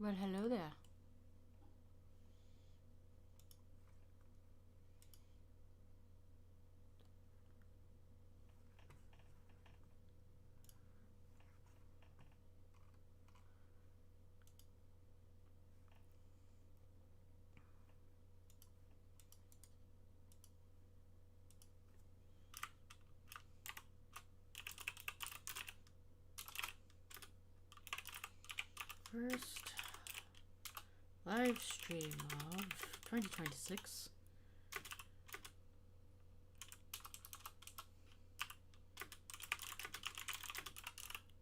Well, hello there. First live stream of 2026.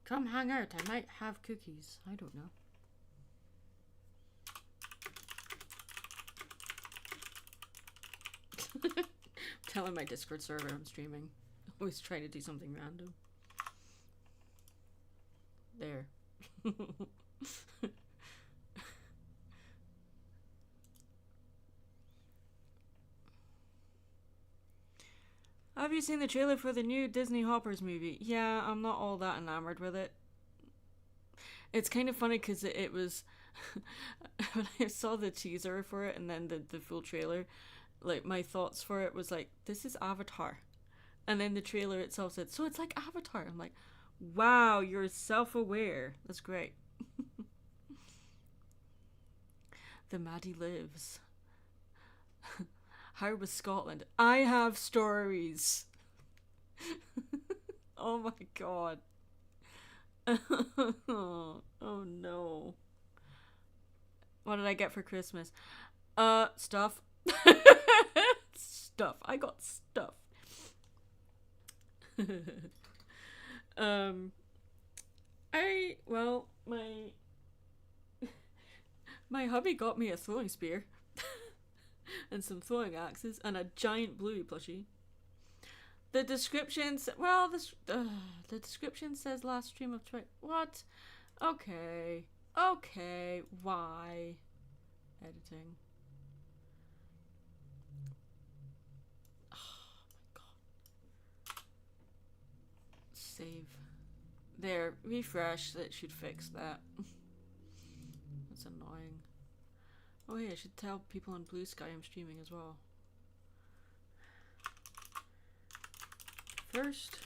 Come hang out. I might have cookies. I don't know. Telling my Discord server I'm streaming. Always trying to do something random. There. Have you seen the trailer for the new Disney Hoppers movie? Yeah, I'm not all that enamored with it. It's kind of funny because it was when I saw the teaser for it and then the full trailer, like my thoughts for it was like, this is Avatar. And then the trailer itself said, so it's like Avatar. I'm like, wow, you're self-aware. That's great. The Maddie lives. How was Scotland? I have stories. Oh my god. Oh no. What did I get for Christmas? Stuff. Stuff. I got stuff. My my hubby got me a throwing spear and some throwing axes and a giant bluey plushie. The description the description says last stream of what? Okay. Okay, why? Editing. Oh my god. Save. There, refresh. That should fix that. That's annoying. Oh yeah, I should tell people on Blue Sky I'm streaming as well. First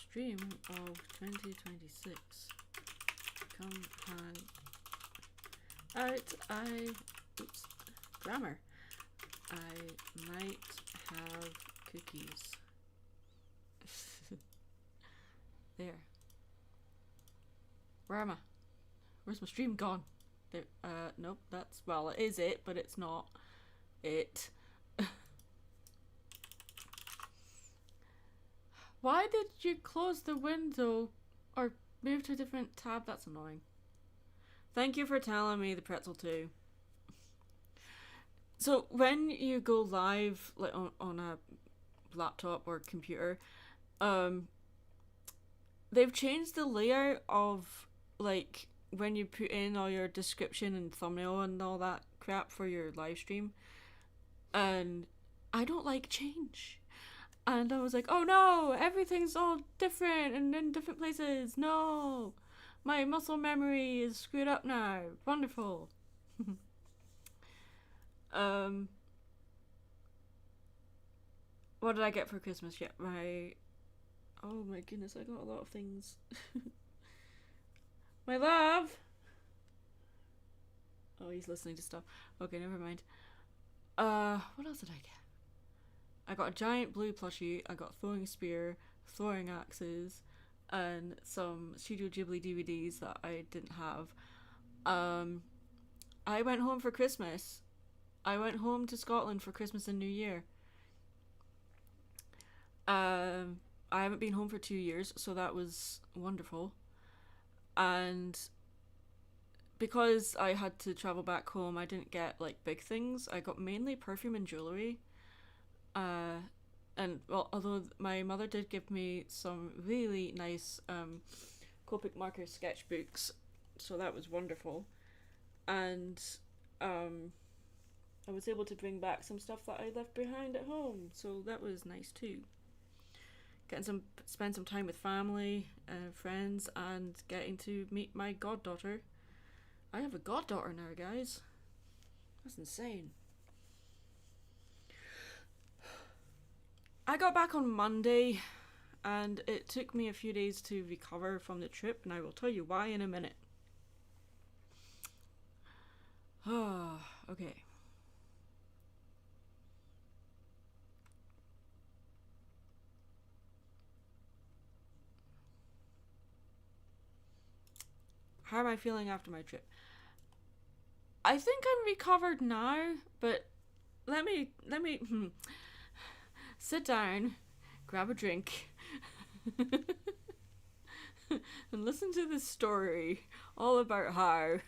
stream of 2026. Come hang out. Oops. Grammar. I might have cookies. There. Where am I? Where's my stream gone? There. Nope. That's, well, it is it, but it's not it. Why did you close the window or move to a different tab? That's annoying. Thank you for telling me the pretzel too. So when you go live, like on a laptop or computer, they've changed the layout of, like, when you put in all your description and thumbnail and all that crap for your live stream, and I don't like change. And I was like, oh no, everything's all different and in different places. No, my muscle memory is screwed up now. Wonderful. What did I get for Christmas? Yeah, oh my goodness, I got a lot of things. My love. Oh, he's listening to stuff. Okay, never mind. What else did I get? I got a giant blue plushie, I got a throwing spear, throwing axes, and some Studio Ghibli DVDs that I didn't have. I went home for Christmas. I went home to Scotland for Christmas and New Year. I haven't been home for 2 years, so that was wonderful. And because I had to travel back home, I didn't get, like, big things. I got mainly perfume and jewellery. And well, although my mother did give me some really nice Copic marker sketchbooks, so that was wonderful. And I was able to bring back some stuff that I left behind at home, so that was nice too. Spend some time with family, friends, and getting to meet my goddaughter. I have a goddaughter now, guys. That's insane. I got back on Monday, and it took me a few days to recover from the trip, and I will tell you why in a minute. Okay. How am I feeling after my trip? I think I'm recovered now, but let me sit down, grab a drink, and listen to this story all about how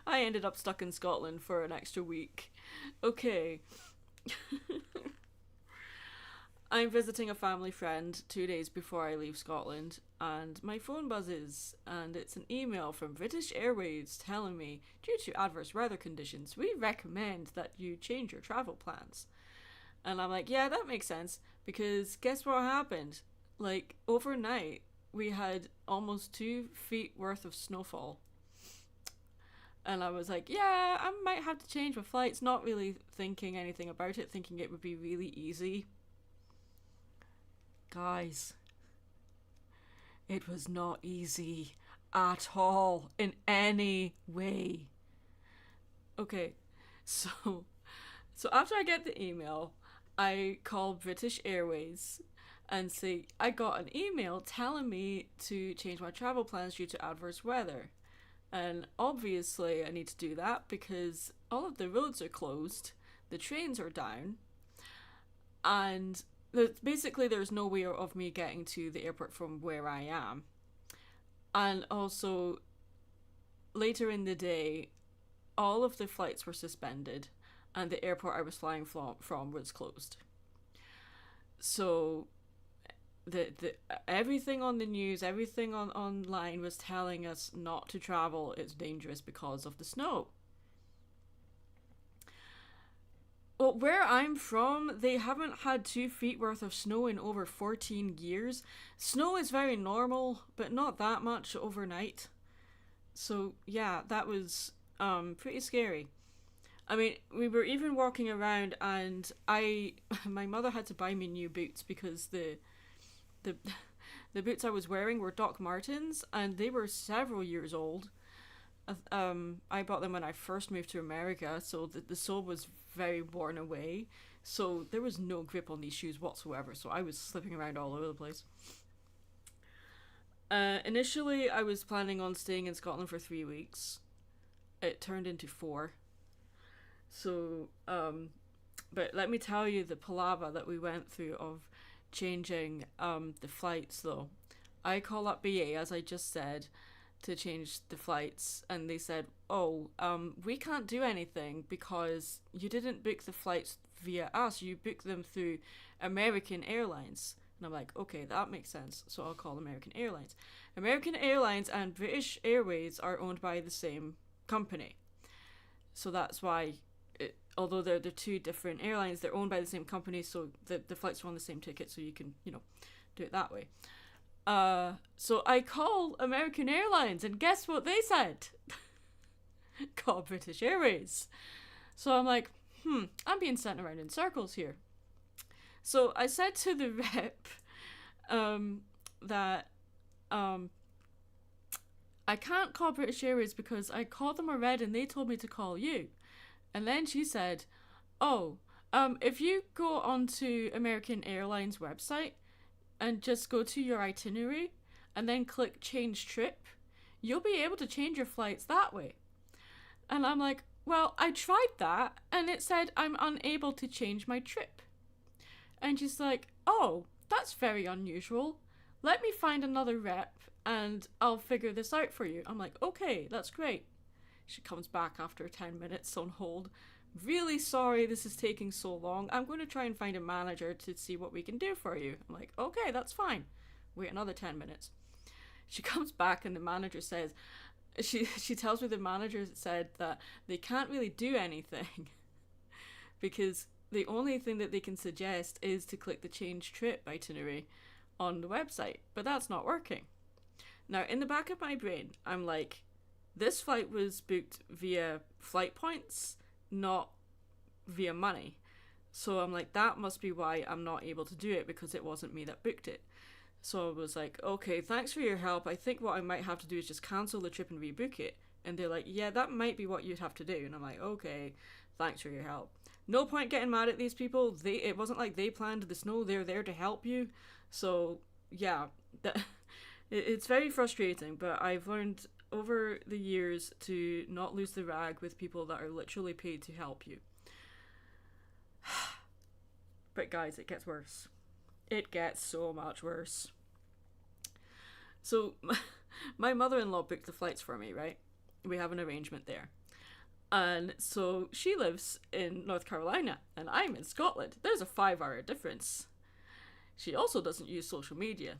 I ended up stuck in Scotland for an extra week. Okay. I'm visiting a family friend 2 days before I leave Scotland, and my phone buzzes, and it's an email from British Airways telling me, due to adverse weather conditions, we recommend that you change your travel plans. And I'm like, yeah, that makes sense, because guess what happened? Like, overnight, we had almost 2 feet worth of snowfall. And I was like, yeah, I might have to change my flights, not really thinking anything about it, thinking it would be really easy. Guys, it was not easy at all in any way. Okay, so after I get the email, I call British Airways and say, I got an email telling me to change my travel plans due to adverse weather. And obviously I need to do that because all of the roads are closed, the trains are down, and basically there's no way of me getting to the airport from where I am. And also, later in the day, all of the flights were suspended and the airport I was flying from was closed. So the everything on the news, everything online was telling us not to travel. It's dangerous because of the snow. Well, where I'm from, they haven't had 2 feet worth of snow in over 14 years. Snow is very normal, but not that much overnight. So yeah, that was pretty scary. I mean, we were even walking around, and my mother had to buy me new boots because the the boots I was wearing were Doc Martens, and they were several years old. I bought them when I first moved to America, so the sole was very worn away. So there was no grip on these shoes whatsoever, so I was slipping around all over the place. Initially, I was planning on staying in Scotland for 3 weeks. It turned into 4. So, but let me tell you the palaver that we went through of changing the flights, though. I call up BA, as I just said, to change the flights, and they said, oh, we can't do anything because you didn't book the flights via us, you booked them through American Airlines. And I'm like, okay, that makes sense, so I'll call American Airlines. American Airlines and British Airways are owned by the same company, so that's why although they're 2 different airlines, they're owned by the same company, so the flights are on the same ticket, so you can, do it that way. So I call American Airlines, and guess what they said? Call British Airways. So I'm like, I'm being sent around in circles here. So I said to the rep that I can't call British Airways because I called them already and they told me to call you. And then she said, oh, if you go onto American Airlines website and just go to your itinerary and then click change trip, you'll be able to change your flights that way. And I'm like, well, I tried that and it said I'm unable to change my trip. And she's like, oh, that's very unusual. Let me find another rep and I'll figure this out for you. I'm like, okay, that's great. She comes back after 10 minutes on hold. Really sorry this is taking so long. I'm going to try and find a manager to see what we can do for you. I'm like, okay, that's fine. Wait another 10 minutes. She comes back and the manager says, she tells me the manager said that they can't really do anything because the only thing that they can suggest is to click the change trip itinerary on the website, but that's not working. Now, in the back of my brain, I'm like, This flight was booked via flight points, not via money. So I'm like, that must be why I'm not able to do it, because it wasn't me that booked it. So I was like, okay, thanks for your help. I think what I might have to do is just cancel the trip and rebook it. And they're like, yeah, that might be what you'd have to do. And I'm like, okay, thanks for your help. No point getting mad at these people. It wasn't like they planned the snow. They're there to help you. So yeah, it's very frustrating, but I've learned over the years to not lose the rag with people that are literally paid to help you. But guys, it gets worse. It gets so much worse. So my mother-in-law booked the flights for me, right? We have an arrangement there. And so she lives in North Carolina and I'm in Scotland. There's a 5-hour difference. She also doesn't use social media.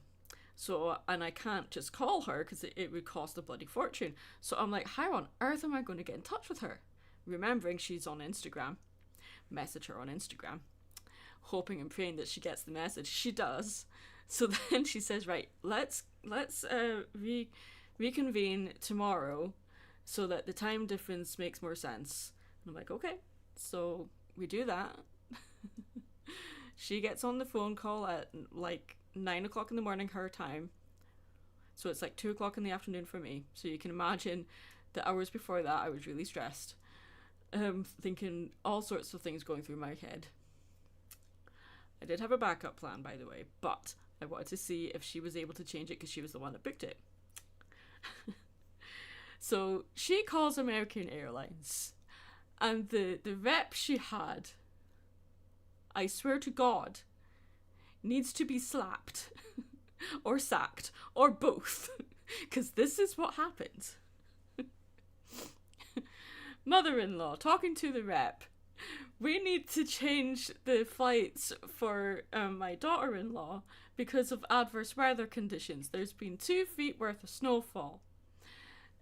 So, and I can't just call her because it would cost a bloody fortune. So I'm like, how on earth am I going to get in touch with her? Remembering she's on Instagram. Message her on Instagram. Hoping and praying that she gets the message. She does. So then she says, right, let's reconvene tomorrow so that the time difference makes more sense. And I'm like, okay. So we do that. She gets on the phone call at like 9 o'clock in the morning her time. So it's like 2 o'clock in the afternoon for me. So you can imagine the hours before that I was really stressed. Thinking all sorts of things going through my head. I did have a backup plan, by the way, but I wanted to see if she was able to change it because she was the one that booked it. So she calls American Airlines, and the rep she had, I swear to God, needs to be slapped or sacked or both, because this is what happened. Mother-in-law talking to the rep. We need to change the flights for my daughter-in-law because of adverse weather conditions. There's been 2 feet worth of snowfall.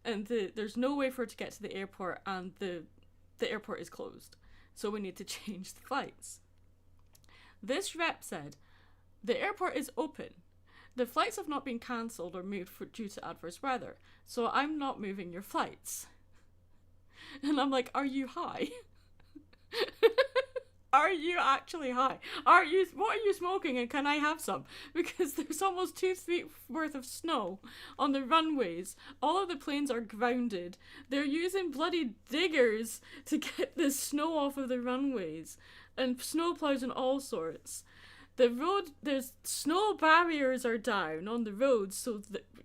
And there's no way for her to get to the airport, and the airport is closed. So we need to change the flights. This rep said, the airport is open. The flights have not been cancelled or moved due to adverse weather. So I'm not moving your flights. And I'm like, are you high? Are you actually high? What are you smoking, and can I have some? Because there's almost 2 feet worth of snow on the runways. All of the planes are grounded. They're using bloody diggers to get the snow off of the runways, and snow plows and all sorts. There's snow barriers are down on the roads, so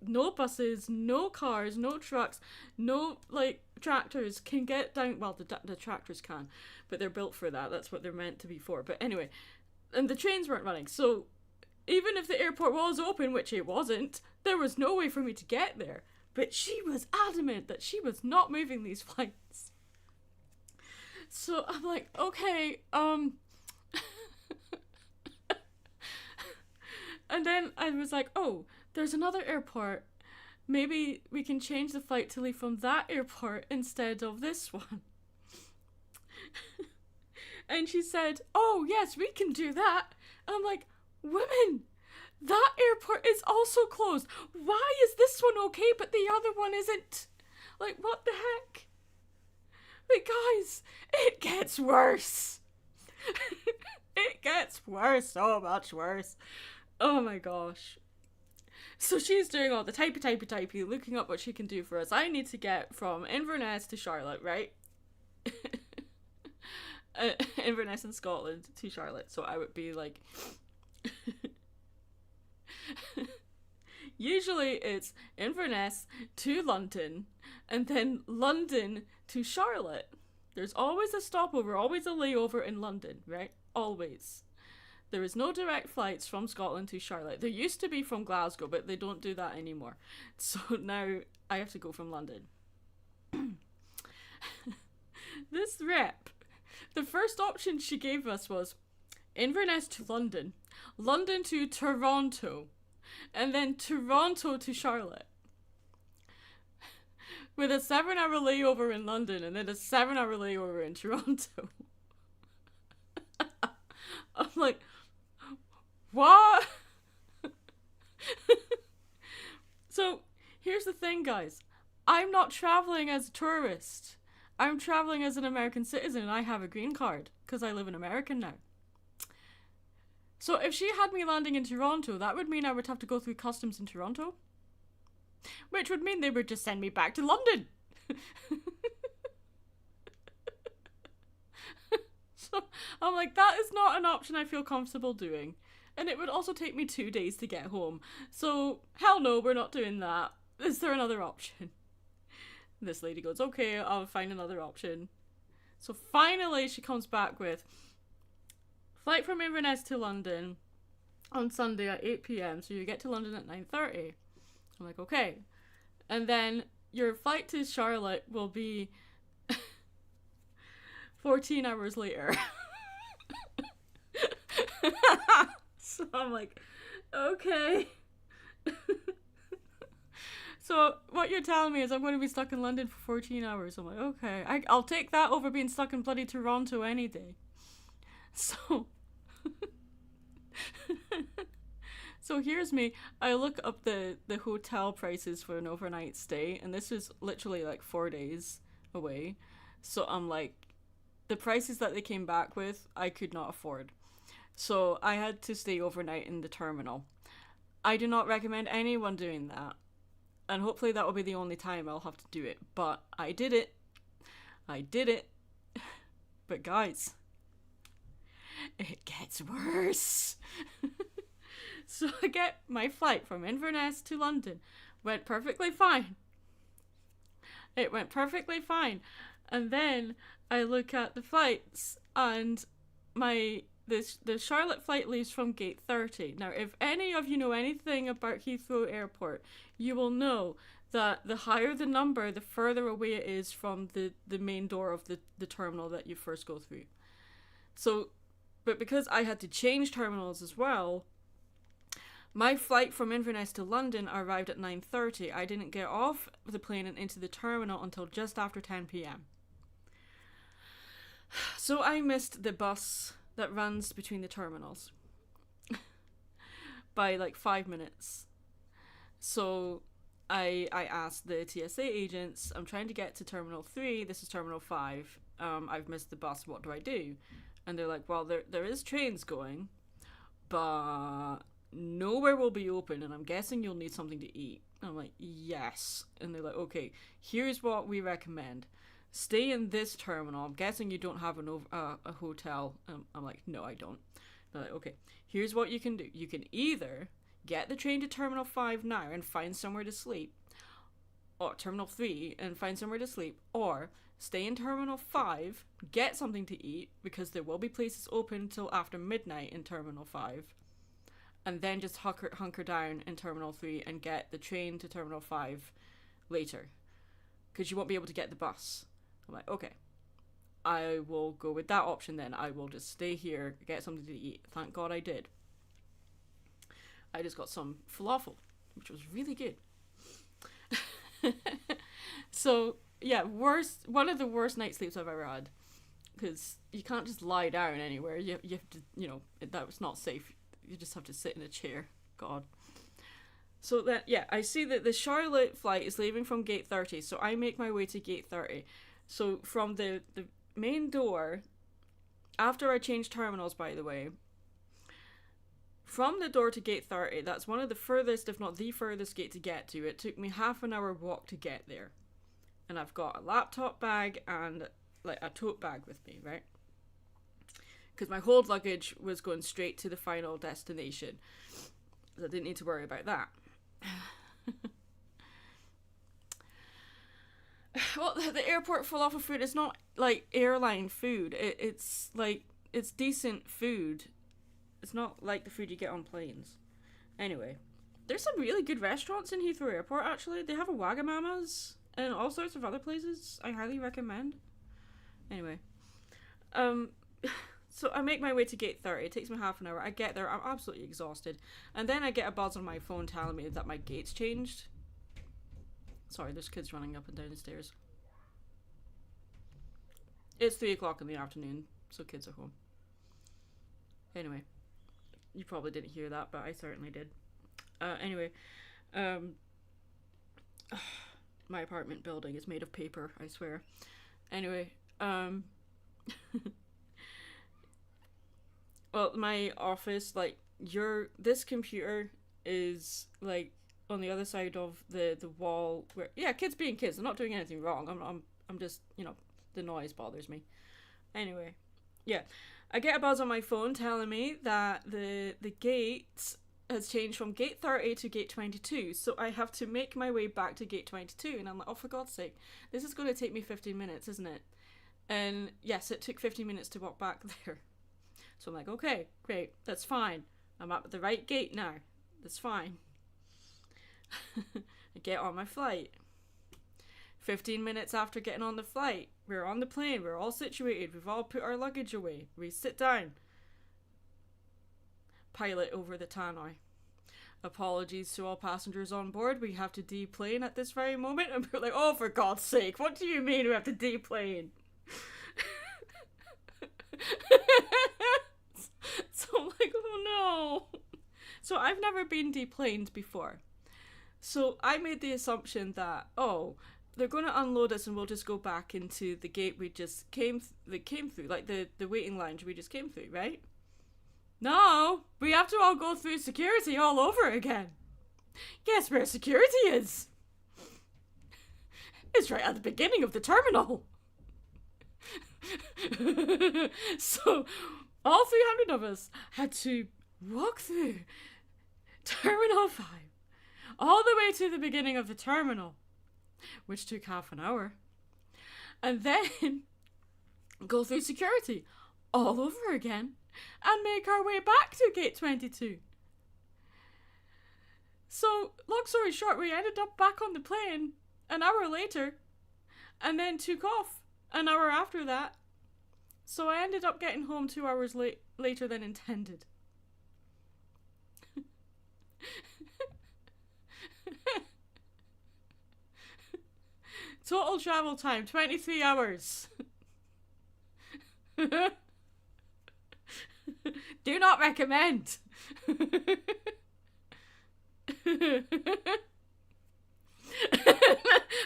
no buses, no cars, no trucks, no tractors can get down. Well, the tractors can, but they're built for that. That's what they're meant to be for. But anyway, and the trains weren't running, so even if the airport was open, which it wasn't, there was no way for me to get there. But she was adamant that she was not moving these flights. So I'm like, okay, and then I was like, oh, there's another airport. Maybe we can change the flight to leave from that airport instead of this one. And she said, oh, yes, we can do that. And I'm like, women, that airport is also closed. Why is this one okay, but the other one isn't? Like, what the heck? Like, guys, it gets worse. It gets worse, so much worse. Oh my gosh. So she's doing all the typey, looking up what she can do for us. I need to get from Inverness to Charlotte, right? Inverness in Scotland to Charlotte. So I would be like... Usually it's Inverness to London, and then London to Charlotte. There's always a stopover, always a layover in London, right? Always. There is no direct flights from Scotland to Charlotte. There used to be from Glasgow, but they don't do that anymore. So now I have to go from London. This rep, the first option she gave us was Inverness to London, London to Toronto, and then Toronto to Charlotte. With a 7-hour layover in London and then a 7-hour layover in Toronto. I'm like, what? So here's the thing, guys. I'm not traveling as a tourist. I'm traveling as an American citizen and I have a green card because I live in America now. So if she had me landing in Toronto, that would mean I would have to go through customs in Toronto, which would mean they would just send me back to London. So I'm like, that is not an option I feel comfortable doing. And it would also take me 2 days to get home. So hell no, we're not doing that. Is there another option? This lady goes, okay, I'll find another option. So finally she comes back with flight from Inverness to London on Sunday at 8 p.m. So you get to London at 9:30. I'm like, okay. And then your flight to Charlotte will be 14 hours later. So I'm like, okay. So what you're telling me is I'm going to be stuck in London for 14 hours. I'm like, okay. I'll take that over being stuck in bloody Toronto any day. So... So here's me. I look up the hotel prices for an overnight stay, and this was literally like 4 days away. So I'm like, the prices that they came back with, I could not afford. So I had to stay overnight in the terminal. I do not recommend anyone doing that. And hopefully that will be the only time I'll have to do it. But I did it. I did it. But guys, it gets worse. So I get my flight from Inverness to London. Went perfectly fine. It went perfectly fine. And then I look at the flights and the Charlotte flight leaves from gate 30. Now, if any of you know anything about Heathrow Airport, you will know that the higher the number, the further away it is from the main door of the terminal that you first go through. So, but because I had to change terminals as well, my flight from Inverness to London arrived at 9:30. I didn't get off the plane and into the terminal until just after 10 p.m. So I missed the bus that runs between the terminals by like 5 minutes. So I asked the TSA agents, I'm trying to get to Terminal 3, this is Terminal 5, I've missed the bus, what do I do? And they're like, well, there is trains going, but nowhere will be open, and I'm guessing you'll need something to eat. And I'm like, yes. And they're like, okay, here's what we recommend. Stay in this terminal. I'm guessing you don't have a hotel. I'm like, no, I don't. They're like, okay, here's what you can do. You can either get the train to Terminal 5 now and find somewhere to sleep, or Terminal 3 and find somewhere to sleep, or stay in Terminal 5, get something to eat, because there will be places open till after midnight in Terminal 5, and then just hunker down in Terminal 3 and get the train to Terminal 5 later, because you won't be able to get the bus. I'm like, okay, I will go with that option then. I will just stay here, get something to eat. Thank God I did. I just got some falafel, which was really good. So, yeah, one of the worst night sleeps I've ever had. Because you can't just lie down anywhere. You have to, that was not safe. You just have to sit in a chair. God. So then, yeah, I see that the Charlotte flight is leaving from gate 30. So I make my way to gate 30. So from the main door, after I changed terminals, by the way, from the door to gate 30, that's one of the furthest, if not the furthest gate to get to. It took me half an hour walk to get there. And I've got a laptop bag and like a tote bag with me, right? Because my hold luggage was going straight to the final destination. So I didn't need to worry about that. Well, the airport falafel food is not like airline food. It's like, it's decent food. It's not like the food you get on planes. Anyway, there's some really good restaurants in Heathrow Airport, actually. They have a Wagamama's and all sorts of other places I highly recommend. Anyway. So I make my way to gate 30. It takes me half an hour. I get there. I'm absolutely exhausted. And then I get a buzz on my phone telling me that my gate's changed. Sorry, there's kids running up and down the stairs. It's 3 o'clock in the afternoon, so kids are home. Anyway. You probably didn't hear that, but I certainly did. Anyway. my apartment building is made of paper, I swear. Anyway, well, my office, like, this computer is, like, on the other side of the wall where, yeah, kids being kids, they're not doing anything wrong. I'm just, the noise bothers me. Anyway, yeah. I get a buzz on my phone telling me that the gate has changed from gate 30 to gate 22, so I have to make my way back to gate 22, and I'm like, oh, for God's sake, this is going to take me 15 minutes, isn't it? And yes, it took 15 minutes to walk back there. So I'm like, okay, great, that's fine. I'm at the right gate now. That's fine. I get on my flight. 15 minutes after getting on the flight, we're on the plane, we're all situated, we've all put our luggage away. We sit down. Pilot over the tannoy. Apologies to all passengers on board, we have to deplane at this very moment. And we're like, oh, for God's sake, what do you mean we have to deplane? So I'm like, oh no. So I've never been deplaned before. So I made the assumption that, oh, they're going to unload us and we'll just go back into the gate we just came through, like the waiting lounge we just came through, right? No, we have to all go through security all over again. Guess where security is? It's right at the beginning of the terminal. So all 300 of us had to walk through Terminal 5 all the way to the beginning of the terminal, which took half an hour, and then go through security all over again and make our way back to gate 22. So, long story short, we ended up back on the plane an hour later and then took off an hour after that. So I ended up getting home 2 hours later than intended. Total travel time, 23 hours. Do not recommend.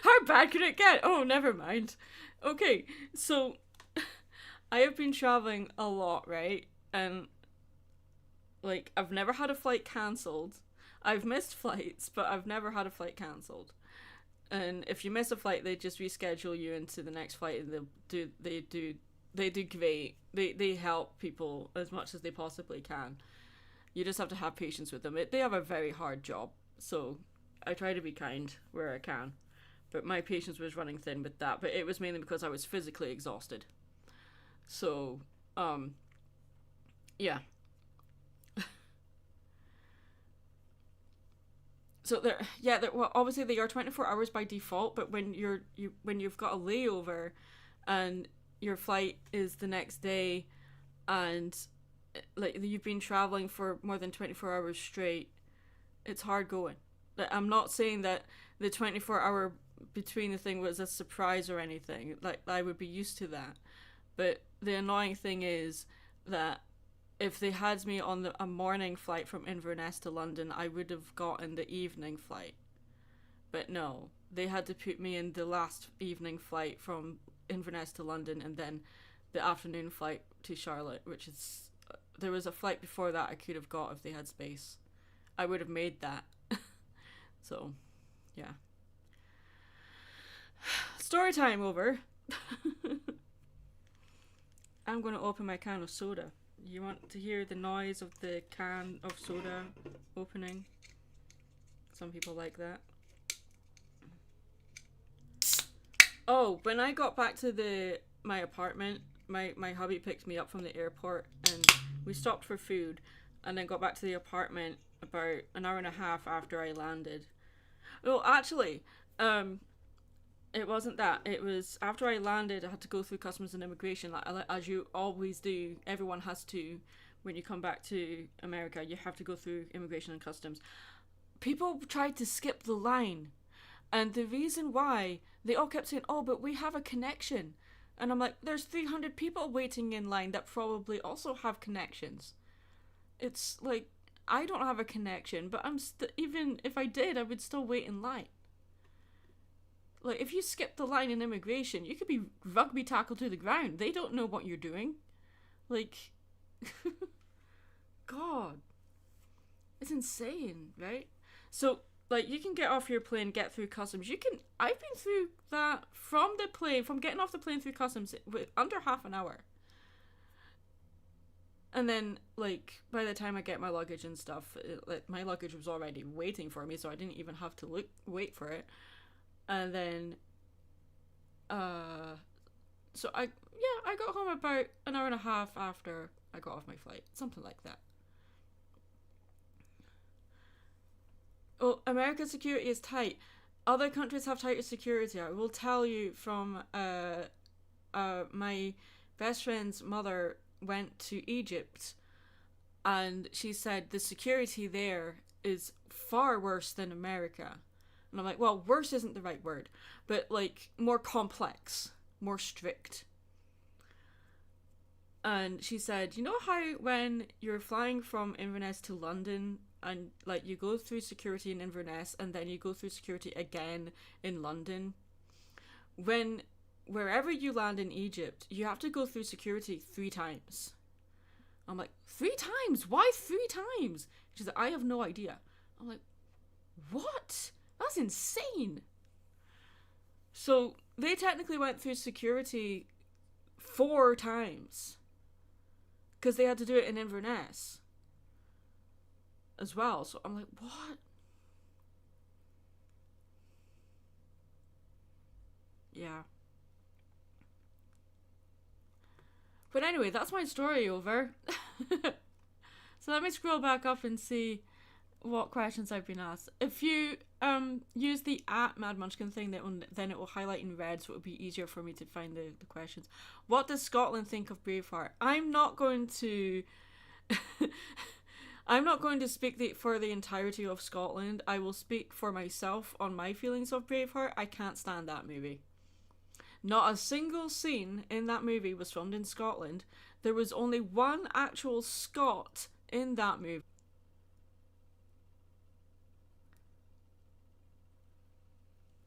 How bad could it get? Oh, never mind. Okay, so I have been traveling a lot, right? And like, I've never had a flight cancelled. I've missed flights, but I've never had a flight cancelled. And if you miss a flight, they just reschedule you into the next flight, and they do great. They help people as much as they possibly can. You just have to have patience with them. They have a very hard job, so I try to be kind where I can. But my patience was running thin with that. But it was mainly because I was physically exhausted. So, yeah. So well, obviously they are 24 hours by default, but when you've got a layover and your flight is the next day, and like you've been traveling for more than 24 hours straight, it's hard going. Like, I'm not saying that the 24-hour between the thing was a surprise or anything. Like, I would be used to that. But the annoying thing is that if they had me on a morning flight from Inverness to London, I would have gotten the evening flight. But no, they had to put me in the last evening flight from Inverness to London, and then the afternoon flight to Charlotte, which is... there was a flight before that I could have got if they had space. I would have made that. So, yeah. Story time over. I'm going to open my can of soda. You want to hear the noise of the can of soda opening? Some people like that. Oh, when I got back to my apartment, my hubby picked me up from the airport, and we stopped for food, and then got back to the apartment about an hour and a half after I landed. Well, actually, it wasn't that. It was after I landed, I had to go through customs and immigration, like as you always do. Everyone has to, when you come back to America, you have to go through immigration and customs. People tried to skip the line, and the reason why, they all kept saying, oh, but we have a connection. And I'm like, there's 300 people waiting in line that probably also have connections. It's like, I don't have a connection, but even if I did, I would still wait in line. Like, if you skip the line in immigration, you could be rugby tackled to the ground. They don't know what you're doing. Like, God. It's insane, right? So, like, you can get off your plane, get through customs. I've been through that from the plane, from getting off the plane through customs with under half an hour. And then, like, by the time I get my luggage and stuff, my luggage was already waiting for me, so I didn't even have to wait for it. And then, so I got home about an hour and a half after I got off my flight, something like that. Well, American security is tight. Other countries have tighter security. I will tell you from my best friend's mother went to Egypt, and she said the security there is far worse than America. And I'm like, well, worse isn't the right word, but like more complex, more strict. And she said, you know how when you're flying from Inverness to London and like you go through security in Inverness and then you go through security again in London? Wherever you land in Egypt, you have to go through security 3 times. I'm like, 3 times? Why 3 times? She's like, I have no idea. I'm like, what? That's insane. So they technically went through security 4 times. Because they had to do it in Inverness as well. So I'm like, what? Yeah. But anyway, that's my story over. So let me scroll back up and see what questions I've been asked. If you use the @Mad Munchkin thing, then it will highlight in red, so it will be easier for me to find the questions. What does Scotland think of Braveheart? I'm not going to speak for the entirety of Scotland. I will speak for myself on my feelings of Braveheart. I can't stand that movie. Not a single scene in that movie was filmed in Scotland. There was only one actual Scot in that movie.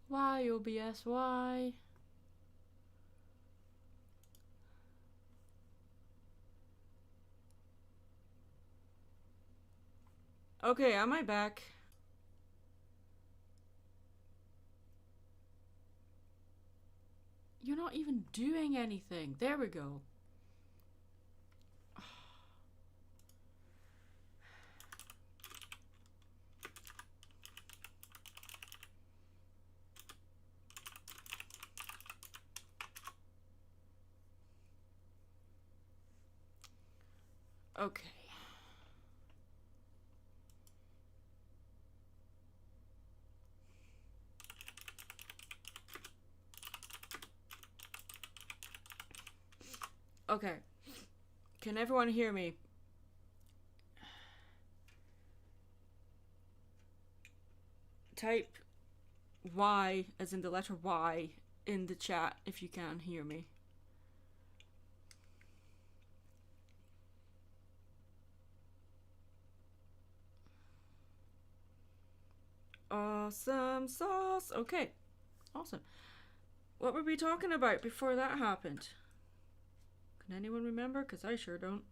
Why, OBS? Why? Okay, am I back? You're not even doing anything. There we go. Okay. Okay. Can everyone hear me? Type Y, as in the letter Y, in the chat if you can hear me. Awesome sauce. Okay. Awesome. What were we talking about before that happened? Can anyone remember? Because I sure don't.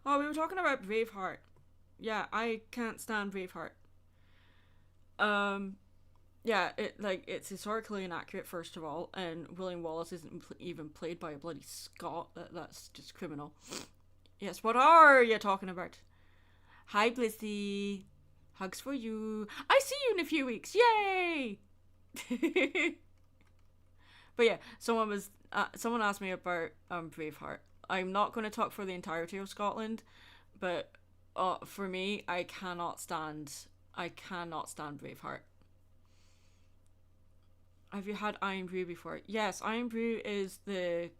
Oh, we were talking about Braveheart. Yeah, I can't stand Braveheart. Yeah, it's historically inaccurate, first of all, and William Wallace isn't even played by a bloody Scot. That's just criminal. Yes, what are you talking about? Hi, Blissy. Hugs for you. I see you in a few weeks. Yay! But yeah, someone asked me about Braveheart. I'm not going to talk for the entirety of Scotland, but for me, I cannot stand Braveheart. Have you had Iron Brew before? Yes, Iron Brew is the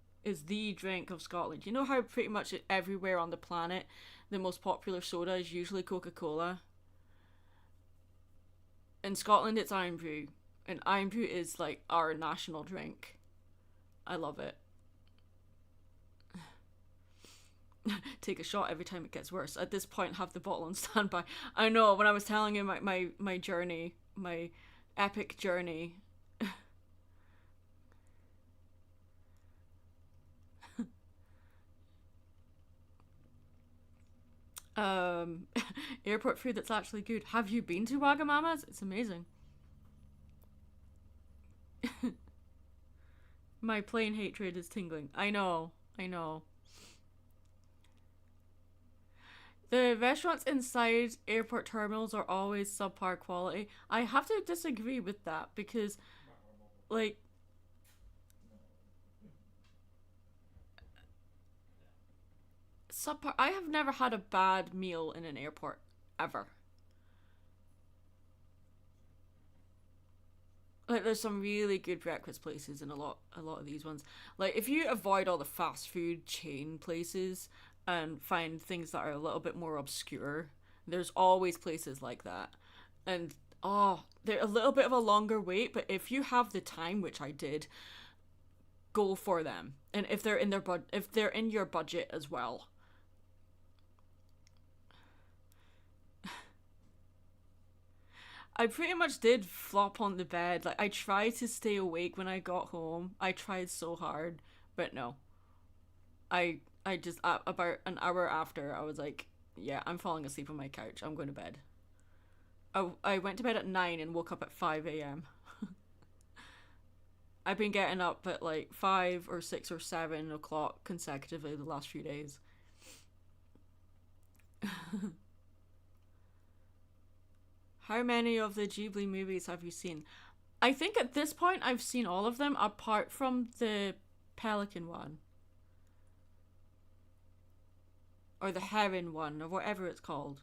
drink of Scotland. You know how pretty much everywhere on the planet the most popular soda is usually Coca-Cola? In Scotland it's Iron Brew. And Iron Brew is like our national drink. I love it. Take a shot every time it gets worse. At this point, have the bottle on standby. I know, when I was telling you my journey my epic journey. Um, airport food that's actually good. Have you been to Wagamama's? It's amazing. My plane hatred is tingling. I know. I know. The restaurants inside airport terminals are always subpar quality. I have to disagree with that because, like, subpar. I have never had a bad meal in an airport ever. Like, there's some really good breakfast places in a lot of these ones. Like, if you avoid all the fast food chain places and find things that are a little bit more obscure, there's always places like that. And oh, they're a little bit of a longer wait, but if you have the time, which I did, go for them. And if they're in if they're in your budget as well. I pretty much did flop on the bed. Like, I tried to stay awake when I got home. I tried so hard, but no. I just about an hour after, I was like, yeah, I'm falling asleep on my couch. I'm going to bed. I went to bed at 9 and woke up at 5 a.m. I've been getting up at like 5 or 6 or 7 o'clock consecutively the last few days. How many of the Ghibli movies have you seen? I think at this point I've seen all of them apart from the Pelican one. Or the Heron one, or whatever it's called.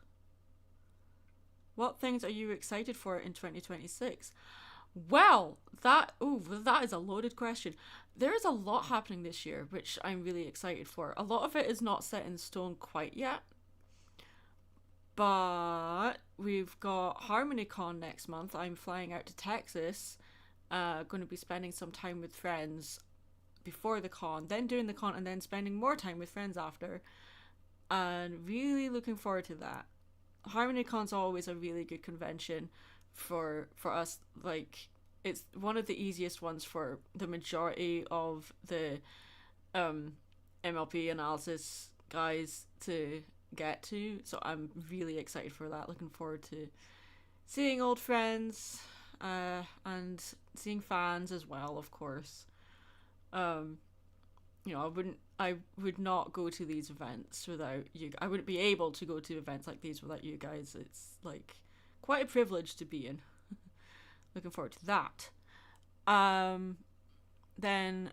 What things are you excited for in 2026? Well, that is a loaded question. There is a lot happening this year, which I'm really excited for. A lot of it is not set in stone quite yet, but we've got HarmonyCon next month. I'm flying out to Texas. Going to be spending some time with friends before the con, then doing the con, and then spending more time with friends after. And really looking forward to that. HarmonyCon's always a really good convention for us. Like, it's one of the easiest ones for the majority of the um MLP analysis guys to get to. So I'm really excited for that. Looking forward to seeing old friends, and seeing fans as well, of course. Um, I would not go to these events without you. I wouldn't be able to go to events like these without you guys. It's like quite a privilege to be in. Looking forward to that. Um, then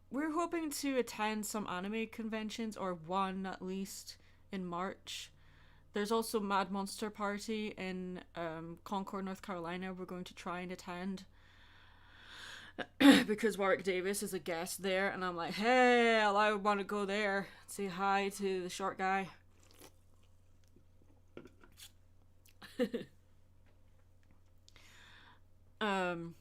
we're hoping to attend some anime conventions, or one at least, in March. There's also Mad Monster Party in Concord, North Carolina. We're going to try and attend because Warwick Davis is a guest there, and I'm like, hell, I want to go there. Say hi to the short guy. um,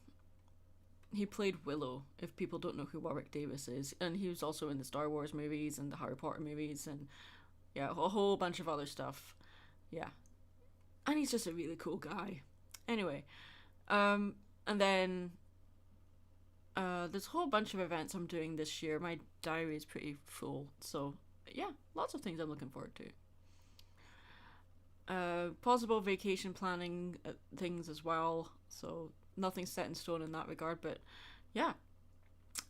he played Willow, if people don't know who Warwick Davis is, and he was also in the Star Wars movies and the Harry Potter movies, and yeah, a whole bunch of other stuff. Yeah, and he's just a really cool guy. Anyway, and then there's a whole bunch of events I'm doing this year. My diary is pretty full, so yeah, lots of things I'm looking forward to. Possible vacation planning things as well, so nothing's set in stone in that regard, but yeah.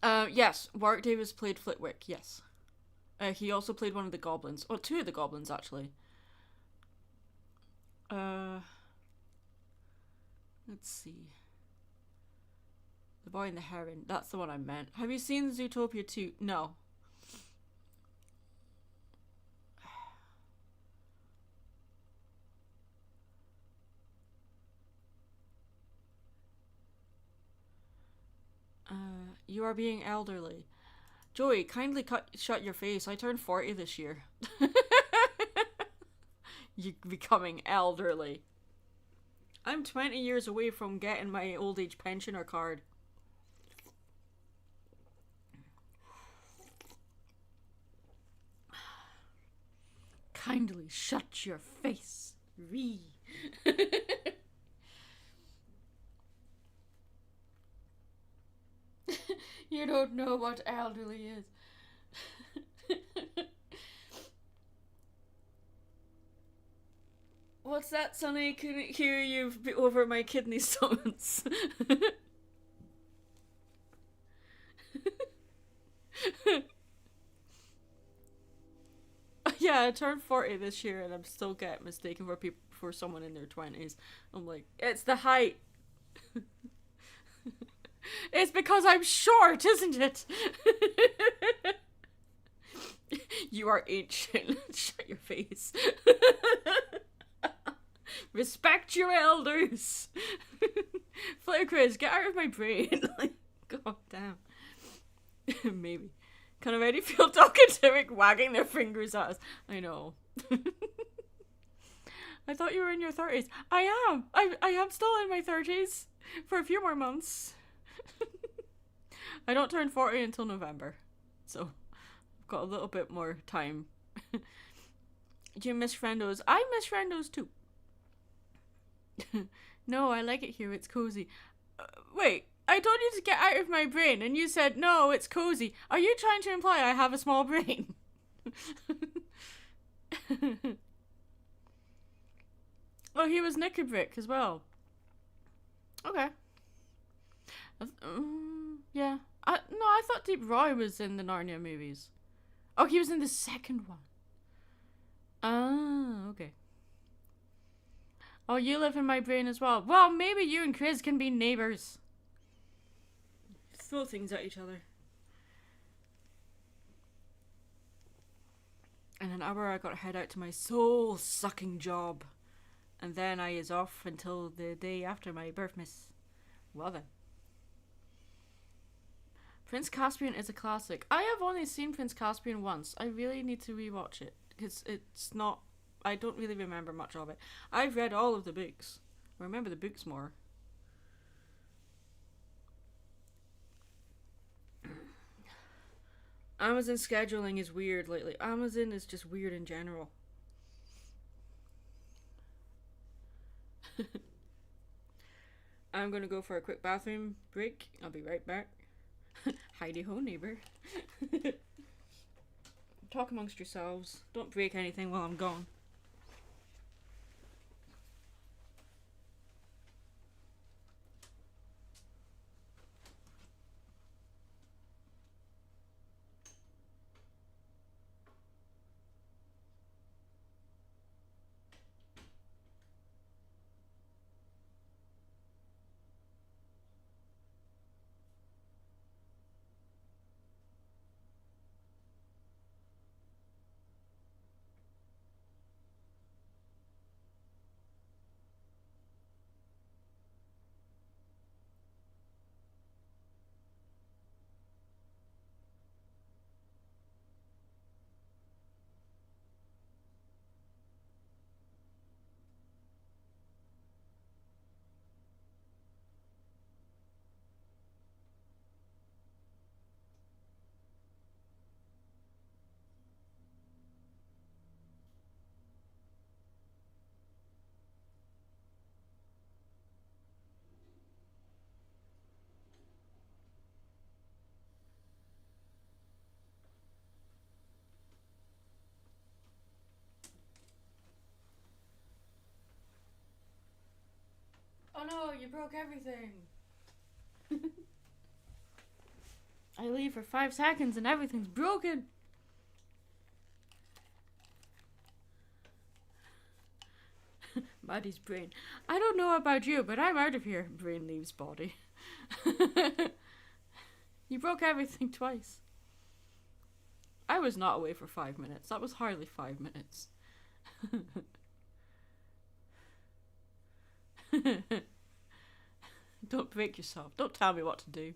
Yes, Warwick Davis played Flitwick, yes. He also played one of the goblins, or two of the goblins actually. Uh, let's see. The Boy and the Heron. That's the one I meant. Have you seen Zootopia 2? No. You are being elderly. Joey, kindly shut your face. I turned 40 this year. You becoming elderly. I'm 20 years away from getting my old age pensioner card. Kindly shut your face. Ree. You don't know what elderly is. What's that, Sonny? I couldn't hear you over my kidney stones. Yeah, I turned 40 this year and I'm still getting mistaken for someone in their 20s. I'm like, it's the height. It's because I'm short, isn't it? You are ancient. Shut your face. Respect your elders. Flitter Chris, get out of my brain. Like, god damn. Maybe. Can already feel talking to Eric wagging their fingers at us. I know. I thought you were in your 30s. I am. I am still in my 30s. For a few more months. I don't turn 40 until November. So, I've got a little bit more time. Do you miss Friendos? I miss Friendos too. No, I like it here. It's cozy. Wait, I told you to get out of my brain and you said, no, it's cozy. Are you trying to imply I have a small brain? Oh, he was Nickelbrick as well. Okay. Yeah. No, I thought Deep Roy was in the Narnia movies. Oh, he was in the second one. Ah, okay. Oh, you live in my brain as well. Well, maybe you and Chris can be neighbors. Throw things at each other. In an hour, I gotta head out to my soul-sucking job. And then I is off until the day after my birthmas. Well then. Prince Caspian is a classic. I have only seen Prince Caspian once. I really need to rewatch it. Because it's not... I don't really remember much of it. I've read all of the books. I remember the books more. Amazon scheduling is weird lately. Amazon is just weird in general. I'm gonna go for a quick bathroom break. I'll be right back. Heidi ho, neighbor. Talk amongst yourselves. Don't break anything while I'm gone. Oh no, you broke everything. I leave for 5 seconds and everything's broken. Maddie's brain. I don't know about you, but I'm out of here. Brain leaves body. You broke everything twice. I was not away for 5 minutes. That was hardly 5 minutes. Don't break yourself. Don't tell me what to do.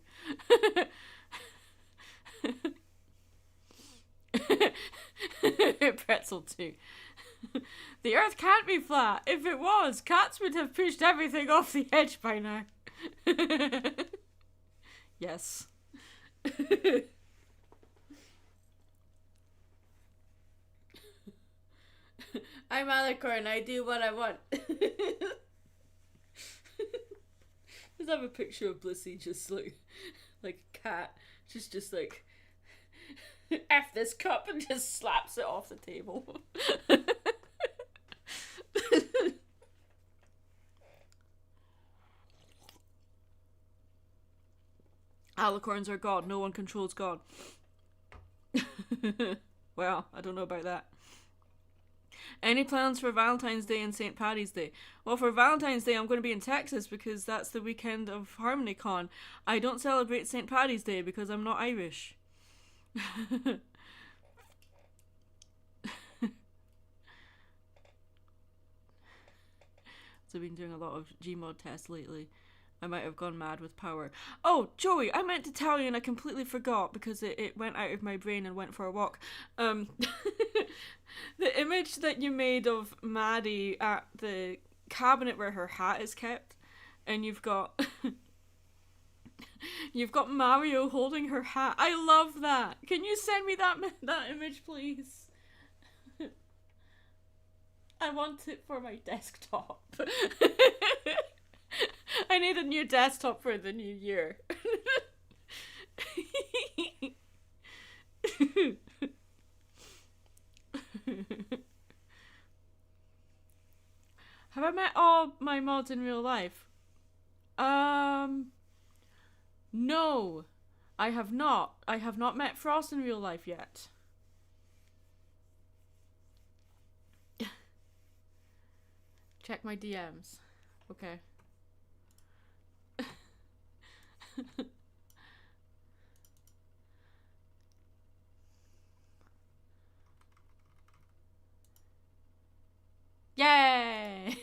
Pretzel too. The earth can't be flat. If it was, cats would have pushed everything off the edge by now. Yes. I'm Alicorn. I do what I want. Let's have a picture of Blissey just like a cat She's just like, F this cup, and just slaps it off the table. Alicorns are God. No one controls God. Well, I don't know about that. Any plans for Valentine's Day and St. Paddy's Day? Well, for Valentine's Day, I'm going to be in Texas because that's the weekend of HarmonyCon. I don't celebrate St. Paddy's Day because I'm not Irish. So I've been doing a lot of Gmod tests lately. I might have gone mad with power. Oh, Joey, I meant to tell you and I completely forgot because it went out of my brain and went for a walk. The image that you made of Maddie at the cabinet where her hat is kept, and you've got you've got Mario holding her hat. I love that. Can you send me that image, please? I want it for my desktop. I need a new desktop for the new year. Have I met all my mods in real life? No. I have not. I have not met Frost in real life yet. Check my DMs. Okay. Yay!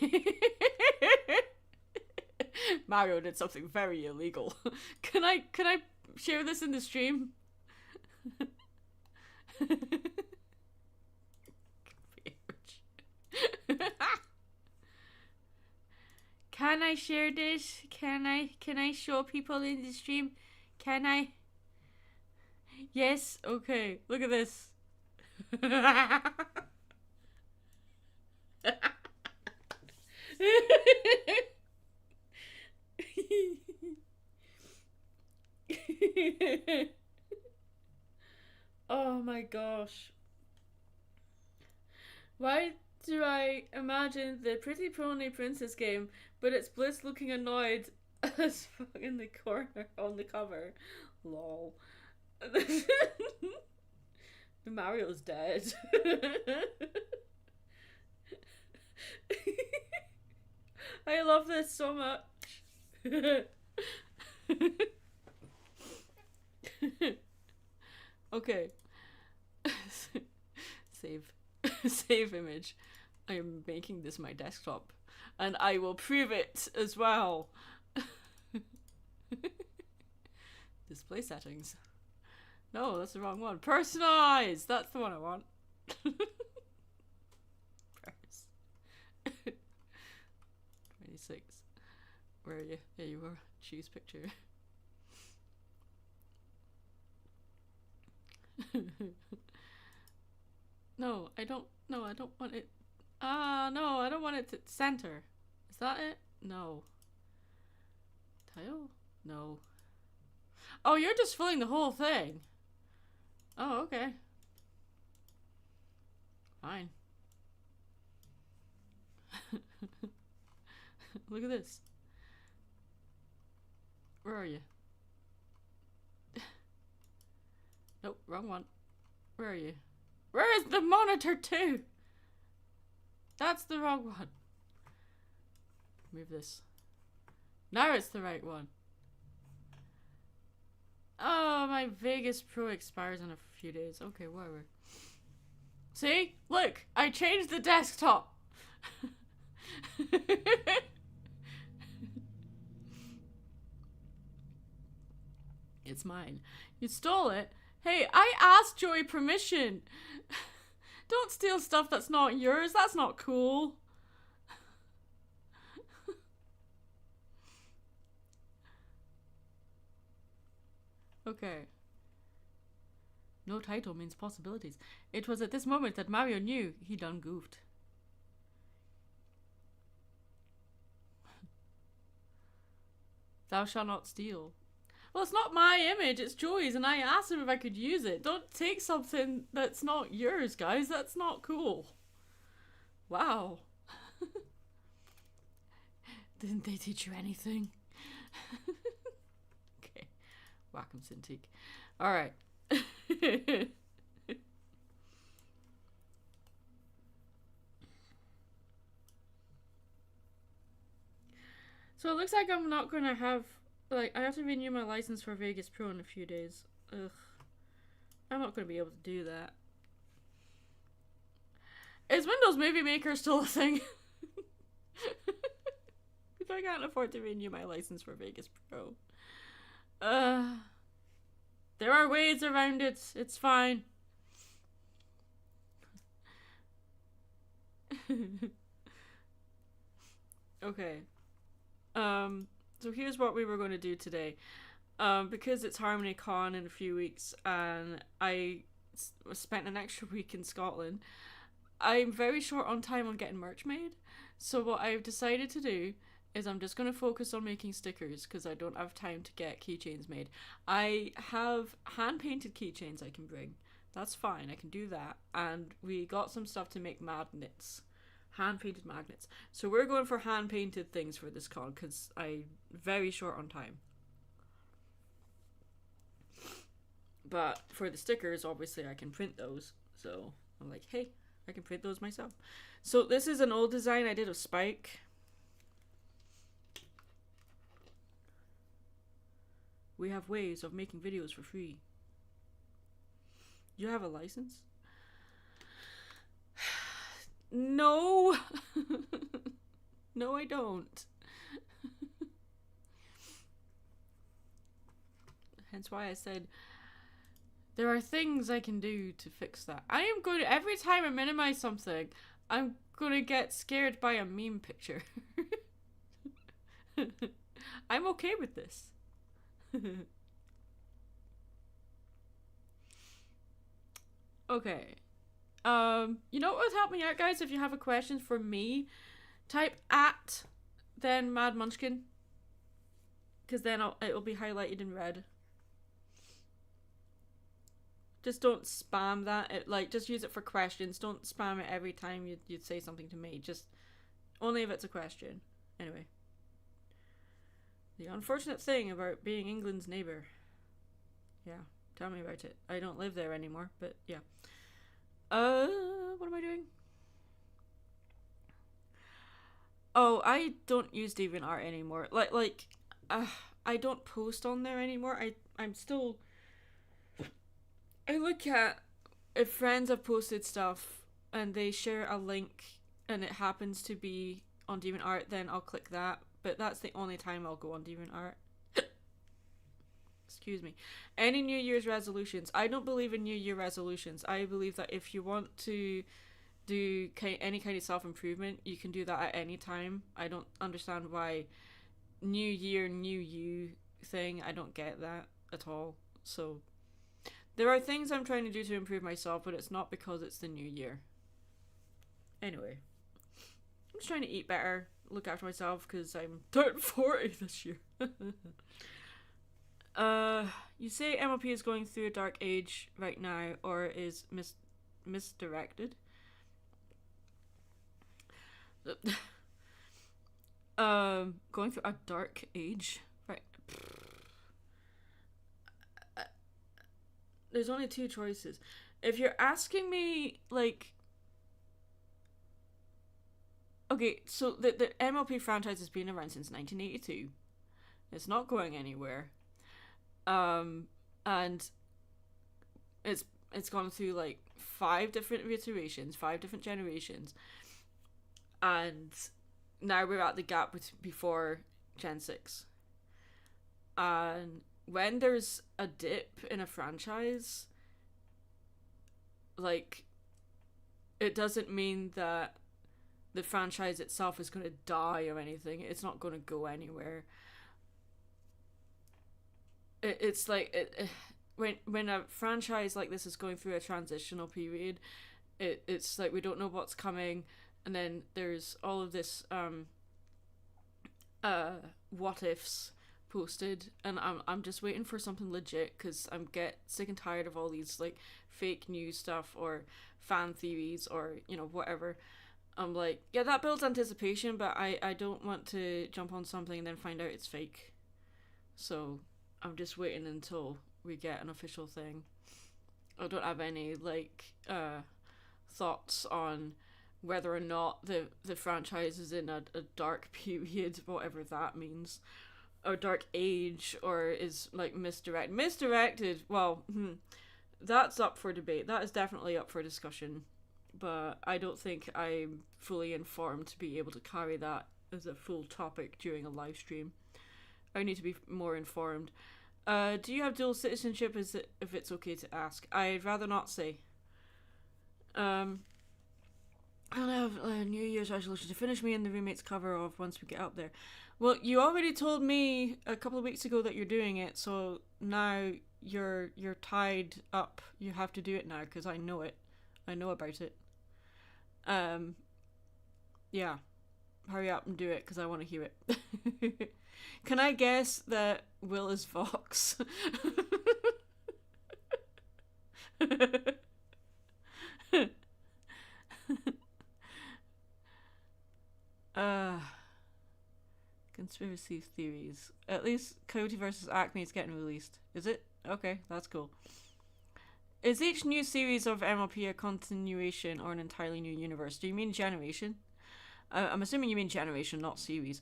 Mario did something very illegal. Can I share this in the stream? Can I share this? Can I show people in the stream? Can I? Yes? Okay. Look at this. Oh my gosh. Why do I imagine the Pretty Pony Princess game, but it's Bliss looking annoyed as fuck in the corner on the cover? Lol. Mario's dead. I love this so much. Okay. Save. Save image. I am making this my desktop. And I will prove it as well. Display settings. No, that's the wrong one. Personalize! That's the one I want. Press. 26. Where are you? There you are. Choose picture. No, I don't want it. No, I don't want it to center. Is that it? No. Tile? No. Oh, you're just filling the whole thing. Oh, okay. Fine. Look at this. Where are you? Nope, wrong one. Where are you? Where is the monitor too? That's the wrong one. Move this. Now it's the right one. Oh, my Vegas Pro expires in a few days. Okay, whatever. See? Look! I changed the desktop! It's mine. You stole it? Hey, I asked Joey permission! Don't steal stuff that's not yours. That's not cool. Okay. No title means possibilities. It was at this moment that Mario knew he done goofed. Thou shalt not steal. Well, it's not my image, it's Joey's, and I asked him if I could use it. Don't take something that's not yours, guys. That's not cool. Wow. Didn't they teach you anything? Okay. Whack 'em, Cintiq. Alright. So it looks like I'm not gonna have, like, I have to renew my license for Vegas Pro in a few days. Ugh. I'm not gonna be able to do that. Is Windows Movie Maker still a thing? If I can't afford to renew my license for Vegas Pro. There are ways around it. It's fine. Okay. So here's what we were going to do today. Because it's HarmonyCon in a few weeks, and I spent an extra week in Scotland, I'm very short on time on getting merch made. So what I've decided to do is I'm just going to focus on making stickers because I don't have time to get keychains made. I have hand-painted keychains I can bring. That's fine, I can do that. And we got some stuff to make magnets. Hand-painted magnets. So we're going for hand-painted things for this con because I'm very short on time. But for the stickers, obviously I can print those. So I'm like, hey, I can print those myself. So this is an old design I did of Spike. We have ways of making videos for free. You have a license? No. No, I don't. Hence why I said there are things I can do to fix that. I am going to, every time I minimize something, I'm going to get scared by a meme picture. I'm okay with this. Okay. You know what would help me out, guys? If you have a question for me, type @ then Mad Munchkin, because then it'll be highlighted in red. Just don't spam that. Just use it for questions. Don't spam it every time you'd say something to me. Just only if it's a question. Anyway. The unfortunate thing about being England's neighbour. Yeah, tell me about it. I don't live there anymore, but yeah. What am I doing? Oh, I don't use DeviantArt anymore. I don't post on there anymore. I'm still... I look at if friends have posted stuff and they share a link and it happens to be on DeviantArt, then I'll click that. But that's the only time I'll go on DeviantArt. Excuse me. Any New Year's resolutions? I don't believe in New Year resolutions. I believe that if you want to do any kind of self-improvement, you can do that at any time. I don't understand why New Year, New You thing. I don't get that at all. So there are things I'm trying to do to improve myself, but it's not because it's the new year. Anyway, I'm just trying to eat better, look after myself, because I'm turning 40 this year. You say MLP is going through a dark age right now, or is misdirected? Going through a dark age? Right. There's only two choices. If you're asking me, like... Okay, so the MLP franchise has been around since 1982. It's not going anywhere. And it's gone through, like, 5 different iterations, 5 different generations. And now we're at the gap before Gen 6. And when there's a dip in a franchise, like, it doesn't mean that the franchise itself is going to die or anything. It's not going to go anywhere. It's like, when a franchise like this is going through a transitional period, it's like we don't know what's coming, and then there's all of this what ifs posted, and I'm just waiting for something legit because I'm get sick and tired of all these like fake news stuff or fan theories or whatever. I'm like, yeah, that builds anticipation, but I don't want to jump on something and then find out it's fake. So I'm just waiting until we get an official thing. I don't have any thoughts on whether or not the franchise is in a dark period, whatever that means, or dark age, or is like misdirected. Well, that's up for debate. That is definitely up for discussion, but I don't think I'm fully informed to be able to carry that as a full topic during a live stream. I need to be more informed. Do you have dual citizenship? If it's okay to ask? I'd rather not say. I'll have a New Year's resolution to finish me and the roommates cover off once we get up there. Well, you already told me a couple of weeks ago that you're doing it, so now you're tied up. You have to do it now because I know it. I know about it. Yeah. Hurry up and do it because I want to hear it. Can I guess that Will is Fox? uh Conspiracy theories. At least Coyote versus Acme is getting released. Is it? Okay, that's cool. Is each new series of MLP a continuation or an entirely new universe? Do you mean generation? I'm assuming you mean generation, not series.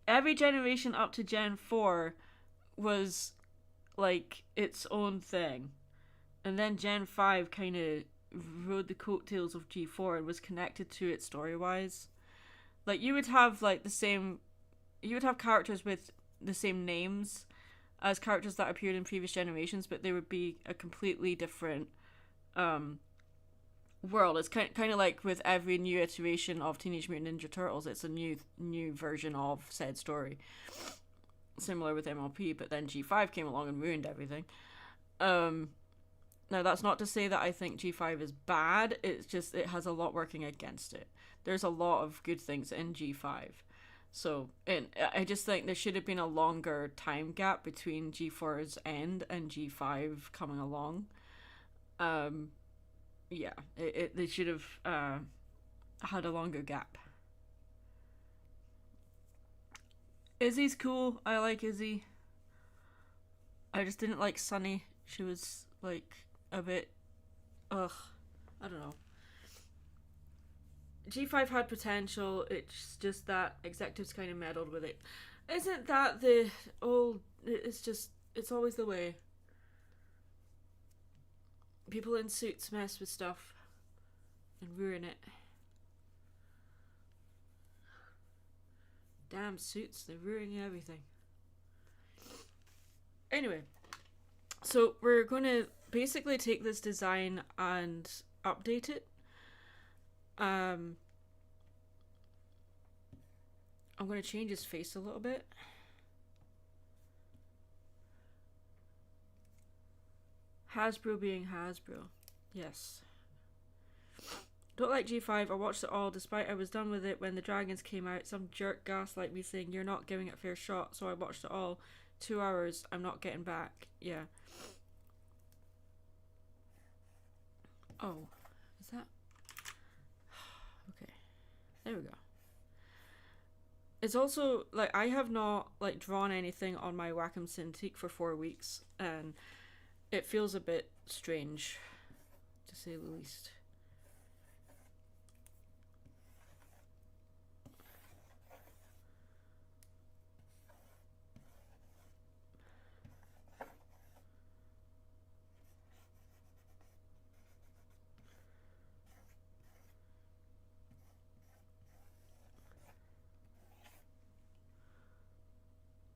Every generation up to Gen 4 was like its own thing. And then Gen 5 kind of rode the coattails of G4 and was connected to it story-wise. Like, you would have characters with the same names as characters that appeared in previous generations, but they would be a completely different world. It's kind of like with every new iteration of Teenage Mutant Ninja Turtles, it's a new version of said story. Similar with MLP, but then G5 came along and ruined everything. Now, that's not to say that I think G5 is bad, it's just it has a lot working against it. There's a lot of good things in G5. So, and I just think there should have been a longer time gap between G4's end and G5 coming along. Yeah, they should have had a longer gap. Izzy's cool. I like Izzy. I just didn't like Sunny. She was like a bit, ugh, I don't know. G5 had potential. It's just that executives kind of meddled with it. Isn't that the old? It's always the way. People in suits mess with stuff and ruin it. Damn suits, they're ruining everything. Anyway, so we're going to basically take this design and update it. I'm going to change his face a little bit. Hasbro being Hasbro. Yes. Don't like G5. I watched it all despite I was done with it when the dragons came out. Some jerk gaslight me saying you're not giving it a fair shot, so I watched it all. 2 hours. I'm not getting back. Yeah. Oh. Is that... Okay. There we go. It's also, like, I have not, like, drawn anything on my Wacom Cintiq for 4 weeks, and it feels a bit strange, to say the least.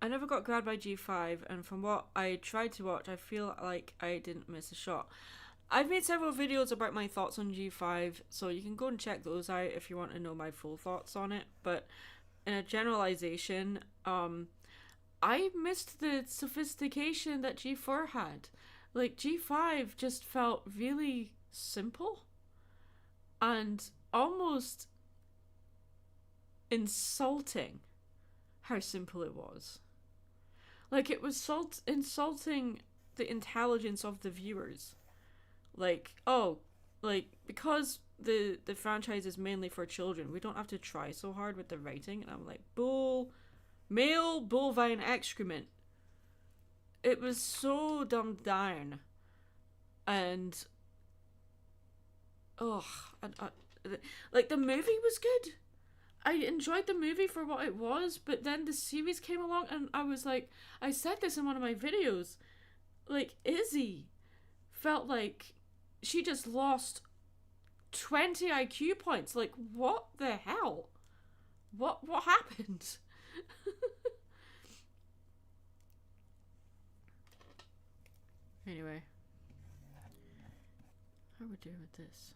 I never got grabbed by G5, and from what I tried to watch, I feel like I didn't miss a shot. I've made several videos about my thoughts on G5, so you can go and check those out if you want to know my full thoughts on it. But in a generalization, I missed the sophistication that G4 had. Like, G5 just felt really simple and almost insulting. how simple it was. Like, it was insulting the intelligence of the viewers. Like, oh, like, because the franchise is mainly for children, we don't have to try so hard with the writing. And I'm like, male bovine excrement. It was so dumbed down. And, like, the movie was good. I enjoyed the movie for what it was, but then the series came along and I was like, I said this in one of my videos, like, Izzy felt like she just lost 20 IQ points. Like, what the hell? What happened? Anyway, how are we doing with this?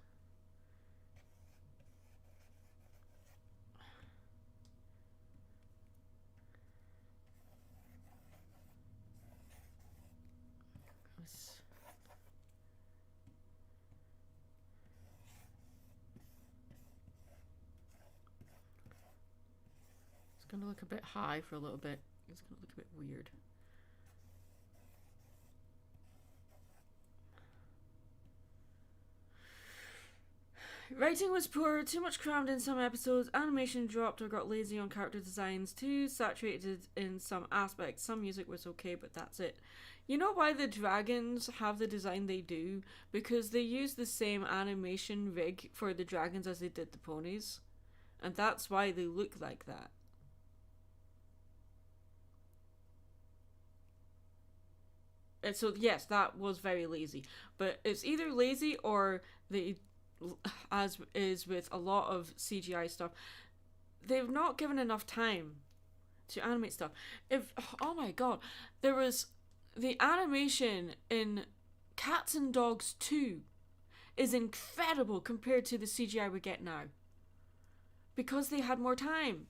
It's gonna look a bit high for a little bit. It's gonna look a bit weird. Writing was poor, too much crammed in some episodes, animation dropped or got lazy on character designs, too saturated in some aspects. Some music was okay, but that's it. You know why the dragons have the design they do? Because they use the same animation rig for the dragons as they did the ponies. And that's why they look like that. And so, yes, that was very lazy. But it's either lazy or they, as is with a lot of CGI stuff, they've not given enough time to animate stuff. Oh my god, there was the animation in Cats and Dogs 2 is incredible compared to the CGI we get now. Because they had more time.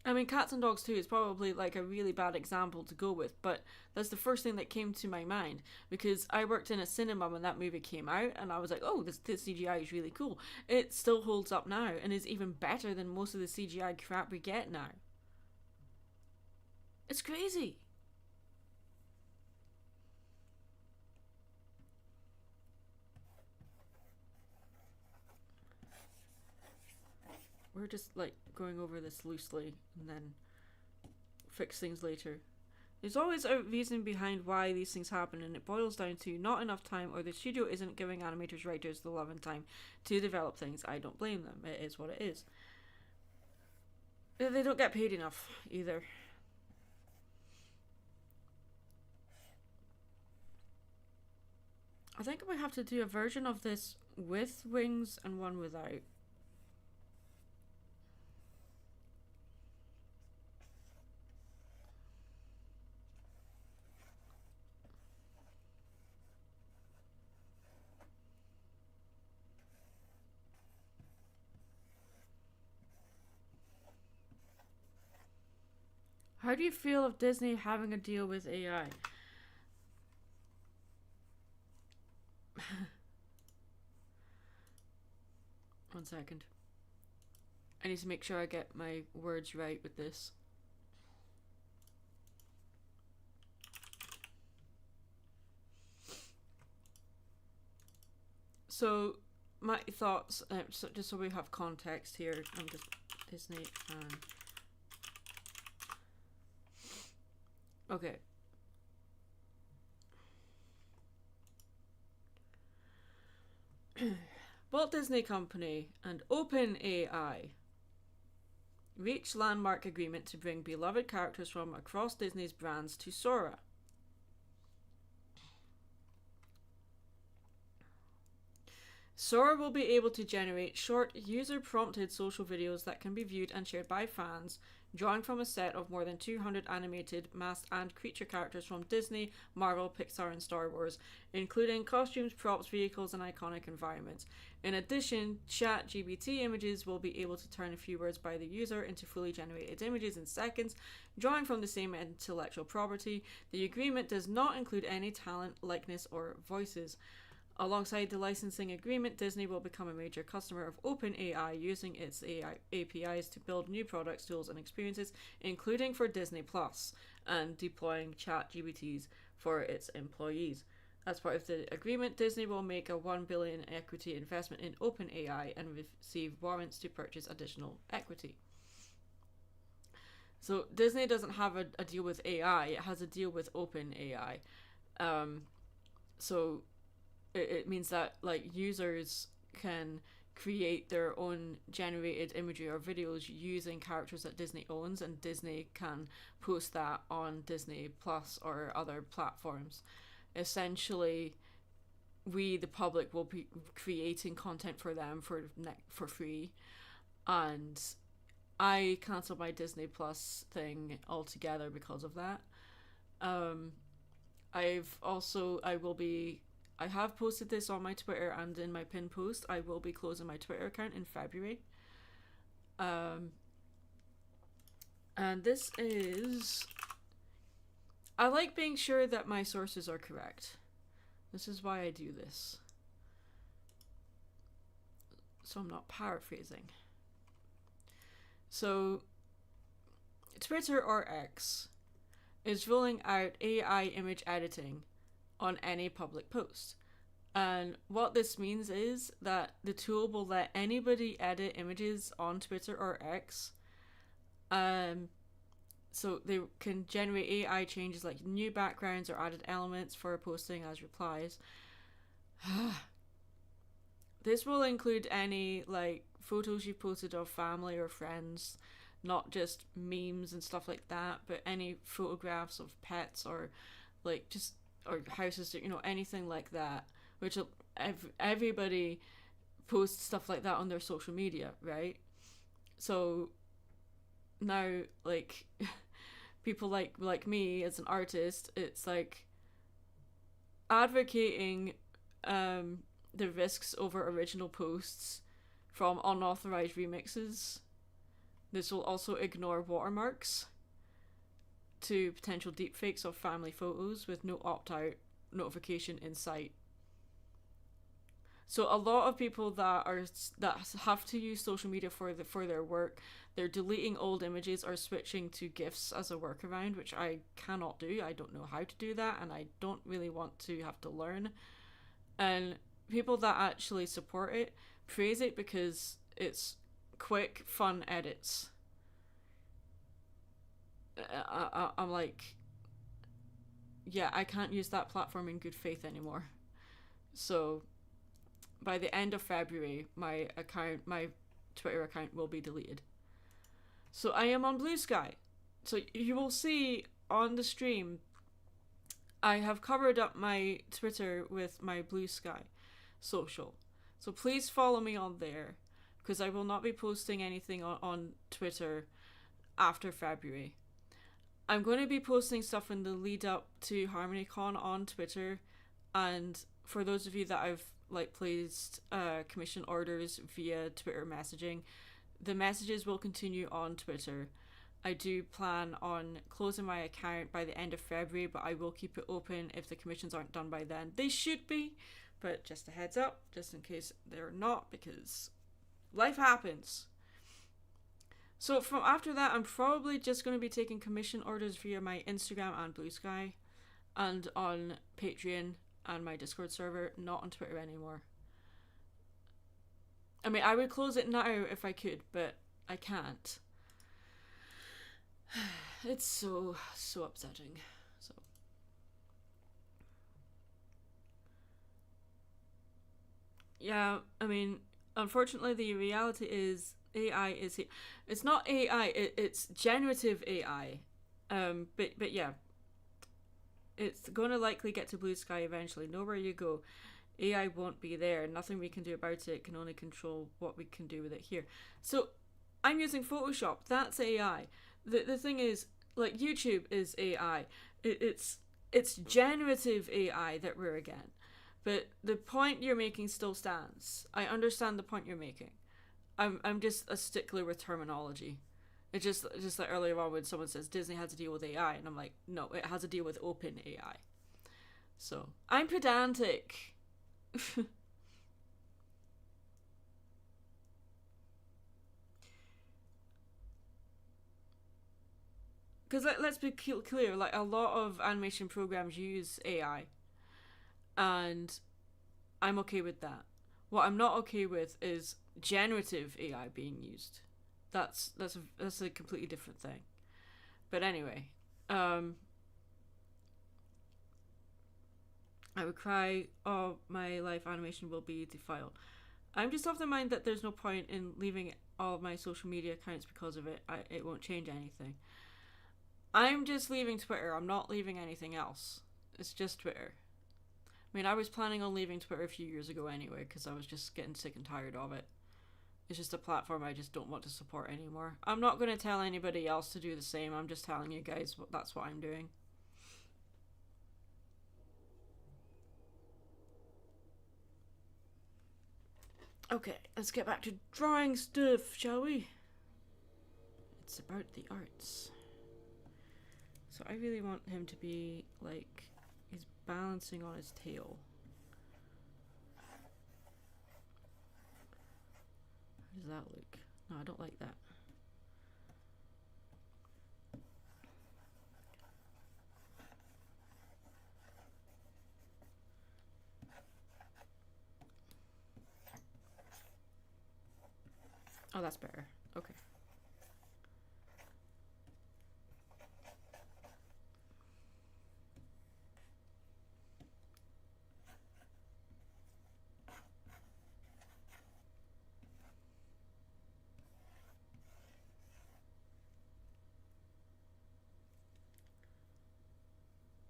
I mean, Cats and Dogs 2 is probably like a really bad example to go with, but that's the first thing that came to my mind because I worked in a cinema when that movie came out and I was like, oh, this CGI is really cool. It still holds up now and is even better than most of the CGI crap we get now. It's crazy. We're just like going over this loosely and then fix things later. There's always a reason behind why these things happen, and it boils down to not enough time or the studio isn't giving animators, writers the love and time to develop things. I don't blame them. It is what it is. They don't get paid enough either. I think we have to do a version of this with wings and one without. How do you feel of Disney having a deal with AI? One second. I need to make sure I get my words right with this. So, my thoughts, just so we have context here, I'm just Disney fan. Okay. Walt Disney Company and OpenAI reached landmark agreement to bring beloved characters from across Disney's brands to Sora. Sora will be able to generate short, user-prompted social videos that can be viewed and shared by fans, drawing from a set of more than 200 animated, masked and creature characters from Disney, Marvel, Pixar and Star Wars, including costumes, props, vehicles and iconic environments. In addition, ChatGPT images will be able to turn a few words by the user into fully generated images in seconds, drawing from the same intellectual property. The agreement does not include any talent, likeness or voices. Alongside the licensing agreement, Disney will become a major customer of OpenAI, using its AI APIs to build new products, tools, and experiences, including for Disney Plus, and deploying ChatGPTs for its employees. As part of the agreement, Disney will make a $1 billion equity investment in OpenAI and receive warrants to purchase additional equity. So Disney doesn't have a deal with AI; it has a deal with OpenAI. So it means that like users can create their own generated imagery or videos using characters that Disney owns, and Disney can post that on Disney Plus or other platforms. Essentially, we the public will be creating content for them for free, and I cancelled my Disney Plus thing altogether because of that. Um, I have posted this on my Twitter and in my pin post. I will be closing my Twitter account in February. And this is. I like being sure that my sources are correct. This is why I do this. So I'm not paraphrasing. So, Twitter or X is rolling out AI image editing on any public post. And what this means is that the tool will let anybody edit images on Twitter or X. So they can generate AI changes like new backgrounds or added elements for posting as replies. This will include any like photos you posted of family or friends, not just memes and stuff like that, but any photographs of pets or like just or houses, anything like that, which everybody posts stuff like that on their social media, right? So now like people like me as an artist, it's like advocating the risks over original posts from unauthorized remixes. This will also ignore watermarks to potential deepfakes of family photos with no opt-out notification in sight. So a lot of people that have to use social media for their work, they're deleting old images or switching to GIFs as a workaround, which I cannot do. I don't know how to do that, and I don't really want to have to learn. And people that actually support it praise it because it's quick, fun edits. I'm like, yeah, I can't use that platform in good faith anymore. So by the end of February, my Twitter account will be deleted. So I am on Blue Sky. So you will see on the stream, I have covered up my Twitter with my Blue Sky social. So please follow me on there, because I will not be posting anything on Twitter after February. I'm going to be posting stuff in the lead up to HarmonyCon on Twitter, and for those of you that I've placed commission orders via Twitter messaging, the messages will continue on Twitter. I do plan on closing my account by the end of February, but I will keep it open if the commissions aren't done by then. They should be, but just a heads up, just in case they're not, because life happens. So from after that, I'm probably just going to be taking commission orders via my Instagram and Blue Sky, and on Patreon and my Discord server, not on Twitter anymore. I mean, I would close it now if I could, but I can't. It's so upsetting. So yeah, I mean, unfortunately, the reality is AI is here. It's not AI. It's generative AI. But yeah, it's going to likely get to Blue Sky eventually. Know where you go, AI won't be there. Nothing we can do about it. Can only control what we can do with it here. So I'm using Photoshop. That's AI. The thing is, like, YouTube is AI. It's generative AI that we're again. But the point you're making still stands. I understand the point you're making. I'm just a stickler with terminology. It's just like earlier on when someone says Disney has to deal with AI, and I'm like, no, it has to deal with open AI. So I'm pedantic. Because let's be clear, like a lot of animation programs use AI, and I'm okay with that. What I'm not okay with is generative AI being used. That's a completely different thing. But anyway, um, I would cry. Oh, my life animation will be defiled. I'm just of the mind that there's no point in leaving all of my social media accounts because of it. It won't change anything. I'm just leaving Twitter. I'm not leaving anything else. It's just Twitter. I mean, I was planning on leaving Twitter a few years ago anyway because I was just getting sick and tired of it. It's just a platform I just don't want to support anymore. I'm not going to tell anybody else to do the same. I'm just telling you guys that's what I'm doing. Okay, let's get back to drawing stuff, shall we? It's about the arts. So I really want him to be like he's balancing on his tail. How does that look? No, I don't like that. Oh, that's better. Okay.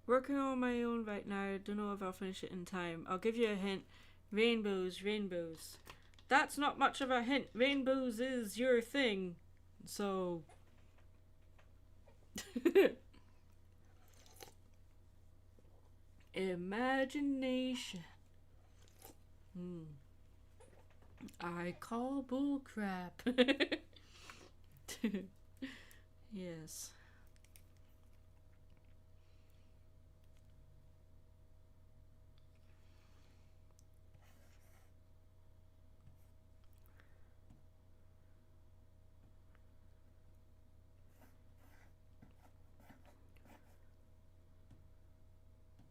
Working on my own right now. Don't know if I'll finish it in time. I'll give you a hint. Rainbows, rainbows. That's not much of a hint. Rainbows is your thing. So. Imagination. I call bull crap. Yes.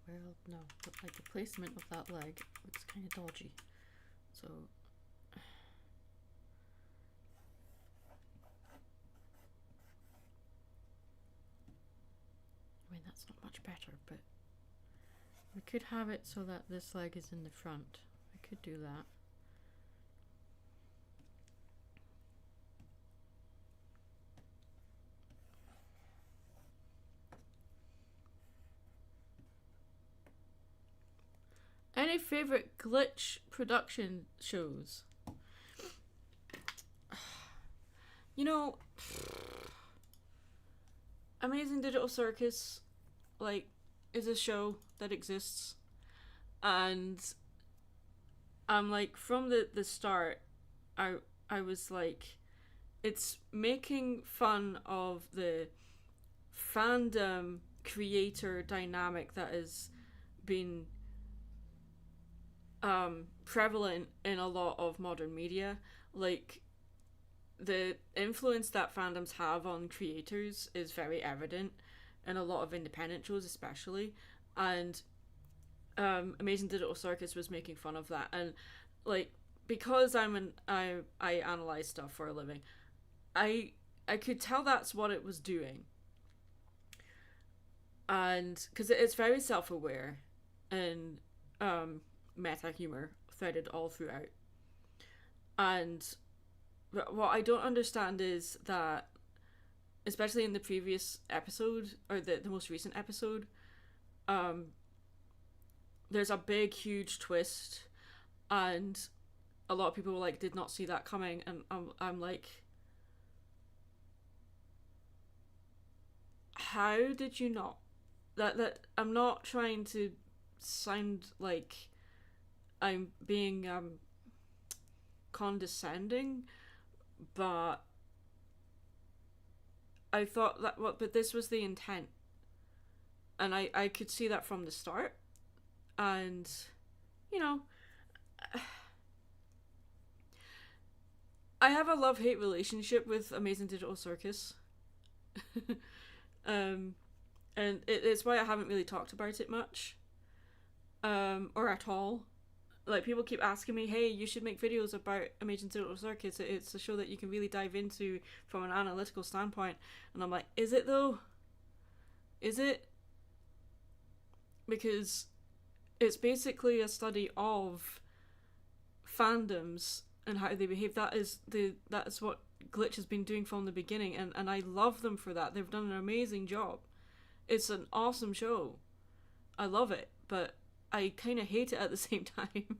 Well, no, but like the placement of that leg looks kind of dodgy. So. I mean, that's not much better, but we could have it so that this leg is in the front. I could do that. Any favorite glitch production shows? You know, Amazing Digital Circus, like, is a show that exists, and I'm like from the start, I was like, it's making fun of the fandom creator dynamic that has been prevalent in a lot of modern media. Like, the influence that fandoms have on creators is very evident in a lot of independent shows, especially. And Amazing Digital Circus was making fun of that, and like because I analyze stuff for a living, I could tell that's what it was doing, and because it's very self aware and meta humor threaded all throughout. And what I don't understand is that, especially in the previous episode or the most recent episode, um, there's a big, huge twist, and a lot of people like did not see that coming, and I'm like, how did you not? That I'm not trying to sound like I'm being condescending, but I thought that but this was the intent, and I could see that from the start, and you know, I have a love-hate relationship with Amazing Digital Circus. um, and it's why I haven't really talked about it much, or at all. Like, people keep asking me, hey, you should make videos about Amazing Digital Circus. It's a show that you can really dive into from an analytical standpoint. And I'm like, is it though? Is it? Because it's basically a study of fandoms and how they behave. That is what Glitch has been doing from the beginning, and I love them for that. They've done an amazing job. It's an awesome show. I love it, but I kind of hate it at the same time.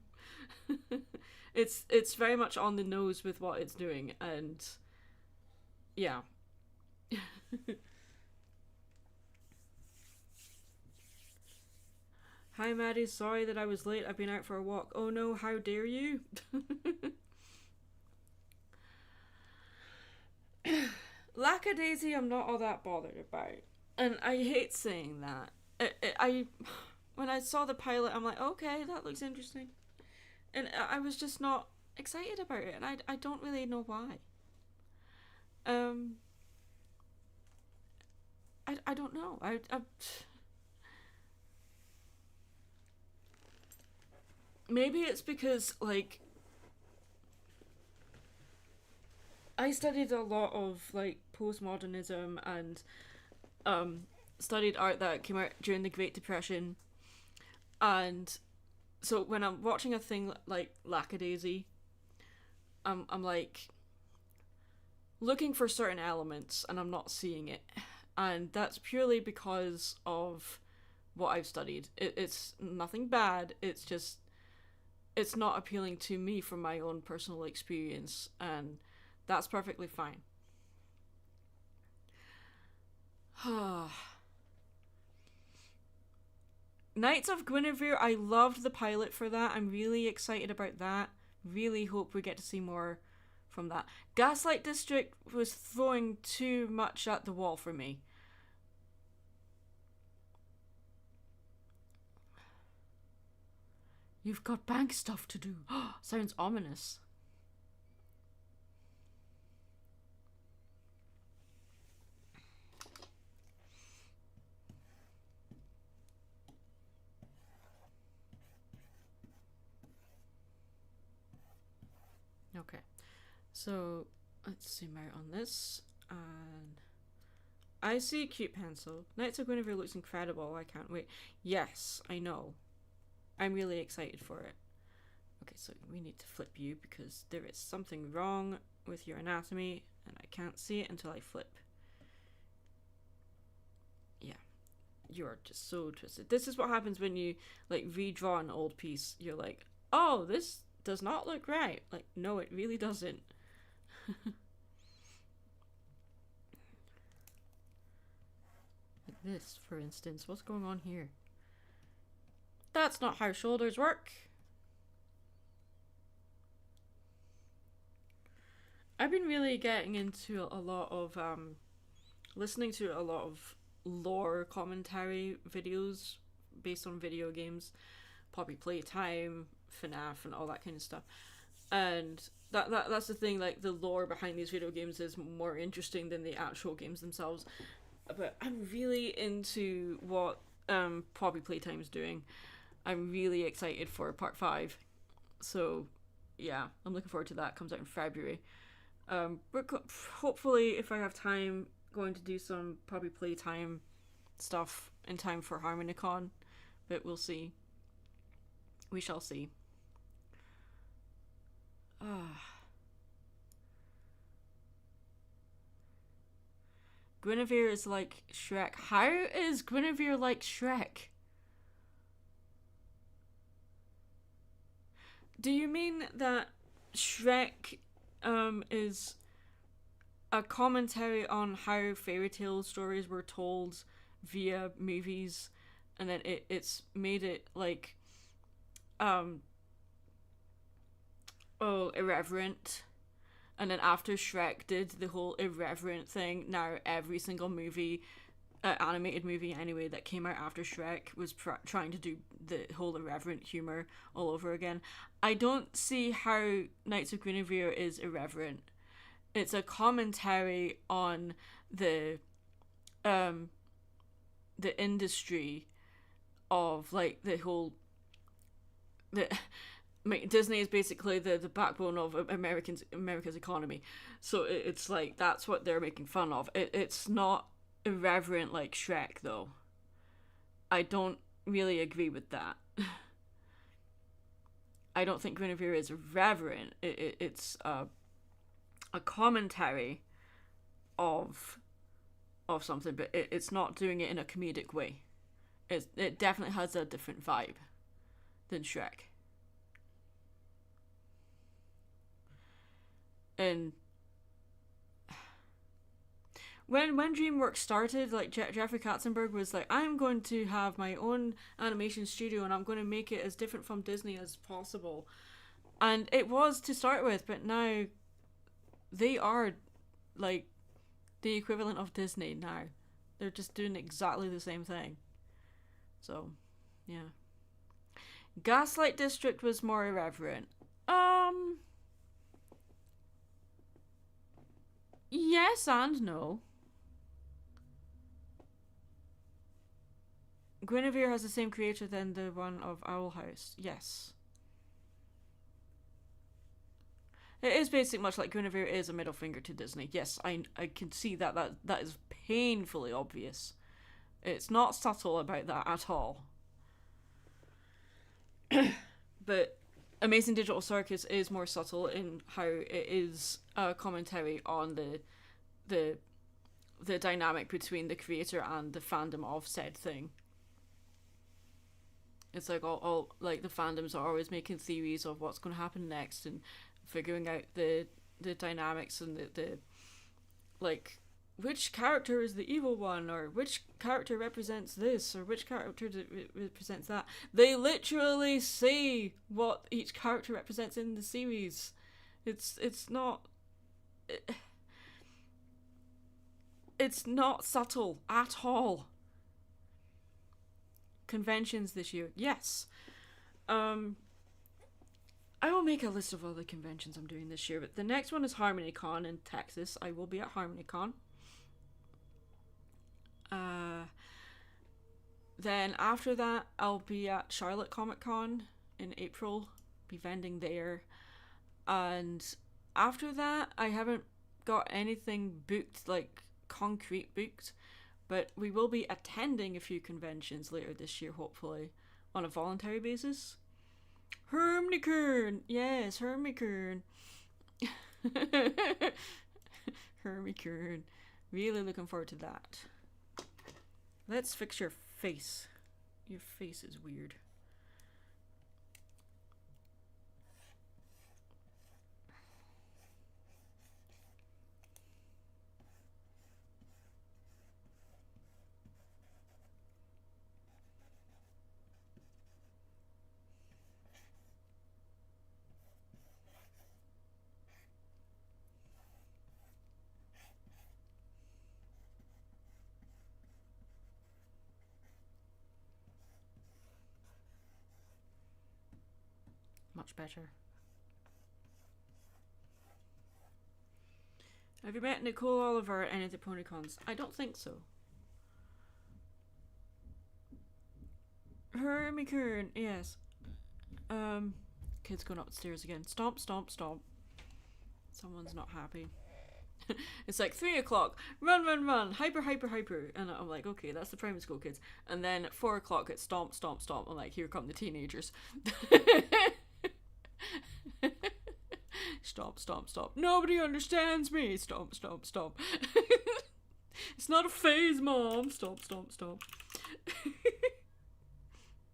It's very much on the nose with what it's doing, and yeah. Hi Maddie, sorry that I was late. I've been out for a walk. Oh no, how dare you? Lackadaisy I'm not all that bothered about. And I hate saying that. I when I saw the pilot, I'm like, okay, that looks interesting. And I was just not excited about it, and I don't really know why. Um, I don't know. I maybe it's because, like, I studied a lot of like postmodernism and um studied art that came out during the Great Depression, and so when I'm watching a thing like Lackadaisy, I'm like looking for certain elements and I'm not seeing it, and that's purely because of what I've studied. It's nothing bad. It's just it's not appealing to me from my own personal experience, and that's perfectly fine. Knights of Guinevere, I loved the pilot for that. I'm really excited about that. Really hope we get to see more from that. Gaslight District was throwing too much at the wall for me. You've got bank stuff to do. Sounds ominous. Okay, so let's zoom out on this, and I see a cute pencil. Knights of Guinevere looks incredible. I can't wait. Yes, I know. I'm really excited for it. Okay, so we need to flip you because there is something wrong with your anatomy, and I can't see it until I flip. Yeah, you're just so twisted. This is what happens when you like redraw an old piece. You're like, oh, this does not look right. Like, no, it really doesn't. Like this, for instance. What's going on here? That's not how shoulders work. I've been really getting into a lot of listening to a lot of lore commentary videos based on video games, Poppy Playtime, FNAF, and all that kind of stuff. And that's the thing, like, the lore behind these video games is more interesting than the actual games themselves. But I'm really into what Poppy Playtime's doing. I'm really excited for part 5. So yeah, I'm looking forward to that. Comes out in February. We're hopefully, if I have time, going to do some Poppy Playtime stuff in time for HarmonyCon, but we'll see. We shall see. Guinevere is like Shrek. How is Guinevere like Shrek? Do you mean that Shrek is a commentary on how fairy tale stories were told via movies, and then it's made it like irreverent, and then after Shrek did the whole irreverent thing, now every single movie animated movie anyway that came out after Shrek was trying to do the whole irreverent humor all over again. I don't see how Knights of Guinevere is irreverent. It's a commentary on the um the industry of like the whole the Disney is basically the backbone of America's economy. So it's like that's what they're making fun of. It's not irreverent like Shrek though. I don't really agree with that. I don't think Guinevere is irreverent. It's a commentary of something, but it's not doing it in a comedic way. It definitely has a different vibe than Shrek. And when DreamWorks started, like Jeffrey Katzenberg was like, I'm going to have my own animation studio and I'm going to make it as different from Disney as possible. And it was to start with, but now they are like the equivalent of Disney now. They're just doing exactly the same thing. So, yeah. Gaslight District was more irreverent. Yes and no. Guinevere has the same creator than the one of Owl House. Yes. It is basically much like Guinevere is a middle finger to Disney. Yes, I can see that is painfully obvious. It's not subtle about that at all. But Amazing Digital Circus is more subtle in how it is a commentary on the dynamic between the creator and the fandom of said thing. It's like all like the fandoms are always making theories of what's going to happen next and figuring out the dynamics and the like which character is the evil one, or which character represents this, or which character represents that. They literally say what each character represents in the series. It's not it's not subtle at all. Conventions this year, yes. I will make a list of all the conventions I'm doing this year, but the next one is HarmonyCon in Texas. I will be at HarmonyCon. Then after that, I'll be at Charlotte Comic Con in April, be vending there. And after that, I haven't got anything booked, like concrete booked, but we will be attending a few conventions later this year, hopefully, on a voluntary basis. HarmonyCon! Yes, HarmonyCon. HarmonyCon. Really looking forward to that. Let's fix your face. Your face is weird. Much better. Have you met Nicole Oliver at any of the PonyCons? I don't think so. HarmonyCon, yes. Kid's going upstairs again. Stomp, stomp, stomp. Someone's not happy. It's like 3 o'clock. Run, run, run. Hyper, hyper, hyper. And I'm like, okay, that's the primary school kids. And then at 4 o'clock, it's stomp, stomp, stomp. I'm like, here come the teenagers. Stomp, stomp, stomp. Nobody understands me. Stomp, stomp, stomp. It's not a phase, Mom. Stomp, stomp, stomp.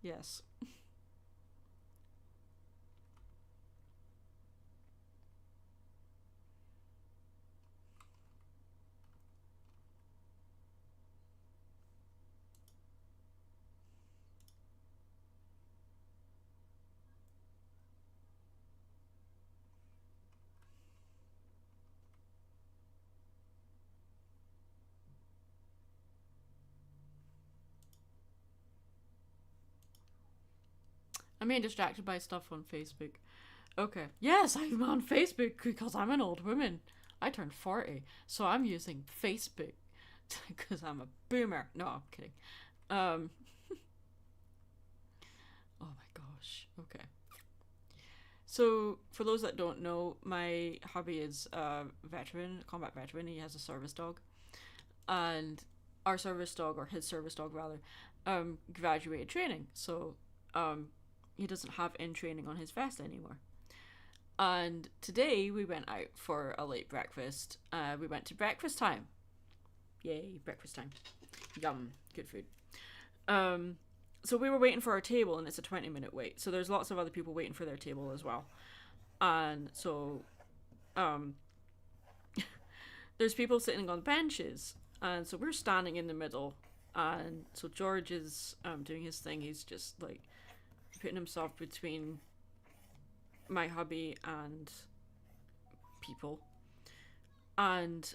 Yes. I'm being distracted by stuff on Facebook. Okay. Yes, I'm on Facebook because I'm an old woman. I turned 40, so I'm using Facebook because I'm a boomer. No, I'm kidding. Um, oh my gosh. Okay. So, for those that don't know, my hubby is a veteran, a combat veteran. He has a service dog. And our service dog, or his service dog rather, graduated training. So, he doesn't have in training on his vest anymore. And today we went out for a late breakfast. We went to breakfast time. Yay, breakfast time. Yum, good food. So we were waiting for our table, and it's a 20-minute wait. So there's lots of other people waiting for their table as well. And so there's people sitting on benches. And so we're standing in the middle. And so George is doing his thing. He's just like putting himself between my hubby and people. And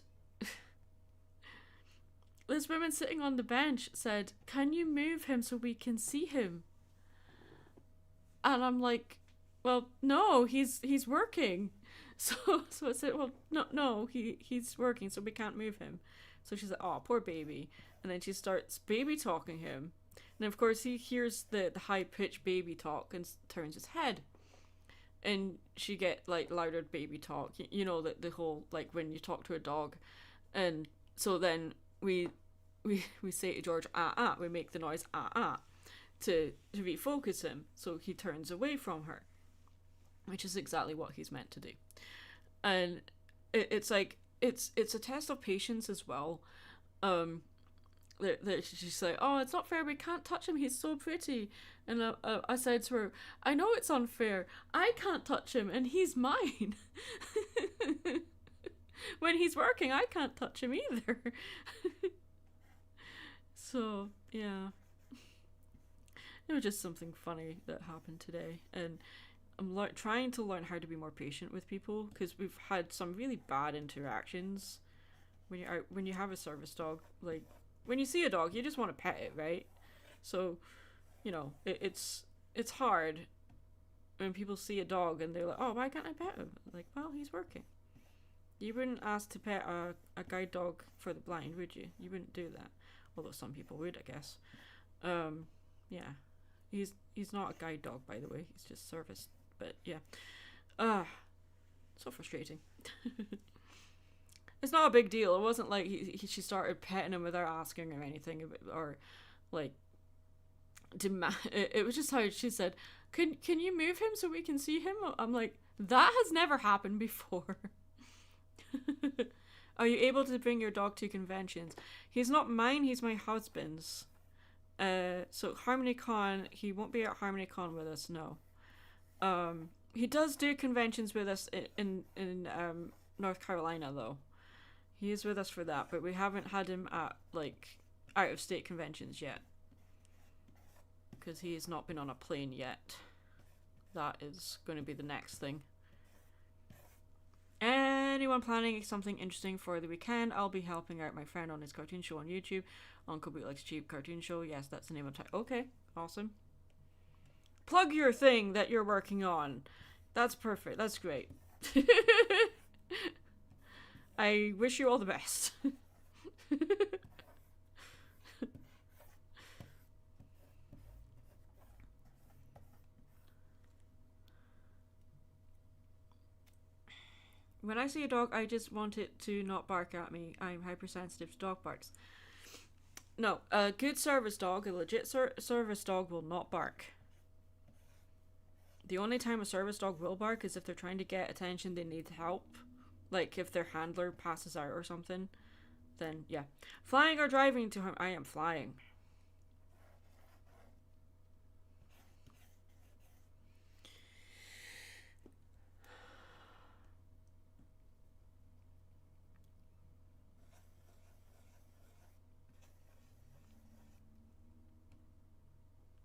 this woman sitting on the bench said, "Can you move him so we can see him?" And I'm like, "Well, no, he's working." So I said, "Well, no, he's working, so we can't move him." So she's like, "Oh, poor baby." And then she starts baby talking him. And of course he hears the high pitched baby talk and turns his head. And she get like louder baby talk, you know, the whole like when you talk to a dog. And so then we say to George, we make the noise to refocus him, so he turns away from her, which is exactly what he's meant to do. And it's like it's a test of patience as well. She's like, "Oh, it's not fair, we can't touch him, he's so pretty." And I said to her, "I know it's unfair, I can't touch him and he's mine." When he's working, I can't touch him either. So, yeah. It was just something funny that happened today. And I'm trying to learn how to be more patient with people, because we've had some really bad interactions when you have a service dog. Like, when you see a dog, you just want to pet it, right? So, you know, it's hard when people see a dog and they're like, "Oh, why can't I pet him?" Like, well, he's working. You wouldn't ask to pet a guide dog for the blind, would you? You wouldn't do that. Although some people would, I guess. Yeah. He's not a guide dog, by the way. He's just service. But, yeah. So frustrating. It's not a big deal. It wasn't like she started petting him without asking or anything. Or, like, it was just how she said, Can you move him so we can see him?" I'm like, that has never happened before. "Are you able to bring your dog to conventions?" He's not mine, he's my husband's. So HarmonyCon, he won't be at HarmonyCon with us, no. He does do conventions with us in North Carolina, though. He is with us for that, but we haven't had him at, like, out-of-state conventions yet. Because he has not been on a plane yet. That is going to be the next thing. Anyone planning something interesting for the weekend? I'll be helping out my friend on his cartoon show on YouTube. Uncle Boot Likes Cheap Cartoon Show. Yes, that's the name of the title. Okay, awesome. Plug your thing that you're working on. That's perfect. That's great. I wish you all the best. When I see a dog, I just want it to not bark at me. I'm hypersensitive to dog barks. No, a good service dog, a legit service dog, will not bark. The only time a service dog will bark is if they're trying to get attention, they need help. Like if their handler passes out or something. Then, yeah. Flying or driving to him? I am flying.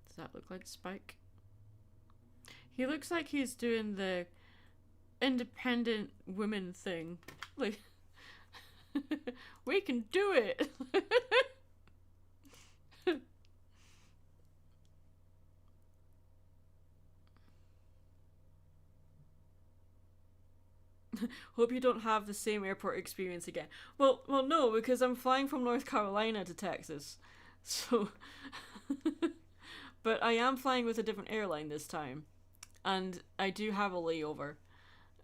Does that look like Spike? He looks like he's doing the independent women thing. Like, we can do it. Hope you don't have the same airport experience again. Well, no, because I'm flying from North Carolina to Texas, so. But I am flying with a different airline this time, and I do have a layover.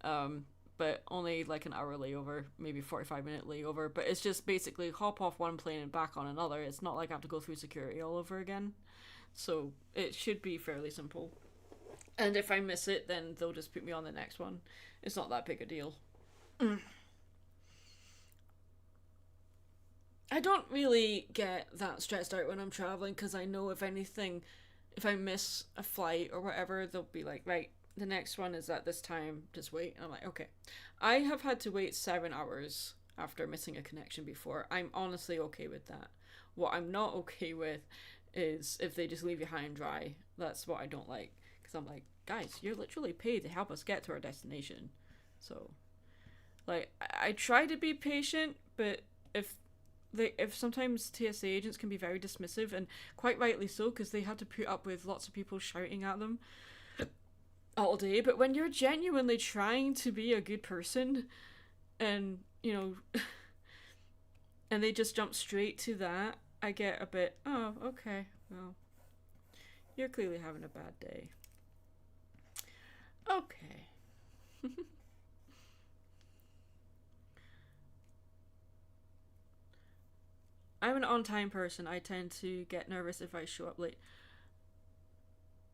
Um, but only like an hour layover, maybe 45-minute layover. But it's just basically hop off one plane and back on another. It's not like I have to go through security all over again. So it should be fairly simple. And if I miss it, then they'll just put me on the next one. It's not that big a deal. I don't really get that stressed out when I'm traveling because I know if anything, if I miss a flight or whatever, they'll be like, right, the next one is at this time, just wait. And I'm like, okay. I have had to wait 7 hours after missing a connection before. I'm honestly okay with that. What I'm not okay with is if they just leave you high and dry. That's what I don't like. Because I'm like, guys, you're literally paid to help us get to our destination. So, like, I try to be patient, but if if sometimes TSA agents can be very dismissive, and quite rightly so, because they have to put up with lots of people shouting at them all day. But when you're genuinely trying to be a good person, and and they just jump straight to that, I get a bit, oh, okay, well, you're clearly having a bad day. Okay. I'm an on-time person. I tend to get nervous if I show up late.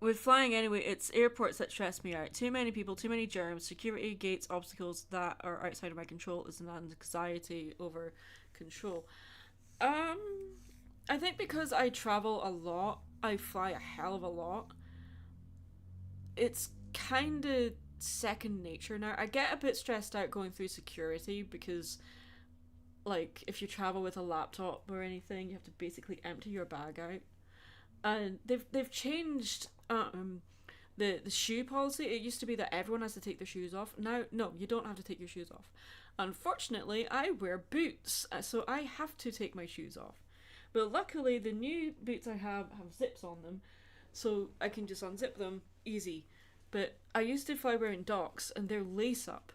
With flying anyway, it's airports that stress me out. Too many people, too many germs, security, gates, obstacles that are outside of my control is an anxiety over control. Um, I think because I travel a lot, I fly a hell of a lot. It's kind of second nature now. I get a bit stressed out going through security because, like, if you travel with a laptop or anything, you have to basically empty your bag out. And they've changed the shoe policy. It used to be that everyone has to take their shoes off. Now, no, you don't have to take your shoes off. Unfortunately, I wear boots, so I have to take my shoes off. But luckily, the new boots I have zips on them, so I can just unzip them easy. But I used to fly wearing Docs, and they're lace up.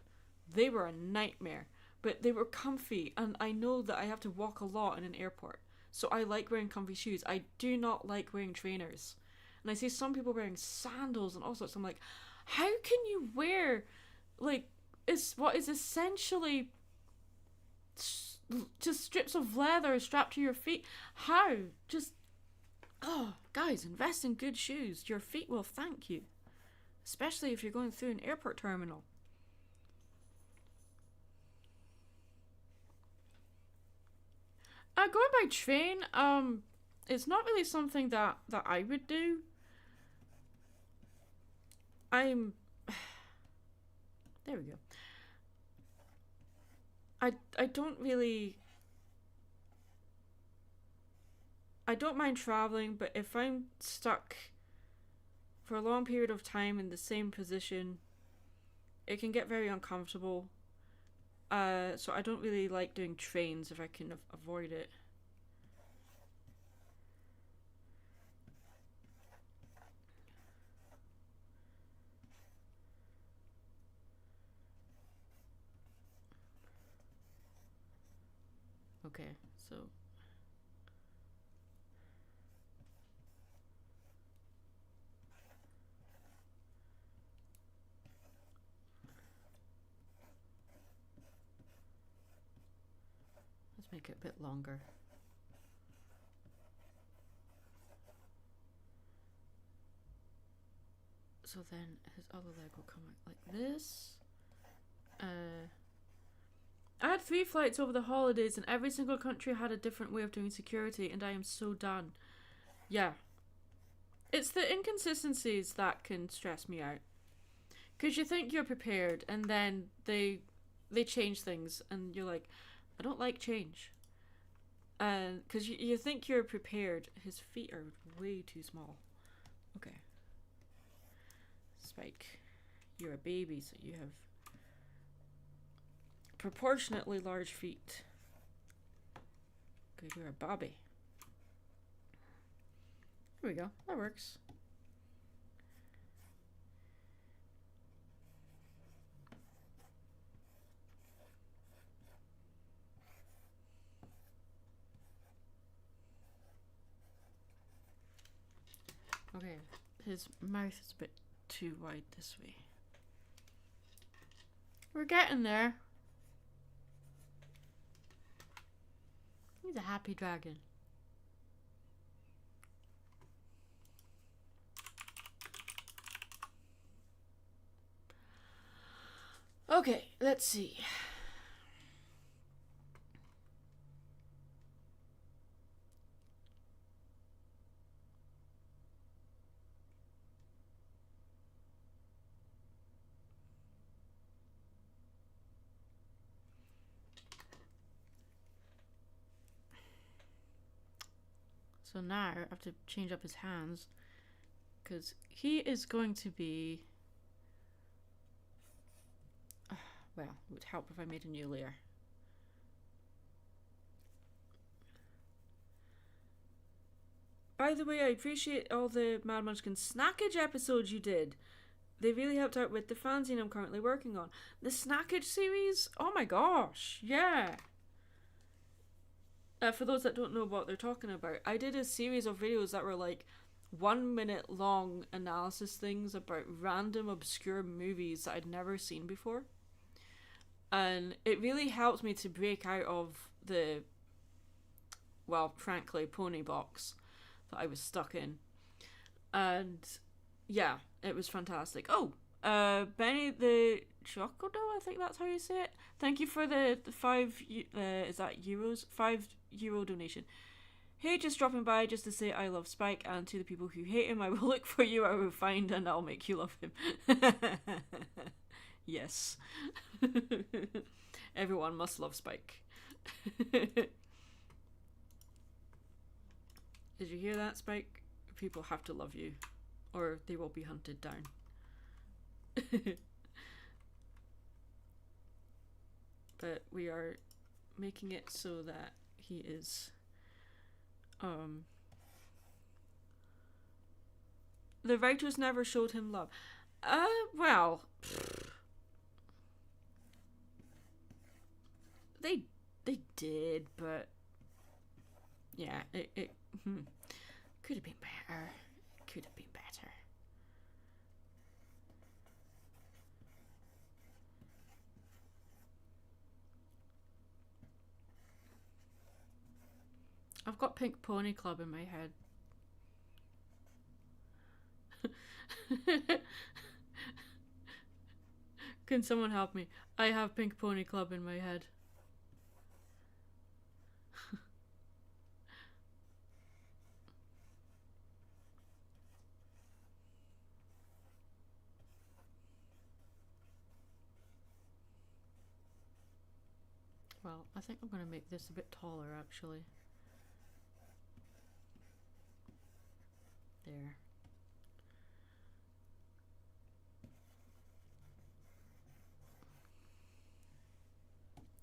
They were a nightmare, but they were comfy, and I know that I have to walk a lot in an airport. So I like wearing comfy shoes. I do not like wearing trainers. And I see some people wearing sandals and all sorts. I'm like, how can you wear, like, is what is essentially just strips of leather strapped to your feet? How? Just, oh, guys, invest in good shoes. Your feet will thank you. Especially if you're going through an airport terminal. Going by train, it's not really something that I would do. I'm there we go. I don't really I don't mind traveling, but if I'm stuck for a long period of time in the same position, it can get very uncomfortable. So I don't really like doing trains if I can avoid it. Okay, so let's make it a bit longer. So then his other leg will come out like this. I had 3 flights over the holidays, and every single country had a different way of doing security, and I am so done. Yeah. It's the inconsistencies that can stress me out. Because you think you're prepared, and then they change things, and you're like, I don't like change. Because you think you're prepared. His feet are way too small. Okay. Spike, you're a baby, so you have proportionately large feet. Good, you're a Bobby. There we go. That works. Okay, his mouth is a bit too wide this way. We're getting there. He's a happy dragon. Okay, let's see. So now I have to change up his hands because he is going to be... well, it would help if I made a new layer. By the way, I appreciate all the Mad Munchkin snackage episodes you did. They really helped out with the fanzine I'm currently working on. The snackage series? Oh my gosh, yeah. For those that don't know what they're talking about, I did a series of videos that were like 1 minute long analysis things about random obscure movies that I'd never seen before. And it really helped me to break out of the, well, frankly, pony box that I was stuck in. And yeah, it was fantastic. Oh, Benny the Chocodo, I think that's how you say it. Thank you for the 5, is that euros? €5 donation. Hey, just dropping by just to say I love Spike, and to the people who hate him, I will look for you, I will find, and I'll make you love him. Yes. Everyone must love Spike. Did you hear that, Spike? People have to love you, or they will be hunted down. But we are making it so that he is the writers never showed him love. Well, they did, but yeah, it could have been better. Could have been better. I've got Pink Pony Club in my head. Can someone help me? I have Pink Pony Club in my head. Well, I think I'm going to make this a bit taller, actually. There.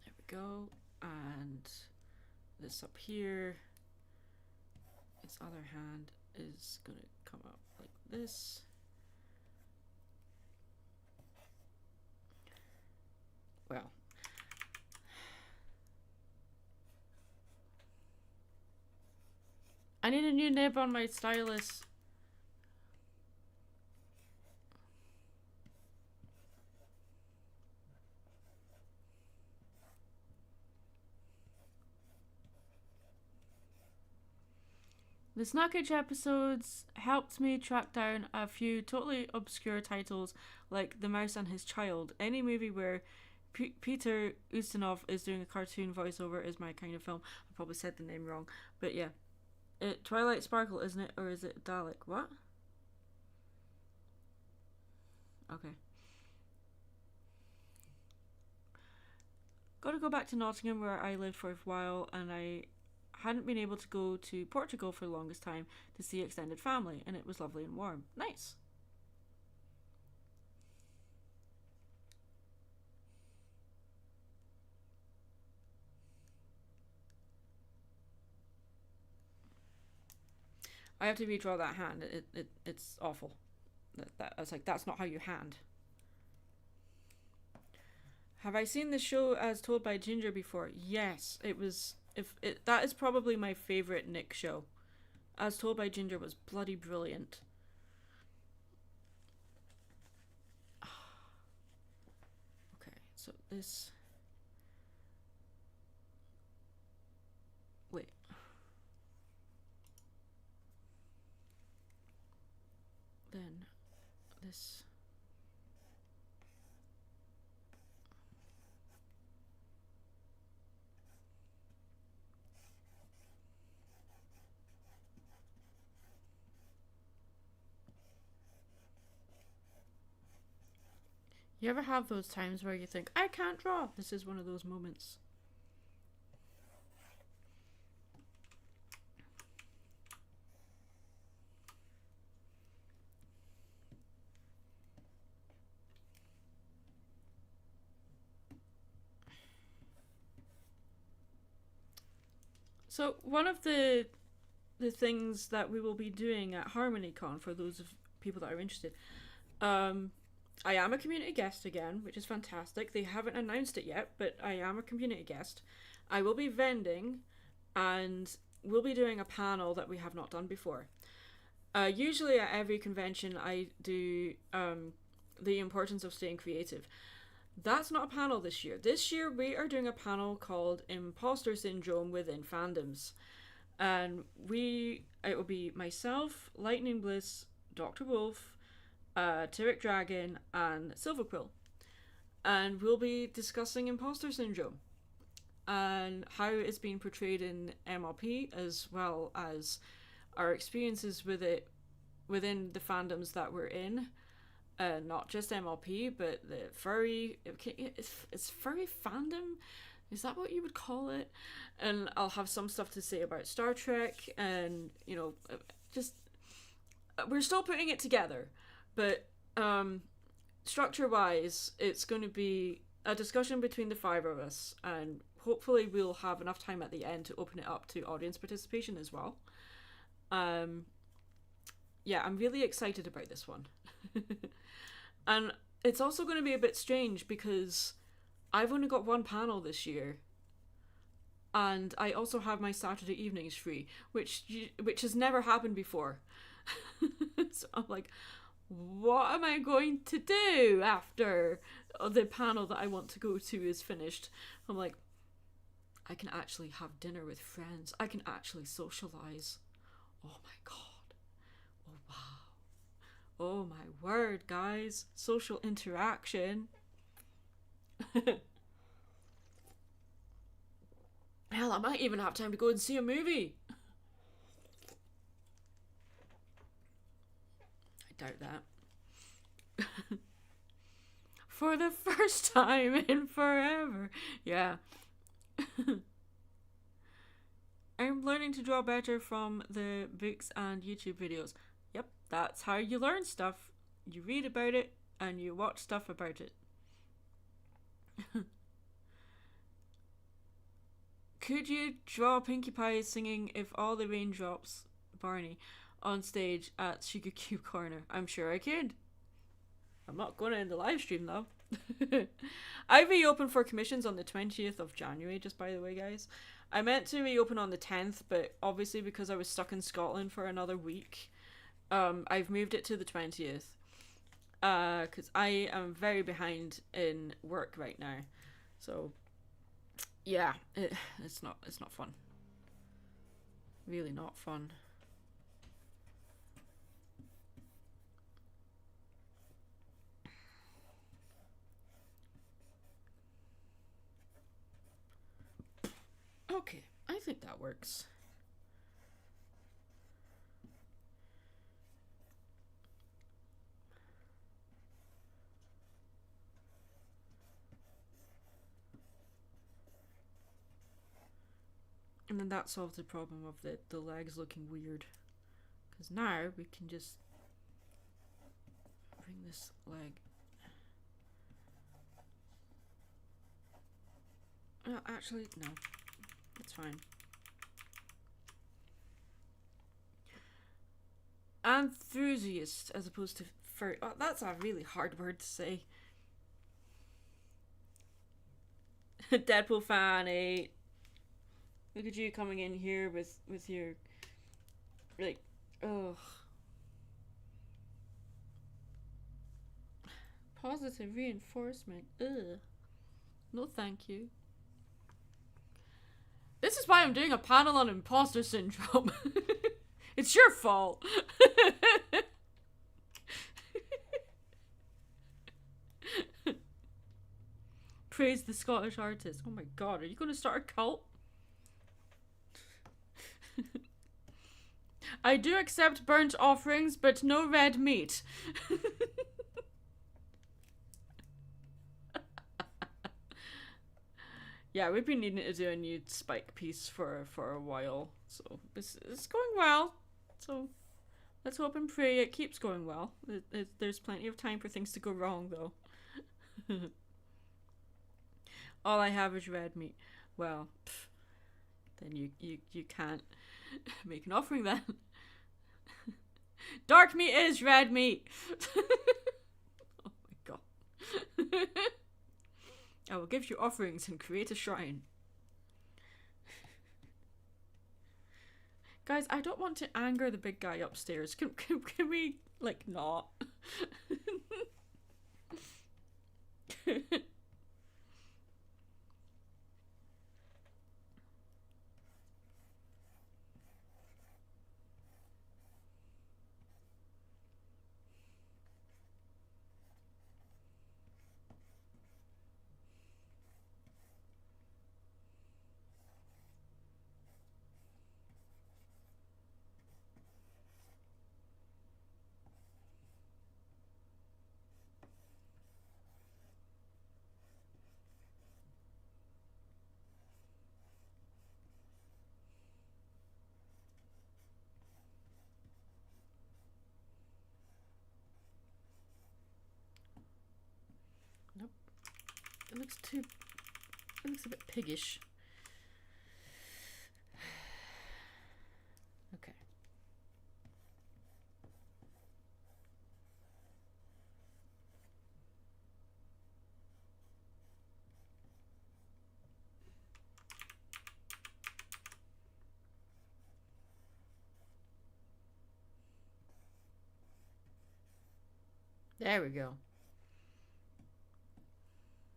There we go. And this up here. Its other hand is going to come up like this. Well. I need a new nib on my stylus. The Snackage episodes helped me track down a few totally obscure titles like The Mouse and His Child. Any movie where Peter Ustinov is doing a cartoon voiceover is my kind of film. I probably said the name wrong, but yeah. Twilight Sparkle, isn't it? Or is it Dalek? What? Okay. Gotta go back to Nottingham where I lived for a while, and I hadn't been able to go to Portugal for the longest time to see extended family, and it was lovely and warm. Nice. I have to redraw that hand. It's awful. I was like, that's not how you hand. Have I seen the show As Told by Ginger before? Yes, it was. That is probably my favorite Nick show. As Told by Ginger was bloody brilliant. So this... Wait. Then this... You ever have those times where you think, I can't draw? This is one of those moments. So one of the things that we will be doing at HarmonyCon, for those of people that are interested, I am a community guest again, which is fantastic. They haven't announced it yet, but I am a community guest. I will be vending, and we'll be doing a panel that we have not done before. Usually at every convention I do the importance of staying creative. That's not a panel this year. This year we are doing a panel called Imposter Syndrome Within Fandoms. And it will be myself, Lightning Bliss, Dr. Wolf, Tyrek Dragon, and Silverquill. And we'll be discussing imposter syndrome and how it's been portrayed in MLP, as well as our experiences with it within the fandoms that we're in. Not just MLP, but the furry... It's furry fandom? Is that what you would call it? And I'll have some stuff to say about Star Trek, and, you know, just... We're still putting it together, but structure-wise, it's going to be a discussion between the five of us, and hopefully we'll have enough time at the end to open it up to audience participation as well. Yeah, I'm really excited about this one. And it's also going to be a bit strange because I've only got one panel this year, and I also have my Saturday evenings free, which has never happened before. So I'm like, what am I going to do after the panel that I want to go to is finished? I'm like, I can actually have dinner with friends. I can actually socialize. Oh my god. Oh wow. Oh my word, guys. Social interaction. Hell, I might even have time to go and see a movie. I doubt that. For the first time in forever. Yeah. I'm learning to draw better from the books and YouTube videos. Yep, that's how you learn stuff. You read about it and you watch stuff about it. Could you draw Pinkie Pie singing If All the Raindrops, Barney, on stage at Sugar Cube Corner? I'm sure I could. I'm not going to end the live stream though. I reopen for commissions on the 20th of January, just by the way, guys. I meant to reopen on the 10th, but obviously because I was stuck in Scotland for another week, I've moved it to the 20th. Because I am very behind in work right now. So, yeah, it's not fun. Really not fun. Okay, I think that works. And then that solves the problem of the legs looking weird. Because now we can just bring this leg... actually, no. It's fine. Enthusiast as opposed to furry. Oh, that's a really hard word to say. Deadpool fan 8. Look at you coming in here with your, like, ugh. Positive reinforcement. Ugh. No, thank you. This is why I'm doing a panel on imposter syndrome. It's your fault. Praise the Scottish artist. Oh my god, are you going to start a cult? I do accept burnt offerings, but no red meat. Yeah, we've been needing to do a new Spike piece for a while, so it's going well. So let's hope and pray it keeps going well. There's plenty of time for things to go wrong, though. All I have is red meat. Well, then you can't make an offering then. Dark meat is red meat. Oh my god. I will give you offerings and create a shrine. Guys, I don't want to anger the big guy upstairs. Can we, like, not? Nope. It looks a bit piggish. Okay. There we go.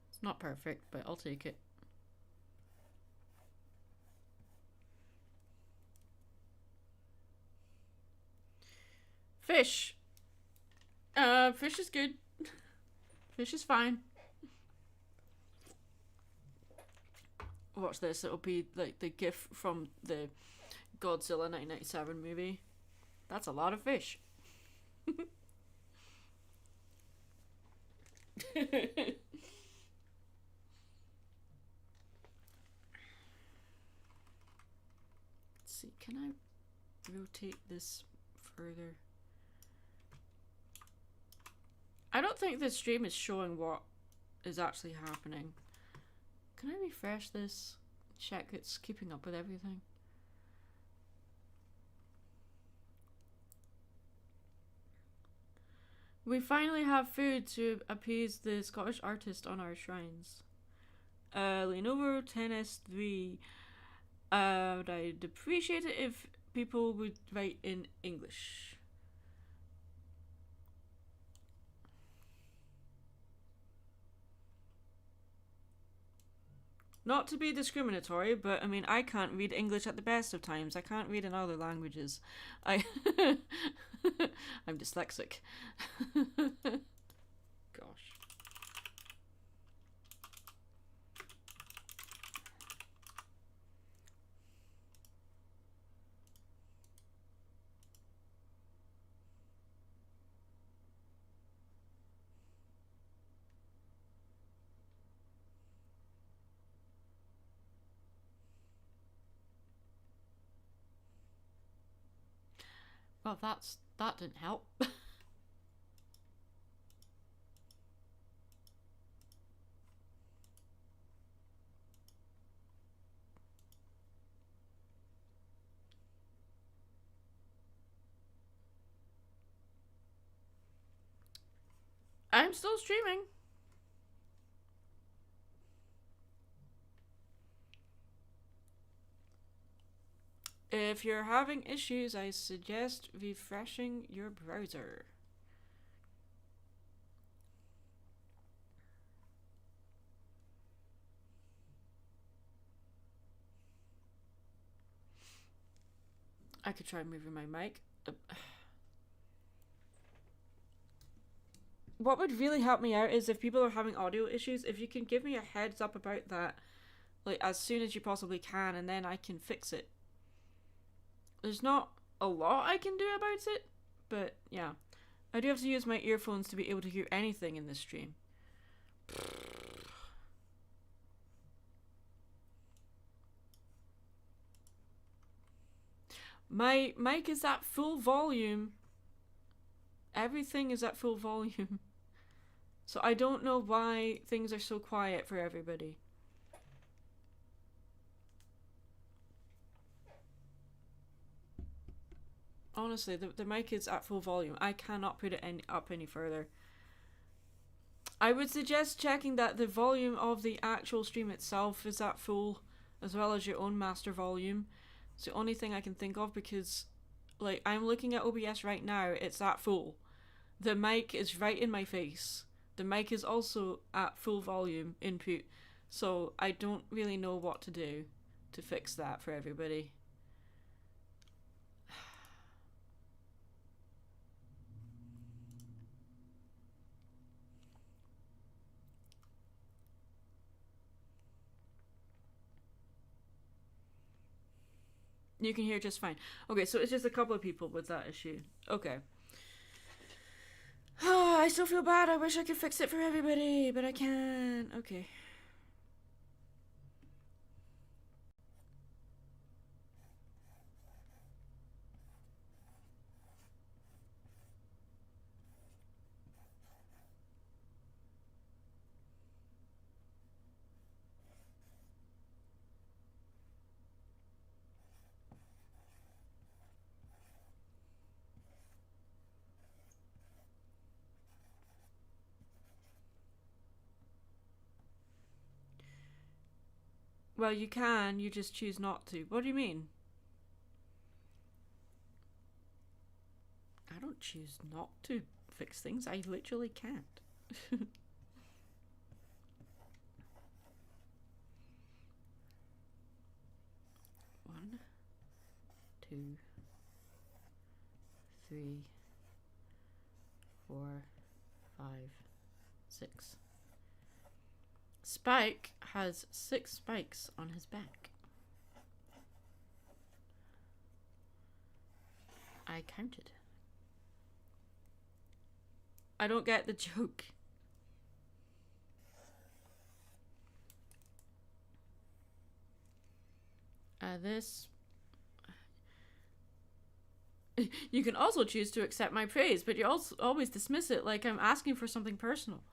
It's not perfect, but I'll take it. Fish. Fish is good. Fish is fine. Watch this. It'll be like the gif from the Godzilla 1997 movie. That's a lot of fish. Let's see, can I rotate this further? I don't think this stream is showing what is actually happening. Can I refresh this? Check it's keeping up with everything. We finally have food to appease the Scottish artist on our shrines. Lenovo 10S3. I'd appreciate it if people would write in English. Not to be discriminatory, but I mean, I can't read English at the best of times. I can't read in other languages. I'm dyslexic. Gosh. Well, that didn't help. I'm still streaming. If you're having issues, I suggest refreshing your browser. I could try moving my mic. What would really help me out is if people are having audio issues, if you can give me a heads up about that, like as soon as you possibly can, and then I can fix it. There's not a lot I can do about it, but yeah. I do have to use my earphones to be able to hear anything in this stream. My mic is at full volume. Everything is at full volume. So I don't know why things are so quiet for everybody. Honestly, the mic is at full volume. I cannot put it up any further. I would suggest checking that the volume of the actual stream itself is at full, as well as your own master volume. It's the only thing I can think of because, like, I'm looking at OBS right now, it's at full. The mic is right in my face. The mic is also at full volume input, so I don't really know what to do to fix that for everybody. You can hear just fine. Okay, so it's just a couple of people with that issue. Okay. I still feel bad. I wish I could fix it for everybody, but I can't. Okay. Well, you can, you just choose not to. What do you mean? I don't choose not to fix things. I literally can't. 1, 2, 3, 4, 5, 6. Spike has 6 spikes on his back. I counted. I don't get the joke. This... You can also choose to accept my praise, but you also always dismiss it like I'm asking for something personal.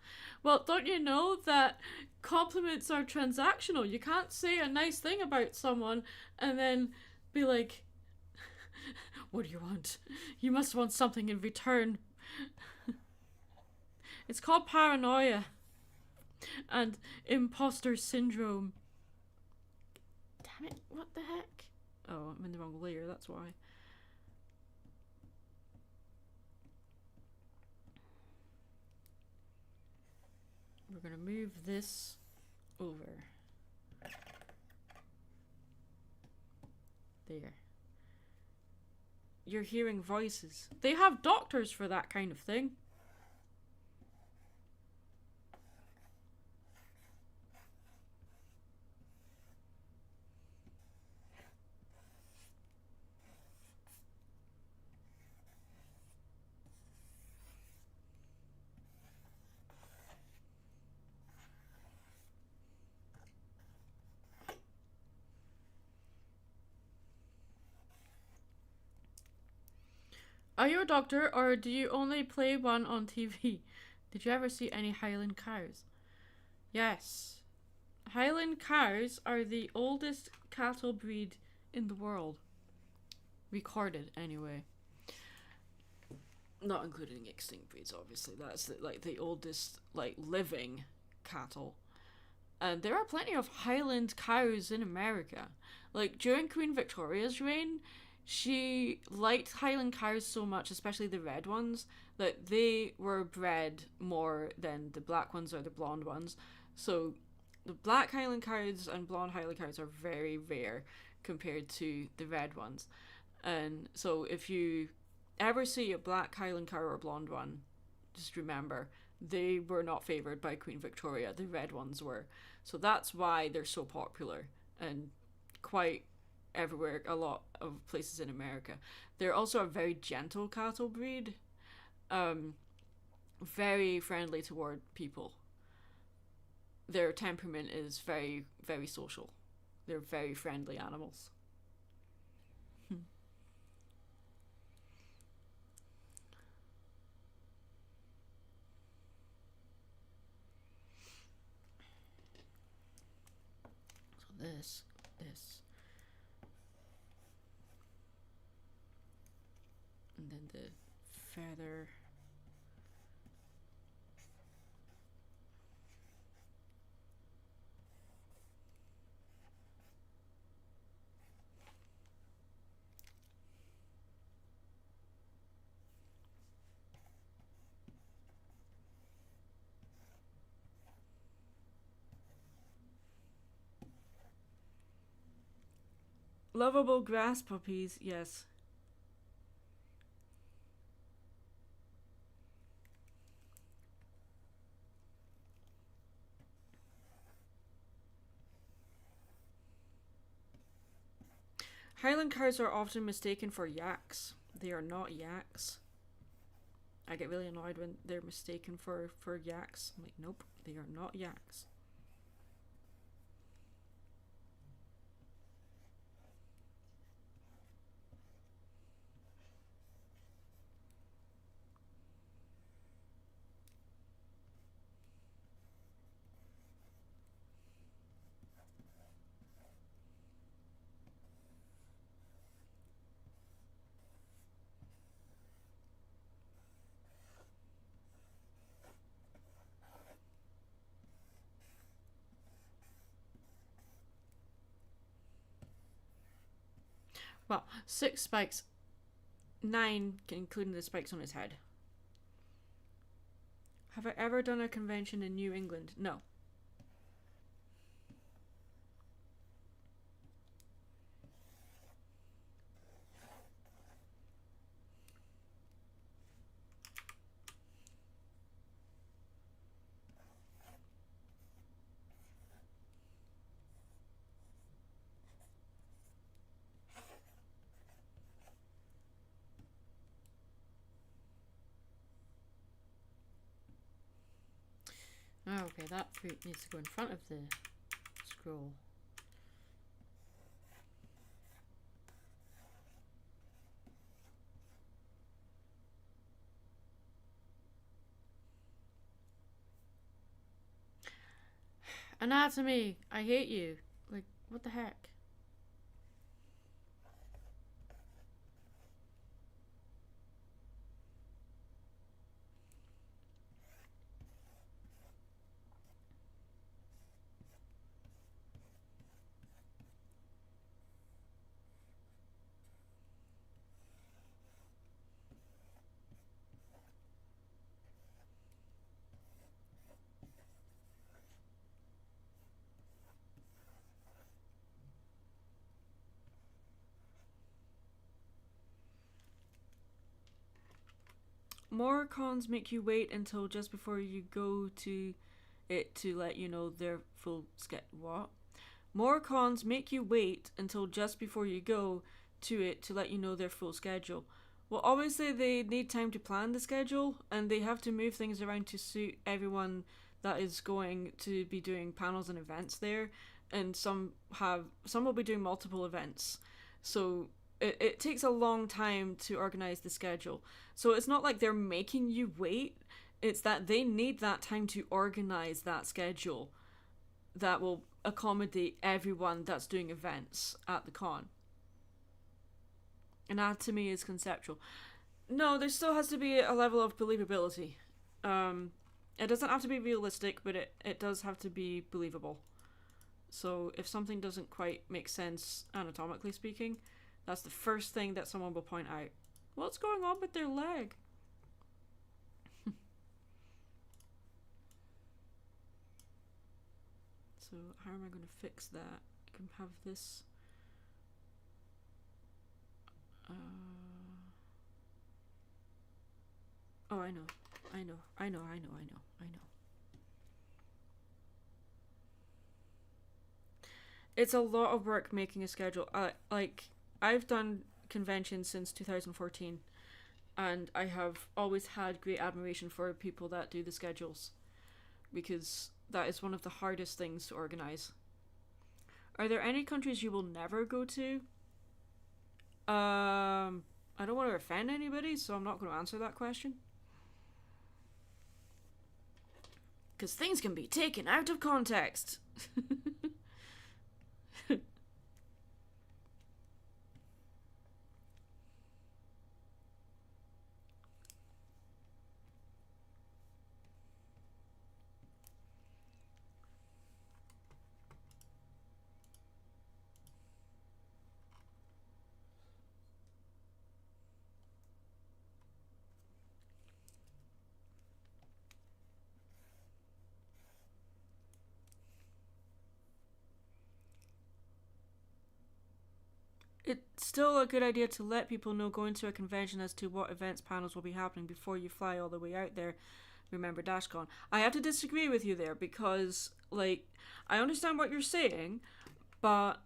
Well, don't you know that compliments are transactional? You can't say a nice thing about someone and then be like, what do you want? You must want something in return. It's called paranoia and imposter syndrome. Damn it, what the heck? Oh, I'm in the wrong layer, that's why. We're gonna move this over. There. You're hearing voices. They have doctors for that kind of thing. Are you a doctor, or do you only play one on TV? Did you ever see any Highland cows? Yes. Highland cows are the oldest cattle breed in the world. Recorded, anyway. Not including extinct breeds, obviously. That's the oldest, living cattle. And there are plenty of Highland cows in America. Like, during Queen Victoria's reign, she liked Highland cows so much, especially the red ones, that they were bred more than the black ones or the blonde ones. So the black Highland cows and blonde Highland cows are very rare compared to the red ones. And so if you ever see a black Highland cow or a blonde one, just remember they were not favoured by Queen Victoria. The red ones were. So that's why they're so popular and quite everywhere, a lot of places in America. They're also a very gentle cattle breed, um, very friendly toward people. Their temperament is very, very social. They're very friendly animals. So this, and then the feather. Lovable grass puppies, yes. Highland cows are often mistaken for yaks. They are not yaks. I get really annoyed when they're mistaken for yaks. I'm like, nope, they are not yaks. Well, 6 spikes, 9 including the spikes on his head. Have I ever done a convention in New England? No. Oh, okay, that fruit needs to go in front of the scroll. Anatomy! I hate you. Like, what the heck? More cons make you wait until just before you go to it to let you know their full what? More cons make you wait until just before you go to it to let you know their full schedule. Well, obviously they need time to plan the schedule and they have to move things around to suit everyone that is going to be doing panels and events there, and some will be doing multiple events. So it takes a long time to organize the schedule. So it's not like they're making you wait, it's that they need that time to organize that schedule that will accommodate everyone that's doing events at the con. Anatomy is conceptual. No, there still has to be a level of believability. Um, it doesn't have to be realistic, but it does have to be believable. So if something doesn't quite make sense anatomically speaking, that's the first thing that someone will point out. What's going on with their leg? So how am I going to fix that? I can have this. Uh, oh, I know. I know. I know. I know. I know. I know. It's a lot of work making a schedule. I've done conventions since 2014, and I have always had great admiration for people that do the schedules because that is one of the hardest things to organize. Are there any countries you will never go to? I don't want to offend anybody, so I'm not going to answer that question. Because things can be taken out of context. It's still a good idea to let people know going to a convention as to what events panels will be happening before you fly all the way out there. Remember DashCon. I have to disagree with you there because, like, I understand what you're saying, but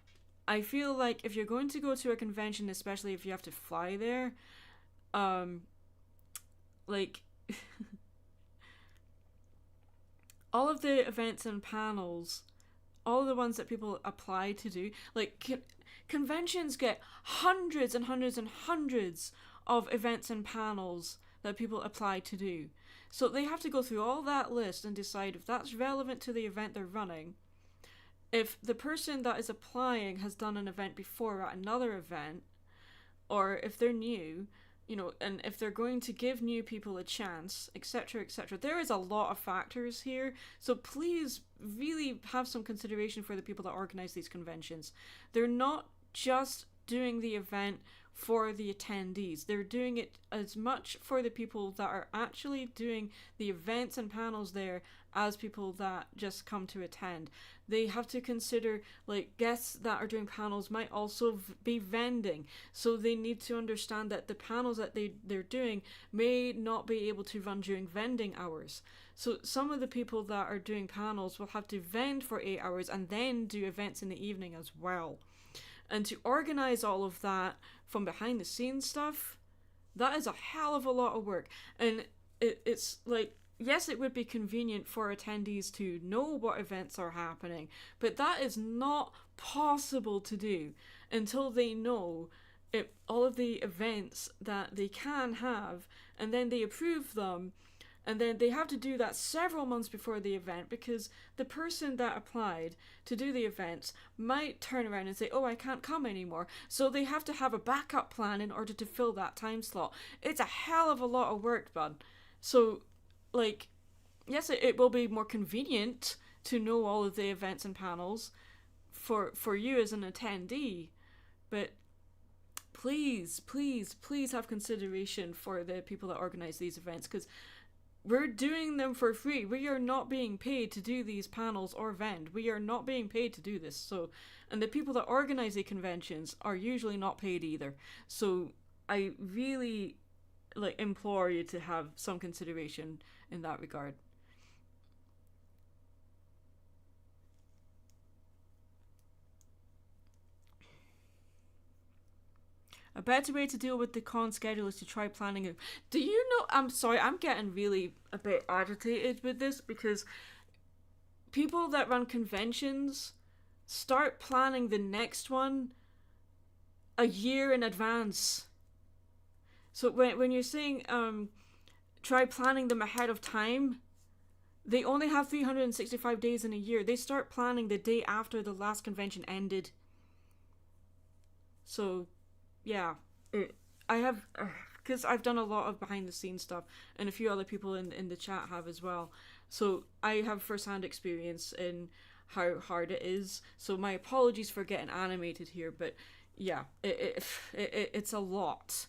I feel like if you're going to go to a convention, especially if you have to fly there, um, like, all of the events and panels, all of the ones that people apply to do, like, conventions get hundreds and hundreds and hundreds of events and panels that people apply to do. So they have to go through all that list and decide if that's relevant to the event they're running. If the person that is applying has done an event before at another event, or if they're new, and if they're going to give new people a chance, etc., etc. There is a lot of factors here, so please really have some consideration for the people that organize these conventions. They're not just doing the event for the attendees. They're doing it as much for the people that are actually doing the events and panels there as people that just come to attend. They have to consider, like, guests that are doing panels might also be vending, so they need to understand that the panels that they're doing may not be able to run during vending hours. So some of the people that are doing panels will have to vend for 8 hours and then do events in the evening as well. And to organize all of that from behind the scenes stuff, that is a hell of a lot of work. And it's like, yes, it would be convenient for attendees to know what events are happening, but that is not possible to do until they know all of the events that they can have, and then they approve them. And then they have to do that several months before the event because the person that applied to do the events might turn around and say, oh, I can't come anymore. So they have to have a backup plan in order to fill that time slot. It's a hell of a lot of work, bud. So, like, yes, it will be more convenient to know all of the events and panels for you as an attendee, but please, please, please have consideration for the people that organize these events, because we're doing them for free. We are not being paid to do these panels or vend. We are not being paid to do this. So, and the people that organize the conventions are usually not paid either. So I really implore you to have some consideration in that regard. A better way to deal with the con schedule is to try planning it. Do you know? I'm sorry, I'm getting really a bit agitated with this because people that run conventions start planning the next one a year in advance. So when you're saying try planning them ahead of time, they only have 365 days in a year. They start planning the day after the last convention ended. So yeah, I have, because I've done a lot of behind the scenes stuff, and a few other people in the chat have as well. So I have first-hand experience in how hard it is. So my apologies for getting animated here, but yeah, it's a lot,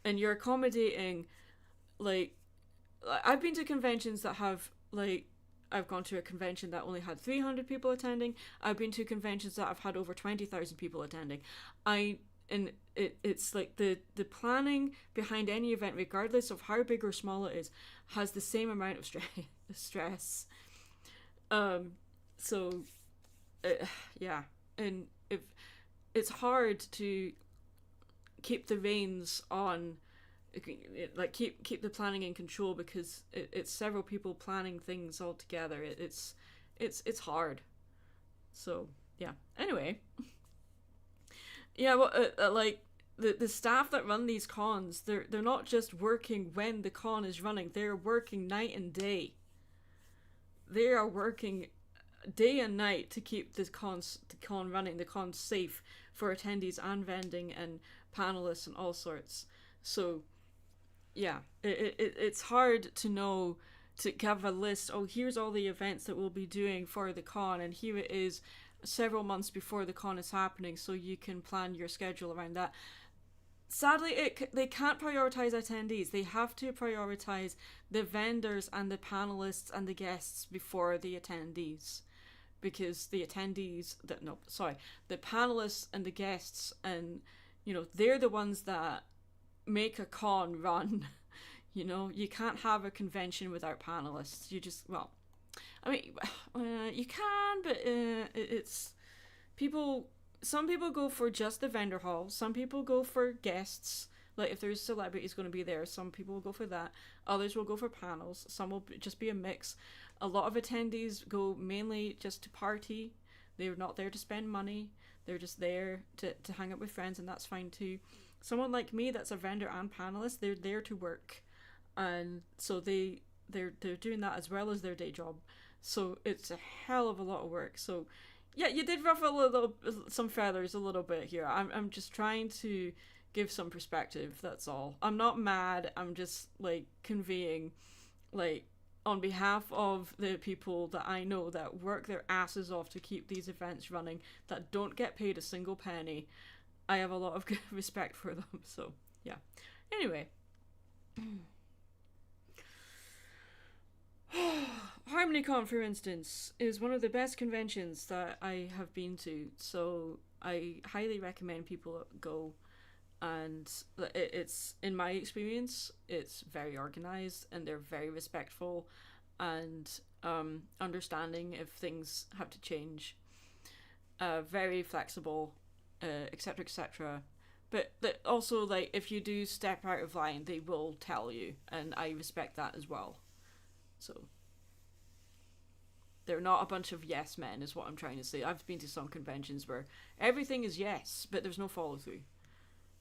and you're accommodating, like, I've been to conventions that have, like, I've gone to a convention that only had 300 people attending. I've been to conventions that have had over 20,000 people attending. and it's like the planning behind any event, regardless of how big or small it is, has the same amount of stress. Um, so yeah, and if it's hard to keep the reins on, like keep the planning in control, because it's several people planning things all together. It's hard. So yeah. Anyway, yeah. Well, like the staff that run these cons, they're not just working when the con is running. They're working night and day. They are working day and night to keep the con running, the con safe for attendees and vending and panelists and all sorts. So yeah, it's hard to know, to have a list. Oh, here's all the events that we'll be doing for the con, and here it is several months before the con is happening, so you can plan your schedule around that. Sadly, they can't prioritize attendees. They have to prioritize the vendors and the panelists and the guests before the attendees, because the attendees that no sorry the panelists and the guests, and they're the ones that make a con run. You can't have a convention without panelists. You just, well, I mean, you can, but it's people. Some people go for just the vendor hall. Some people go for guests. Like if there's celebrities going to be there, some people will go for that. Others will go for panels. Some will just be a mix. A lot of attendees go mainly just to party. They're not there to spend money. They're just there to hang out with friends, and that's fine too. Someone like me that's a vendor and panelist, they're there to work, and so they're doing that as well as their day job. So it's a hell of a lot of work. So yeah, you did ruffle some feathers a little bit here. I'm just trying to give some perspective. That's all. I'm not mad. I'm just like conveying, like, on behalf of the people that I know that work their asses off to keep these events running, that don't get paid a single penny. I have a lot of respect for them. So yeah. Anyway. HarmonyCon, for instance, is one of the best conventions that I have been to, so I highly recommend people go. And it's, in my experience, it's very organized, and they're very respectful and understanding if things have to change. Very flexible, etc., etc. But also, like, if you do step out of line, they will tell you, and I respect that as well. So they're not a bunch of yes men, is what I'm trying to say. I've been to some conventions where everything is yes, but there's no follow through.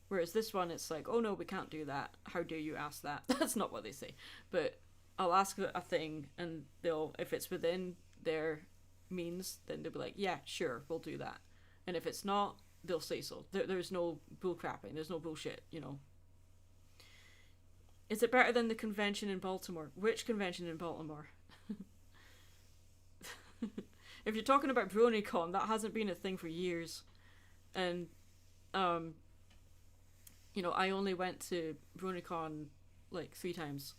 Whereas this one, it's like, oh no, we can't do that. How dare you ask that? That's not what they say. But I'll ask a thing, and they'll, if it's within their means, then they'll be like, yeah, sure, we'll do that. And if it's not, they'll say so. There's no bull crapping. There's no bullshit, Is it better than the convention in Baltimore? Which convention in Baltimore? If you're talking about BronyCon, that hasn't been a thing for years. And, I only went to BronyCon like 3 times.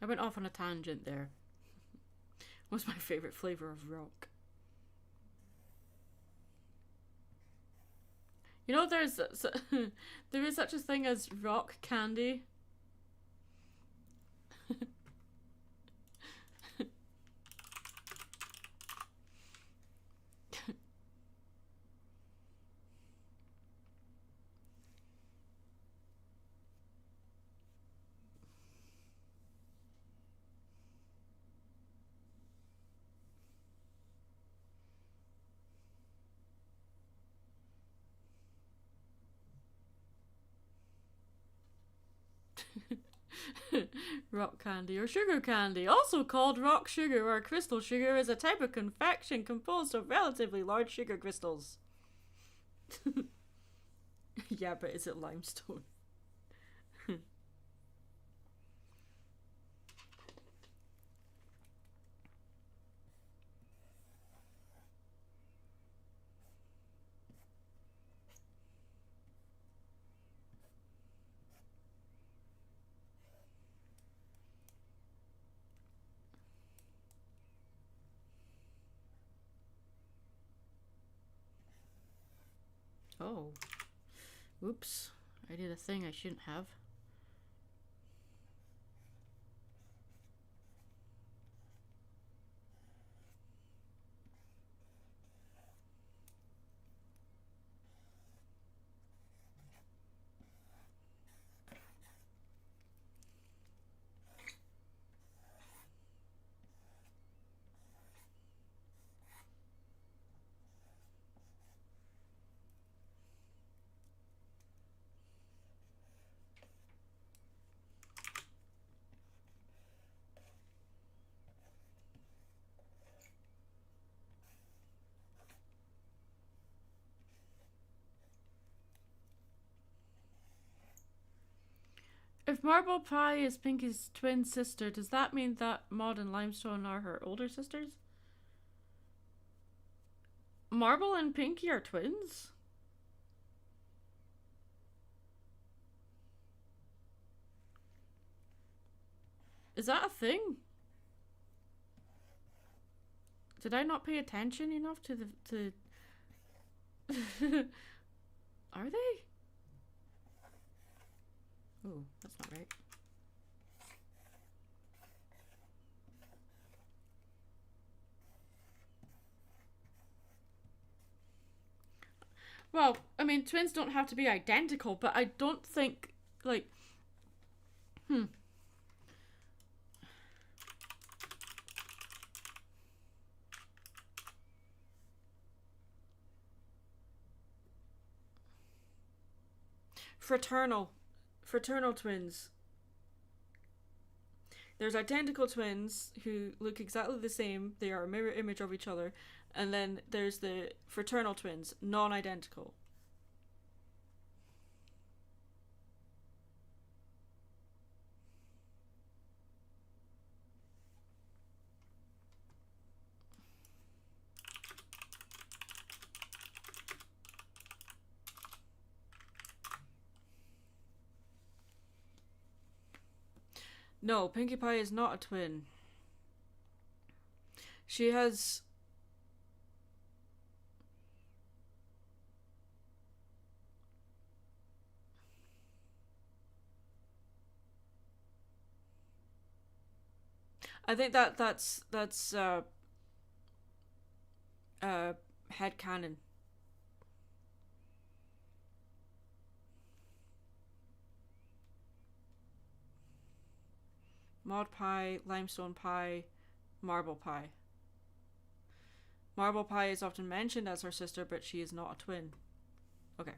I went off on a tangent there. What's my favourite flavour of rock? There's there is such a thing as rock candy. Rock candy or sugar candy, also called rock sugar or crystal sugar, is a type of confection composed of relatively large sugar crystals. Yeah, but is it limestone? Oh. Oops. I did a thing I shouldn't have. If Marble Pie is Pinky's twin sister, does that mean that Maud and Limestone are her older sisters? Marble and Pinky are twins? Is that a thing? Did I not pay attention enough to the Are they? Oh, that's not right. Well, I mean, twins don't have to be identical, but I don't think, like, Fraternal twins. There's identical twins who look exactly the same. They are a mirror image of each other. And then there's the fraternal twins, non-identical. No, Pinkie Pie is not a twin. She has... I think that's headcanon. Maud Pie, Limestone Pie, Marble Pie. Marble Pie is often mentioned as her sister, but she is not a twin. Okay.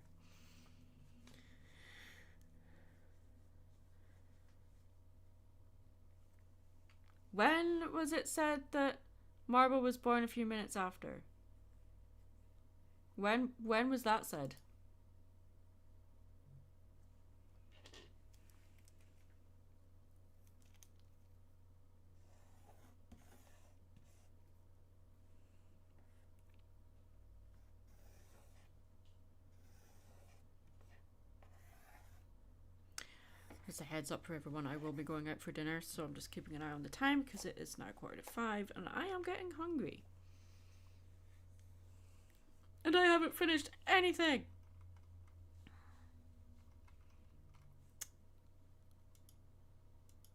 When was it said that Marble was born a few minutes after? When was that said? As a heads up for everyone, I will be going out for dinner, so I'm just keeping an eye on the time because it is now 4:45 and I am getting hungry. And I haven't finished anything!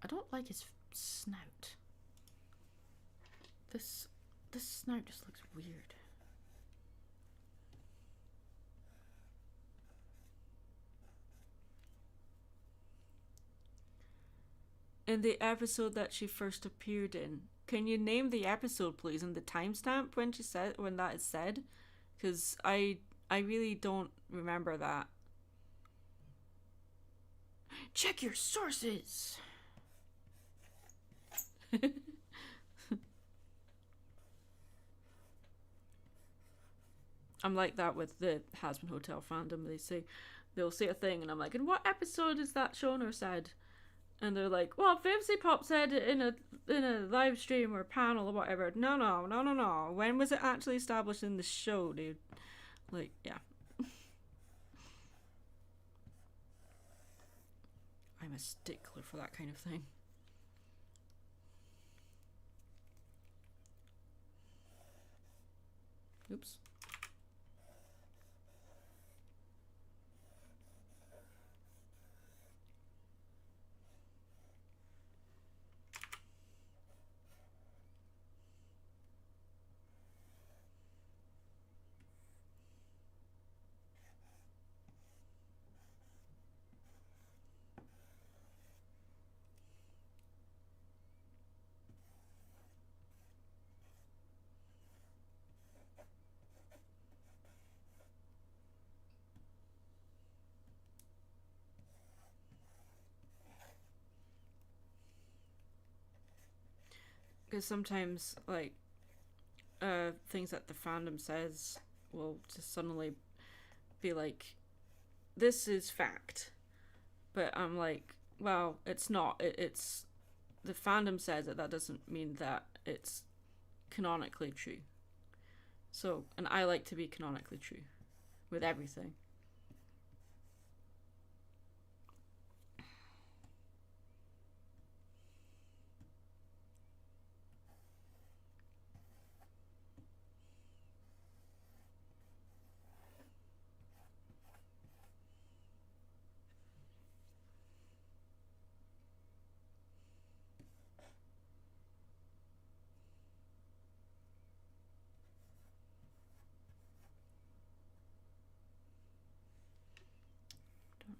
I don't like his snout. This snout just looks weird. In the episode that she first appeared in, can you name the episode, please, and the timestamp when that is said? Because I really don't remember that. Check your sources. I'm like that with the Hazbin Hotel fandom. They say, they'll say a thing, and I'm like, in what episode is that shown or said? And they're like, well, Fantasy Pop said it in a live stream or panel or whatever. No. When was it actually established in the show, dude? Like, yeah. I'm a stickler for that kind of thing. Oops. Because sometimes, like, things that the fandom says will just suddenly be like, this is fact. But I'm like, well, it's not. It's the fandom says it. That doesn't mean that it's canonically true. So, and I like to be canonically true with everything.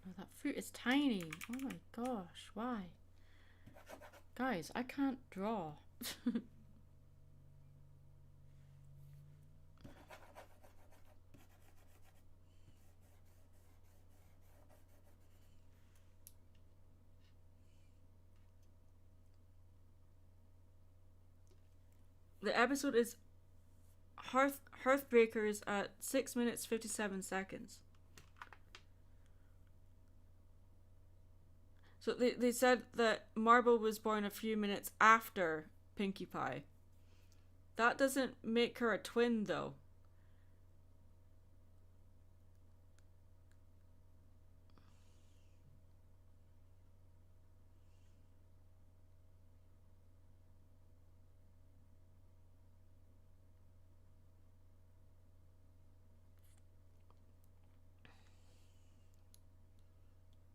Oh, that fruit is tiny. Oh my gosh, why? Guys, I can't draw. The episode is Hearthbreakers at 6 minutes 57 seconds. So they said that Marble was born a few minutes after Pinkie Pie. That doesn't make her a twin, though.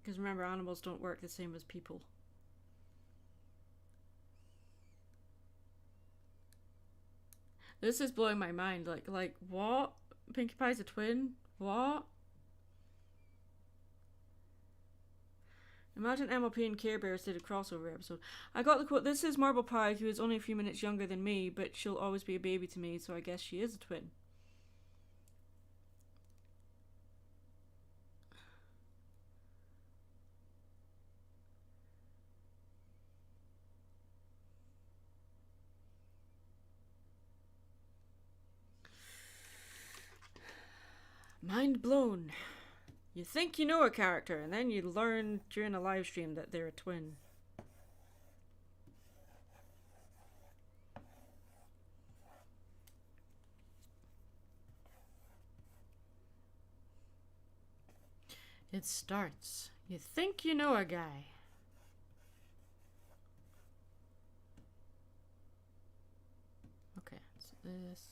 Because remember, animals don't work the same as people. This is blowing my mind. Like what? Pinkie Pie's a twin? What? Imagine MLP and Care Bears did a crossover episode. I got the quote, this is Marble Pie, who is only a few minutes younger than me, but she'll always be a baby to me, so I guess she is a twin. Mind blown. You think you know a character, and then you learn during a live stream that they're a twin. It starts. You think you know a guy. Okay, so this.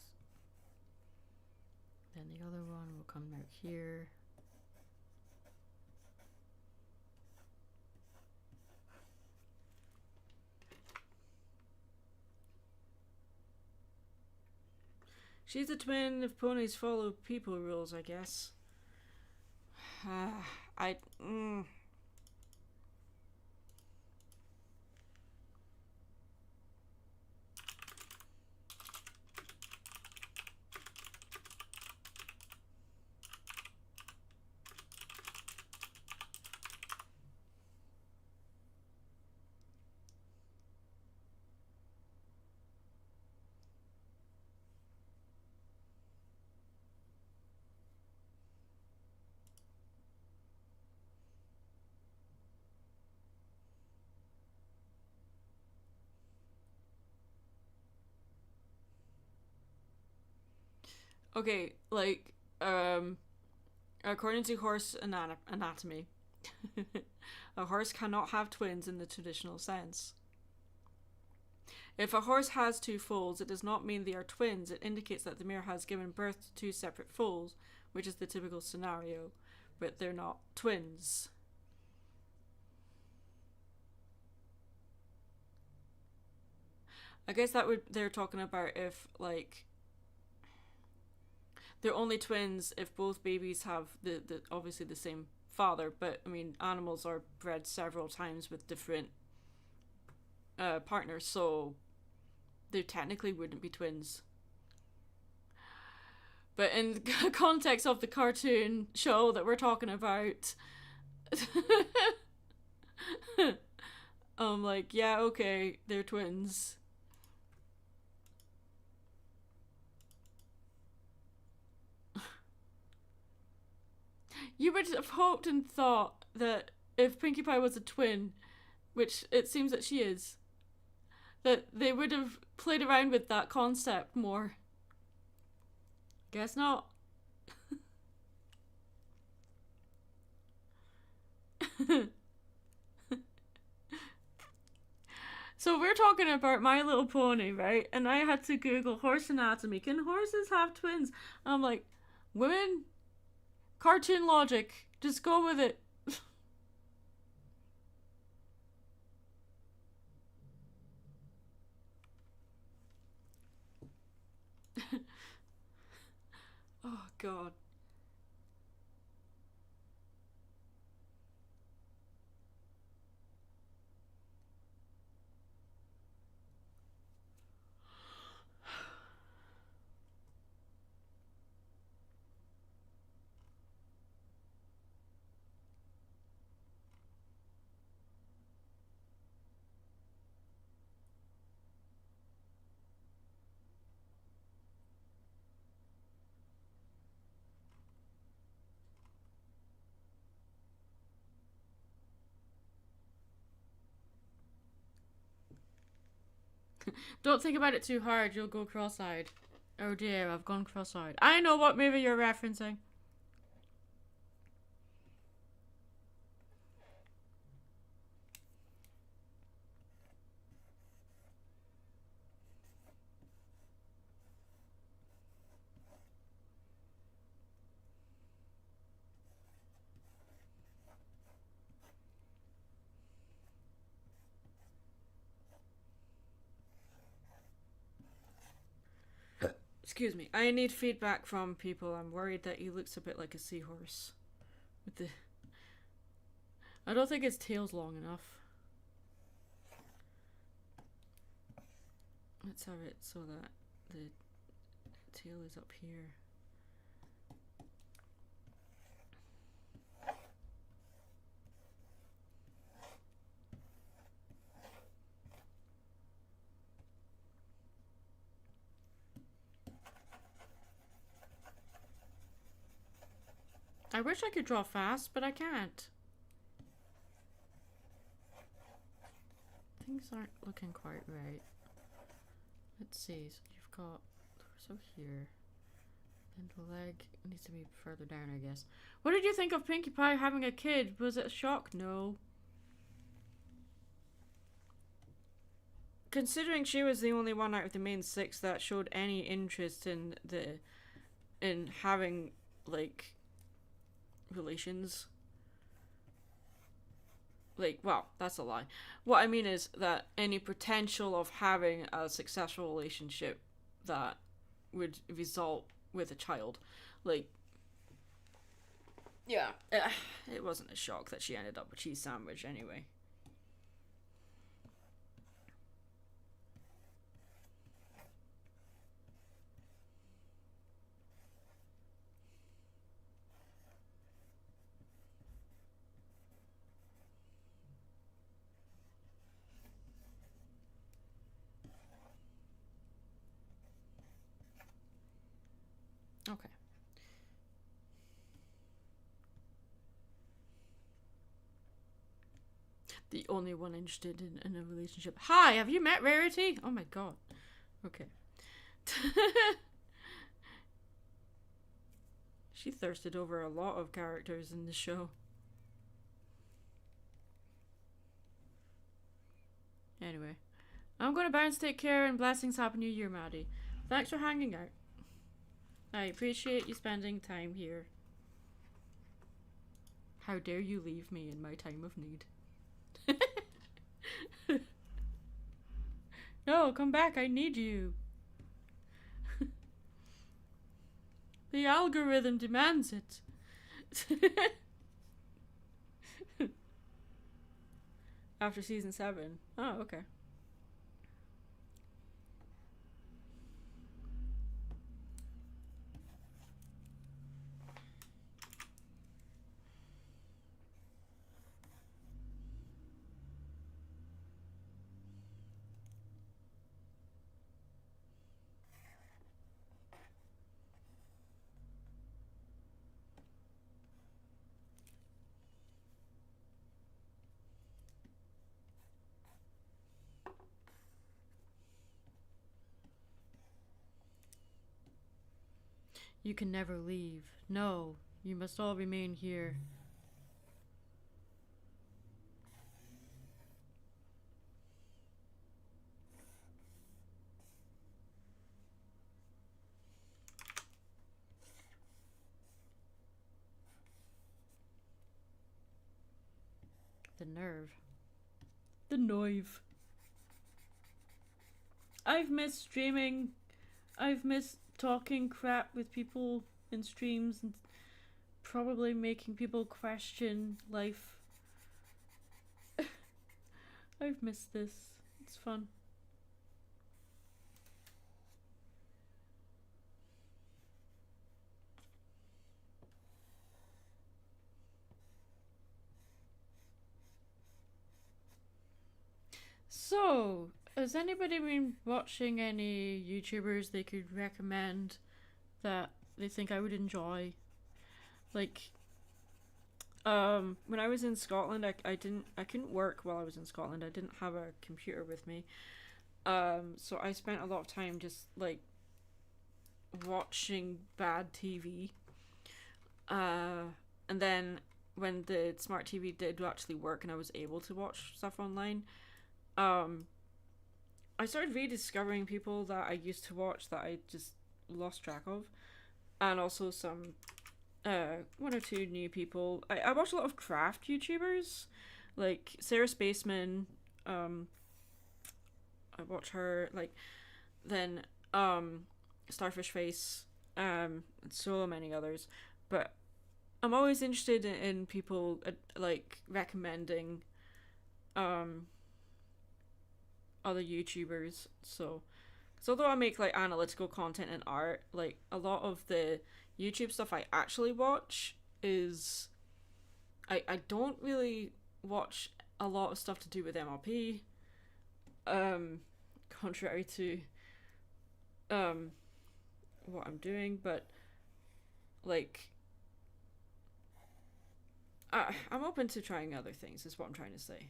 Then the other one will come out here. She's a twin if ponies follow people rules, I guess. Okay, like, according to horse anatomy, a horse cannot have twins in the traditional sense. If a horse has two foals, it does not mean they are twins. It indicates that the mare has given birth to two separate foals, which is the typical scenario, but they're not twins. I guess they're talking about if, like, they're only twins if both babies have the obviously the same father, but I mean animals are bred several times with different partners, so they technically wouldn't be twins. But in the context of the cartoon show that we're talking about, I'm like, yeah, okay, they're twins. You would have hoped and thought that if Pinkie Pie was a twin, which it seems that she is, that they would have played around with that concept more. Guess not. So we're talking about My Little Pony, right? And I had to Google horse anatomy. Can horses have twins? I'm like, women, cartoon logic. Just go with it. Oh god. Don't think about it too hard, you'll go cross-eyed. Oh dear, I've gone cross-eyed. I know what movie you're referencing. Excuse me. I need feedback from people. I'm worried that he looks a bit like a seahorse. With the I don't think his tail's long enough. Let's have it so that the tail is up here. I wish I could draw fast, but I can't. Things aren't looking quite right. Let's see, so you've got torso here. And the leg needs to be further down, I guess. What did you think of Pinkie Pie having a kid? Was it a shock? No. Considering she was the only one out of the main six that showed any interest in having, like, relations. Like, well, that's a lie. What I mean is that any potential of having a successful relationship that would result with a child, like, yeah, it wasn't a shock that she ended up a cheese sandwich anyway. Okay. The only one interested in a relationship. Hi, have you met Rarity? Oh my god. Okay. She thirsted over a lot of characters in the show. Anyway, I'm gonna bounce. Take care and blessings. Happy New Year, Maddie. Thanks for hanging out. I appreciate you spending time here. How dare you leave me in my time of need? No, come back. I need you. The algorithm demands it. After season 7. Oh, okay. You can never leave. No, you must all remain here. The nerve. The nerve. I've missed streaming. I've missed talking crap with people in streams and probably making people question life. I've missed this. It's fun. So, has anybody been watching any YouTubers they could recommend that they think I would enjoy? Like, when I was in Scotland, I couldn't work while I was in Scotland. I didn't have a computer with me. So I spent a lot of time just like watching bad TV. And then when the smart TV did actually work and I was able to watch stuff online, I started rediscovering people that I used to watch that I just lost track of, and also some one or two new people. I watch a lot of craft YouTubers, like Sarah Spaceman. I watch her, like, then Starfish Face, and so many others. But I'm always interested in people like recommending other YouTubers. So although I make like analytical content and art, like a lot of the YouTube stuff I actually watch is I don't really watch a lot of stuff to do with MLP. Contrary to what I'm doing, but like I'm open to trying other things is what I'm trying to say.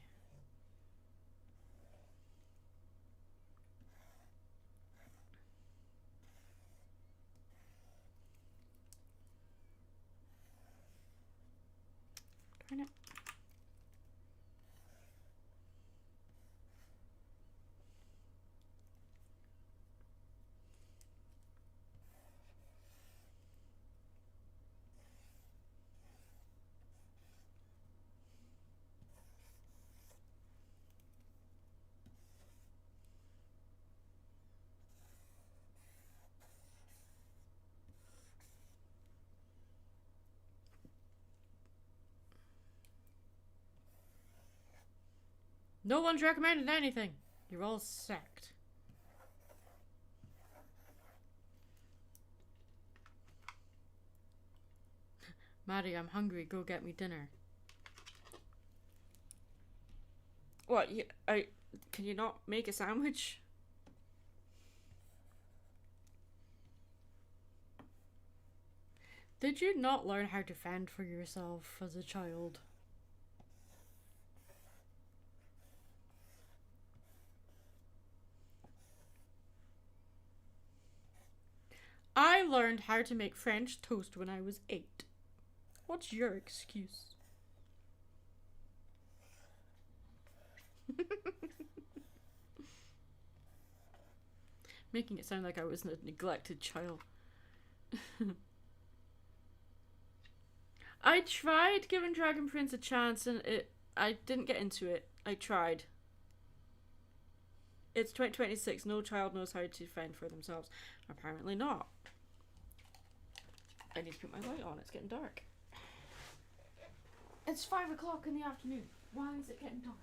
Darn it. No one's recommended anything. You're all sacked. Maddie, I'm hungry. Go get me dinner. What? Can you not make a sandwich? Did you not learn how to fend for yourself as a child? I learned how to make French toast when I was 8. What's your excuse? Making it sound like I was a neglected child. I tried giving Dragon Prince a chance and I didn't get into it. I tried. It's 2026. No child knows how to fend for themselves. Apparently not. I need to put my light on. It's getting dark. It's 5 o'clock in the afternoon. Why is it getting dark?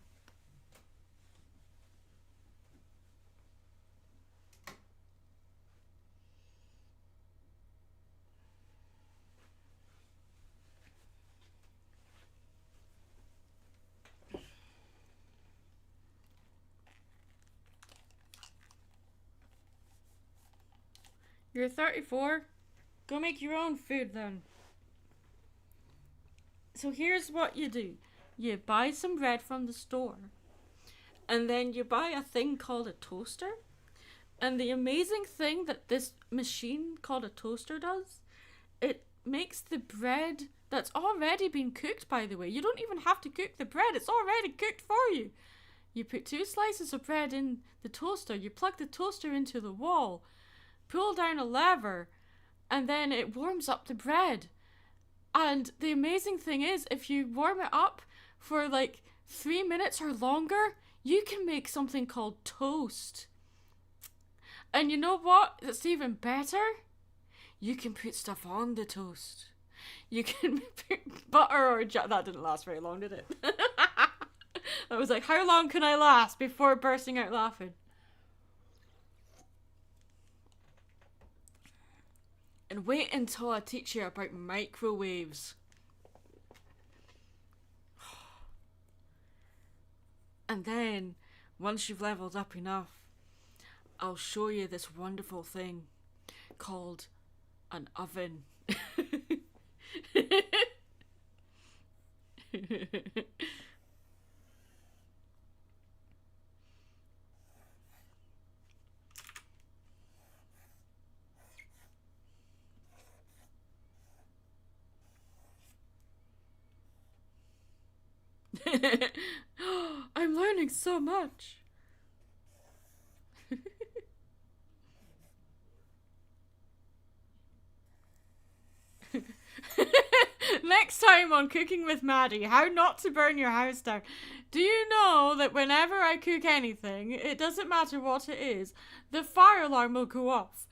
You're 34? Go make your own food then. So here's what you do. You buy some bread from the store. And then you buy a thing called a toaster. And the amazing thing that this machine called a toaster does, it makes the bread that's already been cooked, by the way. You don't even have to cook the bread. It's already cooked for you. You put 2 slices of bread in the toaster. You plug the toaster into the wall. Pull down a lever, and then it warms up the bread. And the amazing thing is, if you warm it up for like 3 minutes or longer, you can make something called toast. And you know what? It's even better. You can put stuff on the toast. You can put butter or jam. That didn't last very long, did it? I was like, how long can I last before bursting out laughing? And wait until I teach you about microwaves. And then, once you've leveled up enough, I'll show you this wonderful thing called an oven. I'm learning so much. Next time on Cooking with Maddie, how not to burn your house down. Do you know that whenever I cook anything, it doesn't matter what it is, the fire alarm will go off.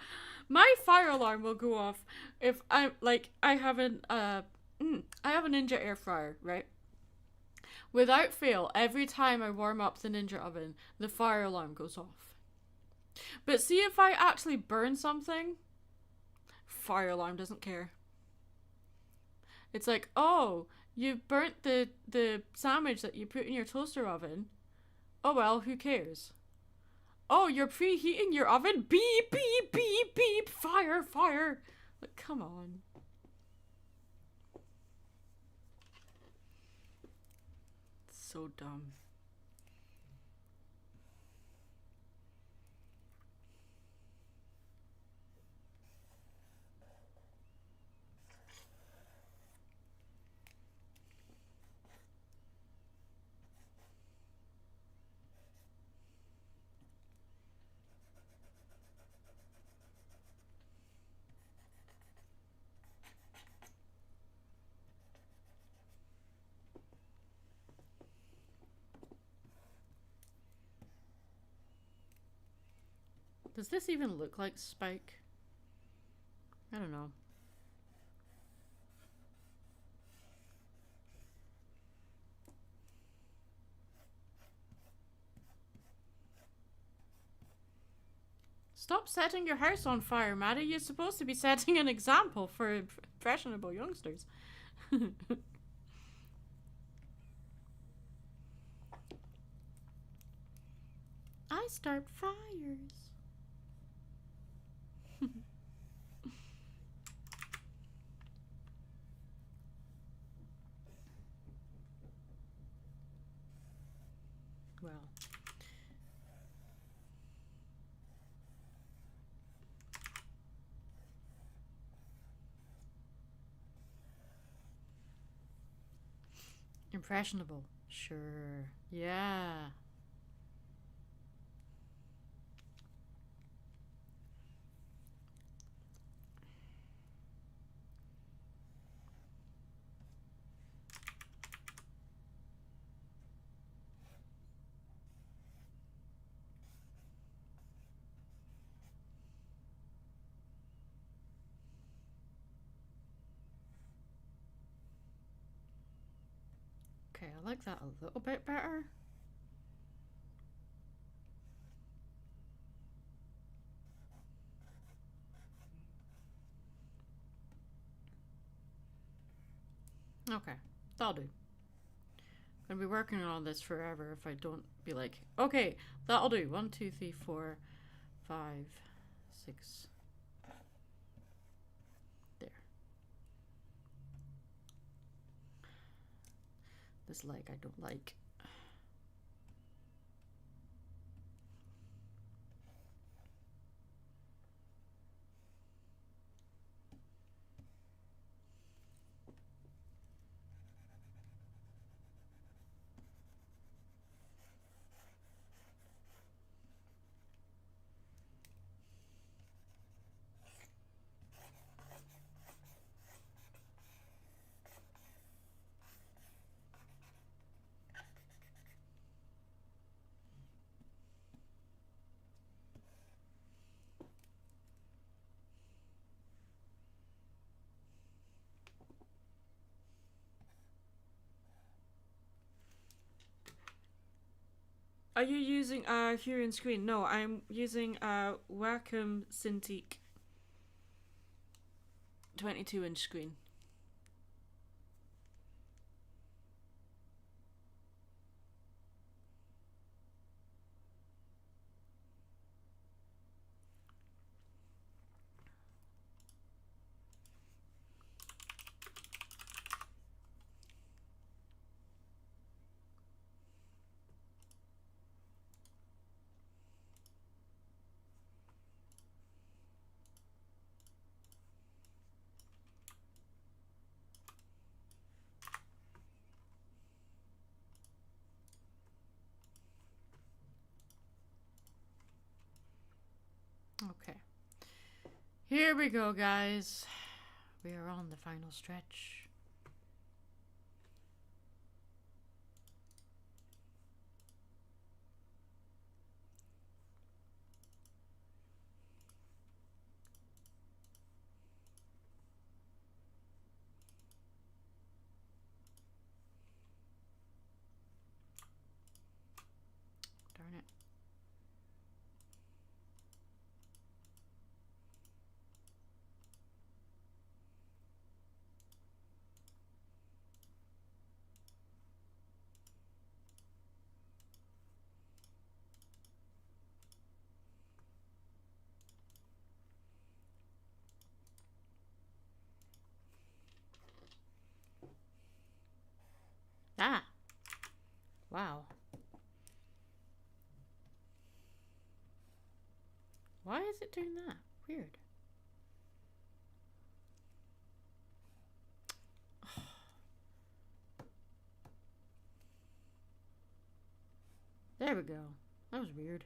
My fire alarm will go off if I have a Ninja air fryer, right? Without fail, every time I warm up the Ninja oven, the fire alarm goes off. But see, if I actually burn something, fire alarm doesn't care. It's like, oh, you burnt the sandwich that you put in your toaster oven. Oh well, who cares? Oh, you're preheating your oven? Beep, beep, beep, beep, fire, fire. Like, come on. So dumb. Does this even look like Spike? I don't know. Stop setting your house on fire, Maddie. You're supposed to be setting an example for impressionable youngsters. I start fires. Well. Impressionable. Sure. Yeah. Okay, I like that a little bit better. Okay, that'll do. I'm gonna be working on this forever if I don't be like, okay, that'll do. 1, 2, 3, 4, 5, 6. There. This leg I don't like. Are you using a Hurian screen? No, I'm using a Wacom Cintiq 22-inch screen. Okay. Here we go, guys. We are on the final stretch. Darn it. Ah! Wow. Why is it doing that? Weird. There we go. That was weird.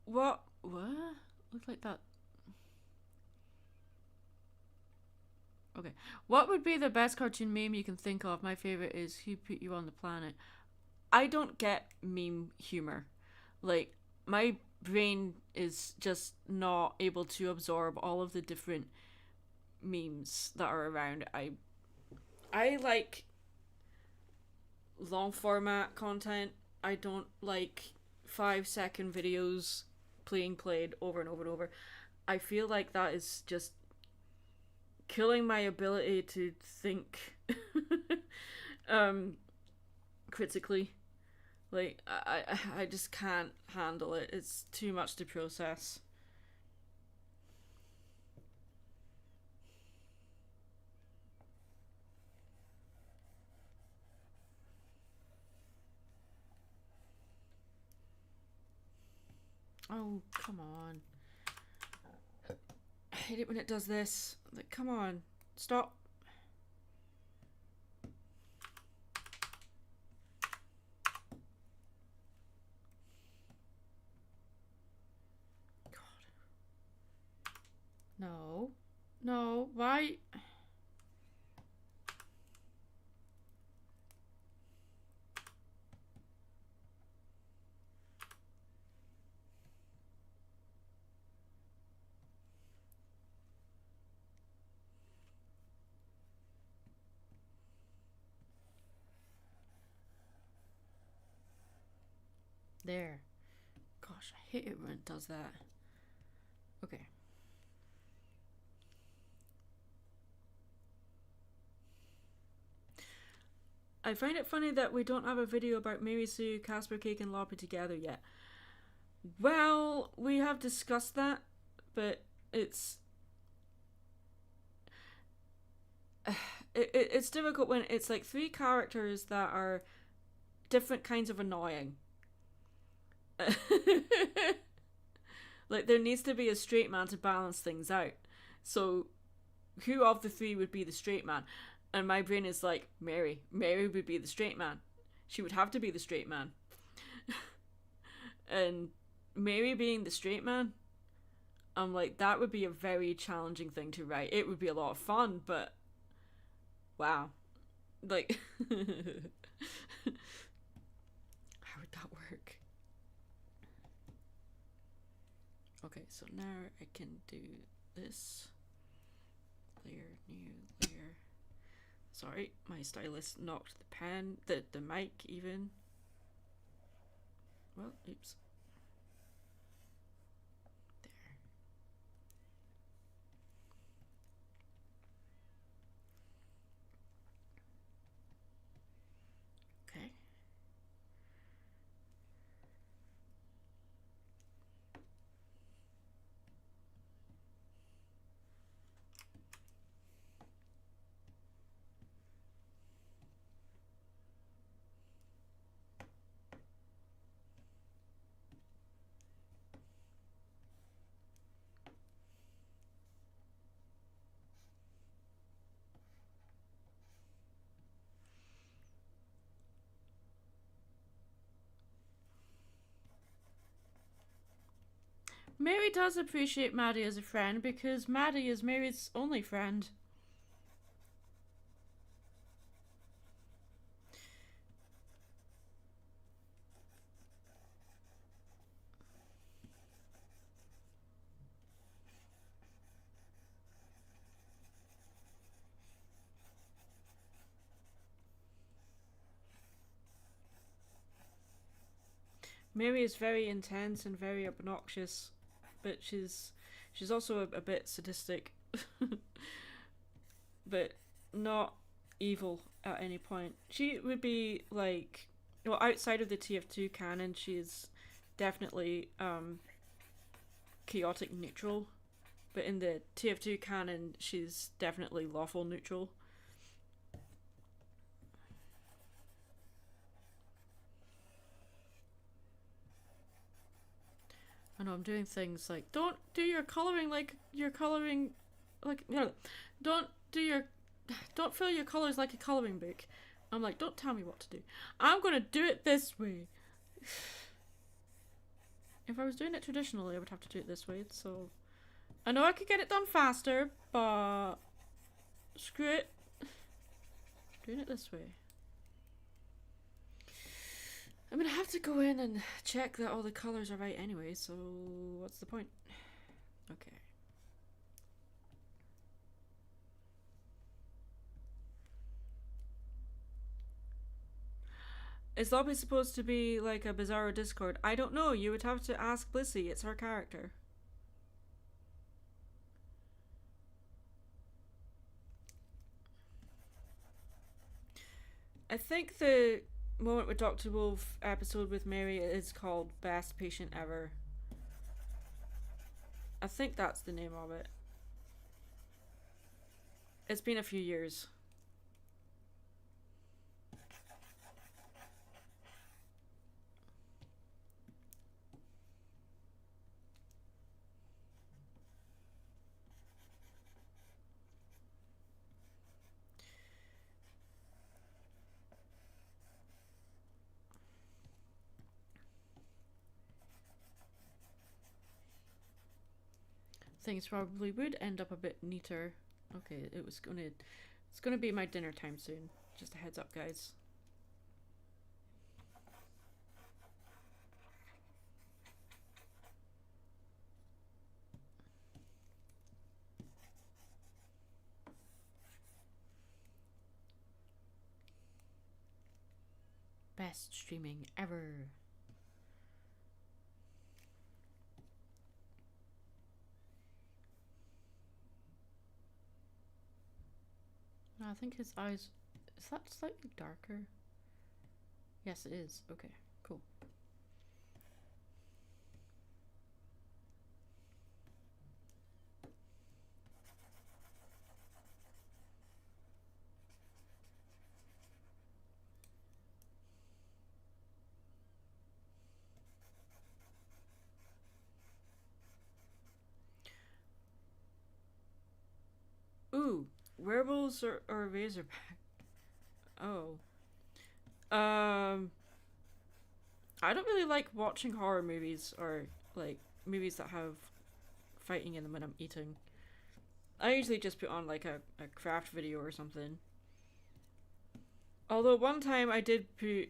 What? What? Looked like that. Okay. What would be the best cartoon meme you can think of? My favorite is Who Put You on the Planet? I don't get meme humor. Like, my brain is just not able to absorb all of the different memes that are around. I like long format content. I don't like 5-second videos played over and over and over. I feel like that is just killing my ability to think critically. Like I just can't handle it. It's too much to process. Oh, come on. I hate it when it does this. Like, come on. Stop. God. No. No. Why? There. Gosh, I hate it when it does that. Okay. I find it funny that we don't have a video about Mary Sue, Casper Cake, and Loppy together yet. Well, we have discussed that, but it's it's difficult when it's like 3 characters that are different kinds of annoying. Like, there needs to be a straight man to balance things out. So, who of the 3 would be the straight man? And my brain is like, Mary. Mary would be the straight man. She would have to be the straight man. And Mary being the straight man, I'm like, that would be a very challenging thing to write. It would be a lot of fun, but wow. Like, how would that work? Okay, so now I can do this. Layer, new layer. Sorry, my stylus knocked the pen, the mic even. Well, oops. There. Okay. Mary does appreciate Maddie as a friend because Maddie is Mary's only friend. Mary is very intense and very obnoxious, but she's also a bit sadistic, but not evil at any point. She would be like, well, outside of the TF2 canon, she's definitely chaotic neutral, but in the TF2 canon, she's definitely lawful neutral. I know I'm doing things like, don't do your coloring like you're coloring, like, don't fill your colors like a coloring book. I'm like, don't tell me what to do. I'm gonna do it this way. If I was doing it traditionally, I would have to do it this way. So I know I could get it done faster, but screw it. Doing it this way. I'm gonna have to go in and check that all the colours are right anyway, so what's the point? Okay. Is Lobby supposed to be like a Bizarro Discord? I don't know. You would have to ask Blissey. It's her character. I think the Moment with Dr. Wolf episode with Mary is called Best Patient Ever. I think that's the name of it. It's been a few years. Things probably would end up a bit neater. Okay, it's gonna be my dinner time soon. Just a heads up, guys. Best streaming ever. I think his eyes... Is that slightly darker? Yes, it is. Okay, cool. Ooh, werewolves or razorback? Oh. I don't really like watching horror movies or like movies that have fighting in them when I'm eating. I usually just put on like a craft video or something. Although one time I did put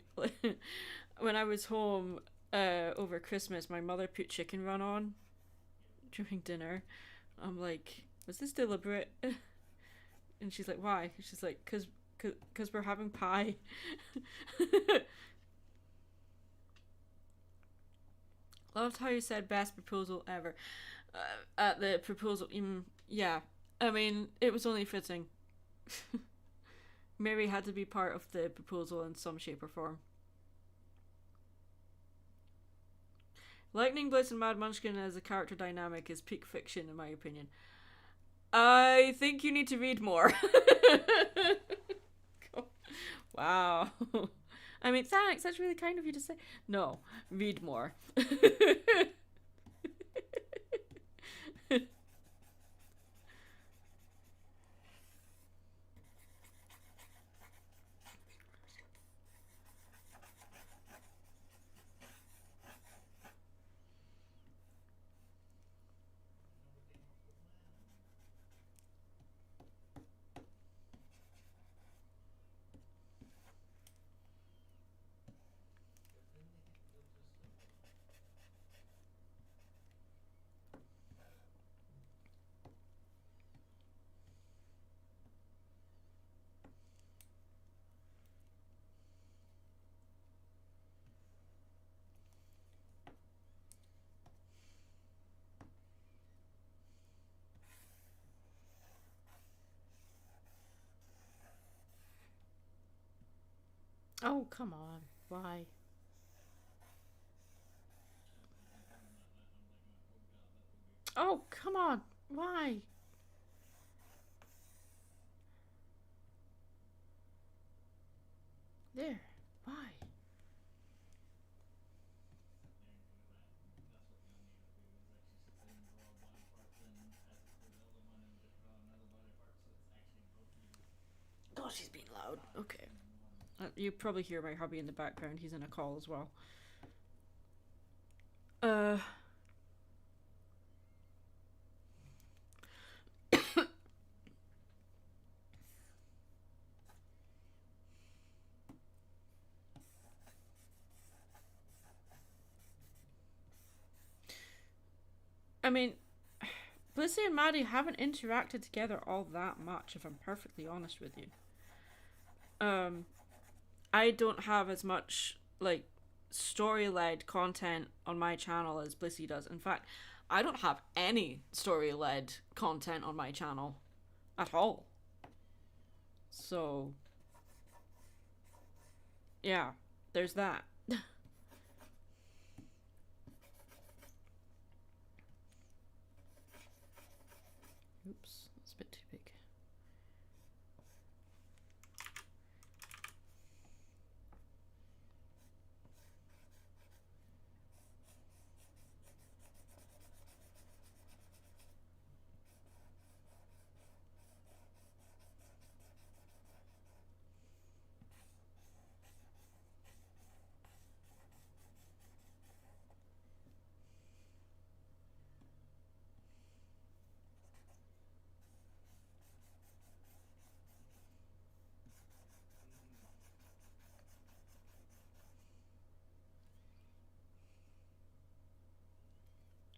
when I was home over Christmas, my mother put Chicken Run on during dinner. I'm like, was this deliberate? And she's like, why? She's like, cause we're having pie. Loved how you said best proposal ever. At the proposal, yeah. I mean, it was only fitting. Mary had to be part of the proposal in some shape or form. Lightning Bliss and Mad Munchkin as a character dynamic is peak fiction, in my opinion. I think you need to read more. Wow. I mean, thanks. That's really kind of you to say. No, read more. Oh, come on. Why? Oh, come on. Why? There. Why? God, she's being loud. Okay. You probably hear my hubby in the background. He's in a call as well. I mean, Blissey and Maddie haven't interacted together all that much, if I'm perfectly honest with you. I don't have as much like story-led content on my channel as Blissy does. In fact, I don't have any story-led content on my channel at all. So, yeah, there's that. Oops, that's a bit too big.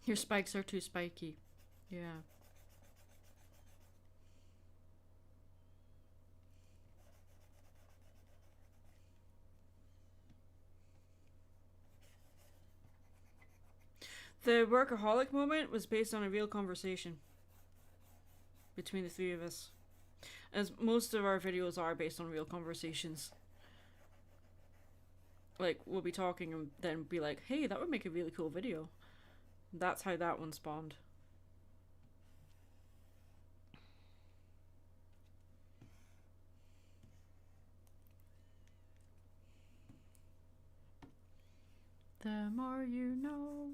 Your spikes are too spiky. Yeah. The workaholic moment was based on a real conversation between the three of us. As most of our videos are based on real conversations. Like, we'll be talking and then be like, hey, that would make a really cool video. That's how that one spawned. The more you know.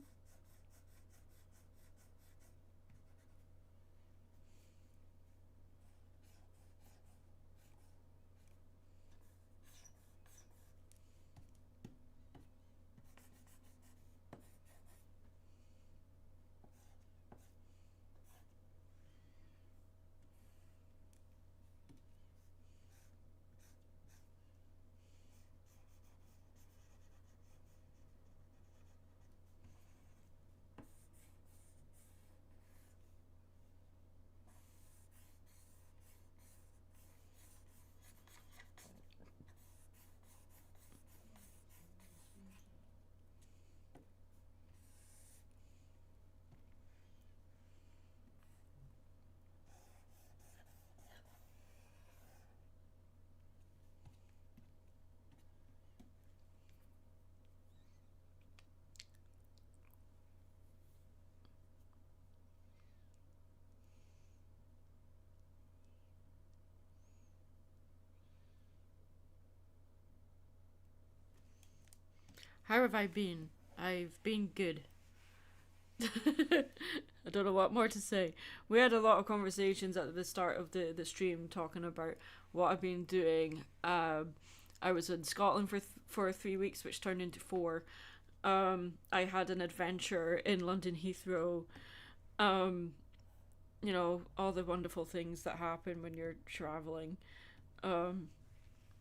How have I been? I've been good. I don't know what more to say. We had a lot of conversations at the start of the stream talking about what I've been doing. I was in Scotland for 3 weeks, which turned into 4. I had an adventure in London Heathrow. You know, all the wonderful things that happen when you're traveling.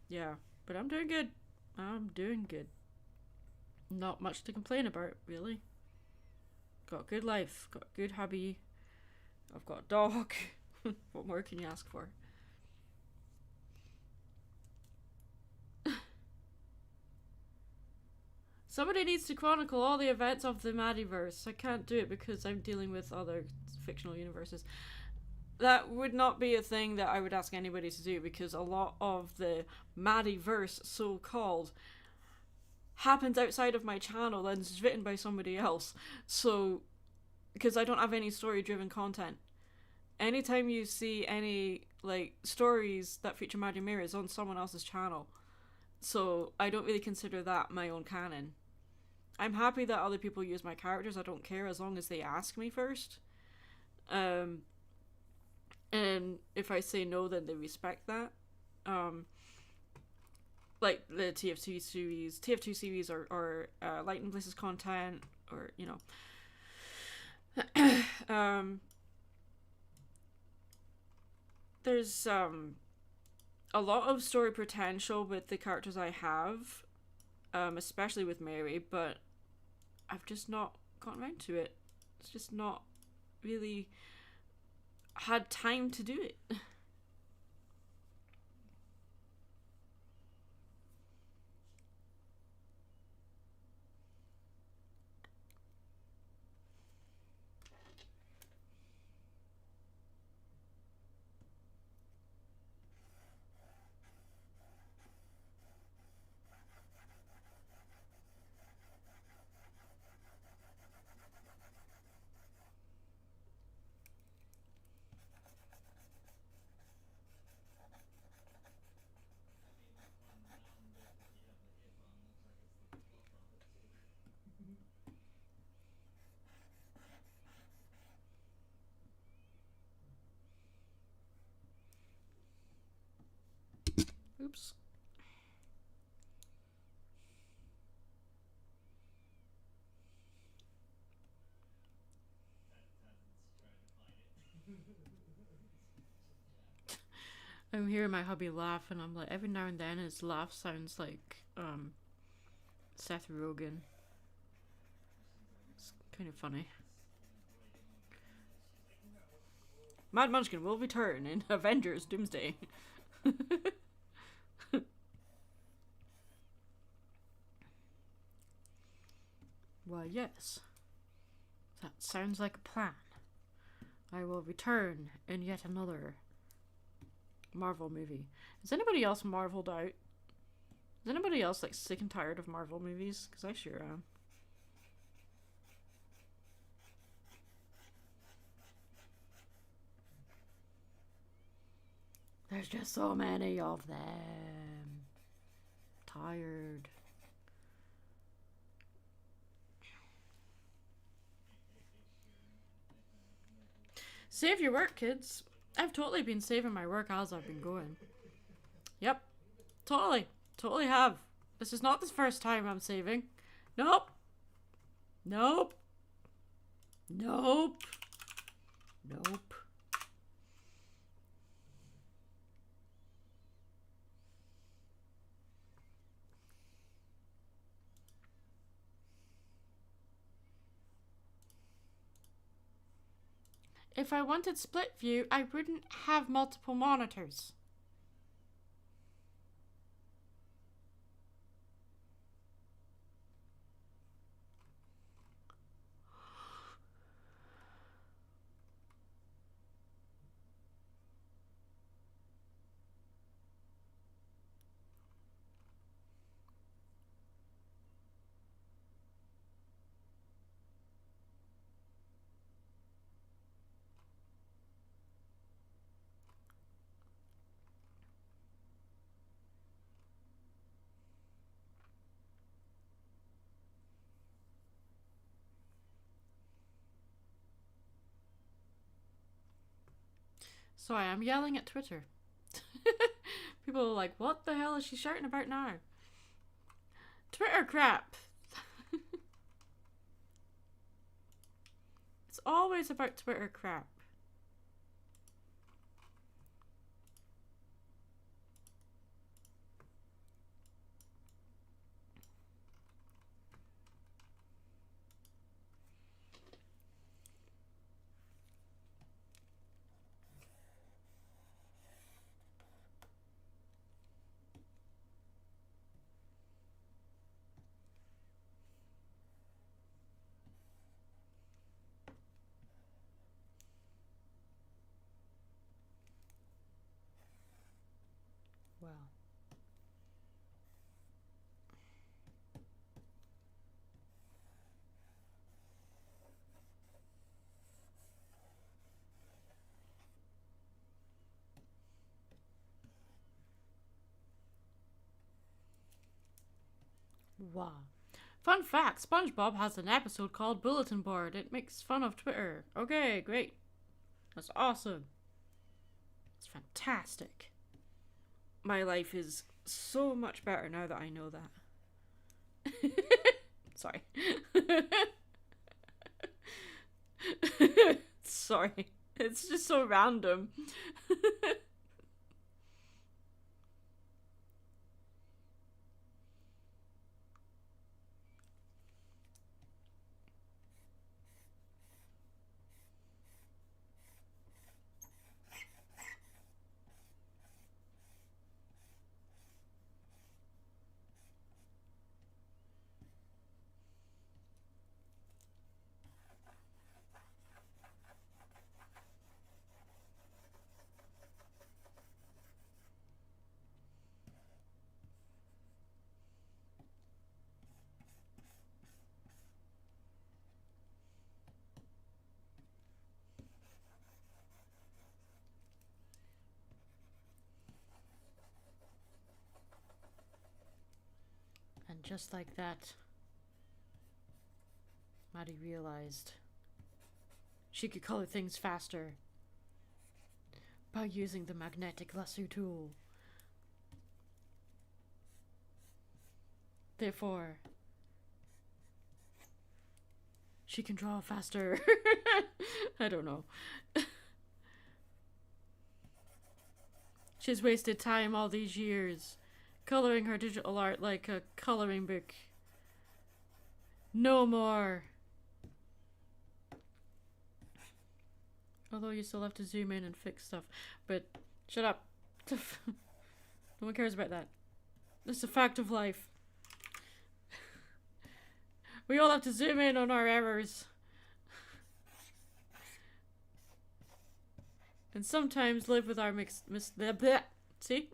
Yeah, but I'm doing good. I'm doing good. Not much to complain about, really. Got a good life, got a good hubby. I've got a dog. What more can you ask for? Somebody needs to chronicle all the events of the Madiverse. I can't do it because I'm dealing with other fictional universes. That would not be a thing that I would ask anybody to do, because a lot of the Madiverse, so called, happens outside of my channel and is written by somebody else. So, because I don't have any story driven content. Anytime you see any like stories that feature Maddie Mirror is on someone else's channel. So I don't really consider that my own canon. I'm happy that other people use my characters. I don't care as long as they ask me first. And if I say no, then they respect that. Like the TF2 series. TF2 series or Light and Bliss's content, or, you know. There's a lot of story potential with the characters I have, especially with Mary, but I've just not gotten around to it. It's just not really had time to do it. I'm hearing my hubby laugh, and I'm like, every now and then his laugh sounds like Seth Rogen. It's kind of funny. Mad Munchkin will return in Avengers Doomsday. Why, yes. That sounds like a plan. I will return in yet another Marvel movie. Is anybody else marveled out? Is anybody else like sick and tired of Marvel movies? Because I sure am. There's just so many of them. Tired. Save your work, kids. I've totally been saving my work as I've been going. Yep. Totally. Totally have. This is not the first time I'm saving. Nope. Nope. Nope. Nope. If I wanted split view, I wouldn't have multiple monitors. So I am yelling at Twitter. People are like, what the hell is she shouting about now? Twitter crap. It's always about Twitter crap. Wow. Wow. Fun fact, SpongeBob has an episode called Bulletin Board. It makes fun of Twitter. Okay, great. That's awesome. It's fantastic. My life is so much better now that I know that. Sorry. Sorry. It's just so random. And just like that, Maddie realized she could color things faster by using the magnetic lasso tool. Therefore, she can draw faster. I don't know. She's wasted time all these years, coloring her digital art like a coloring book. No more. Although you still have to zoom in and fix stuff. But shut up. No one cares about that. It's a fact of life. We all have to zoom in on our errors. And sometimes live with our see?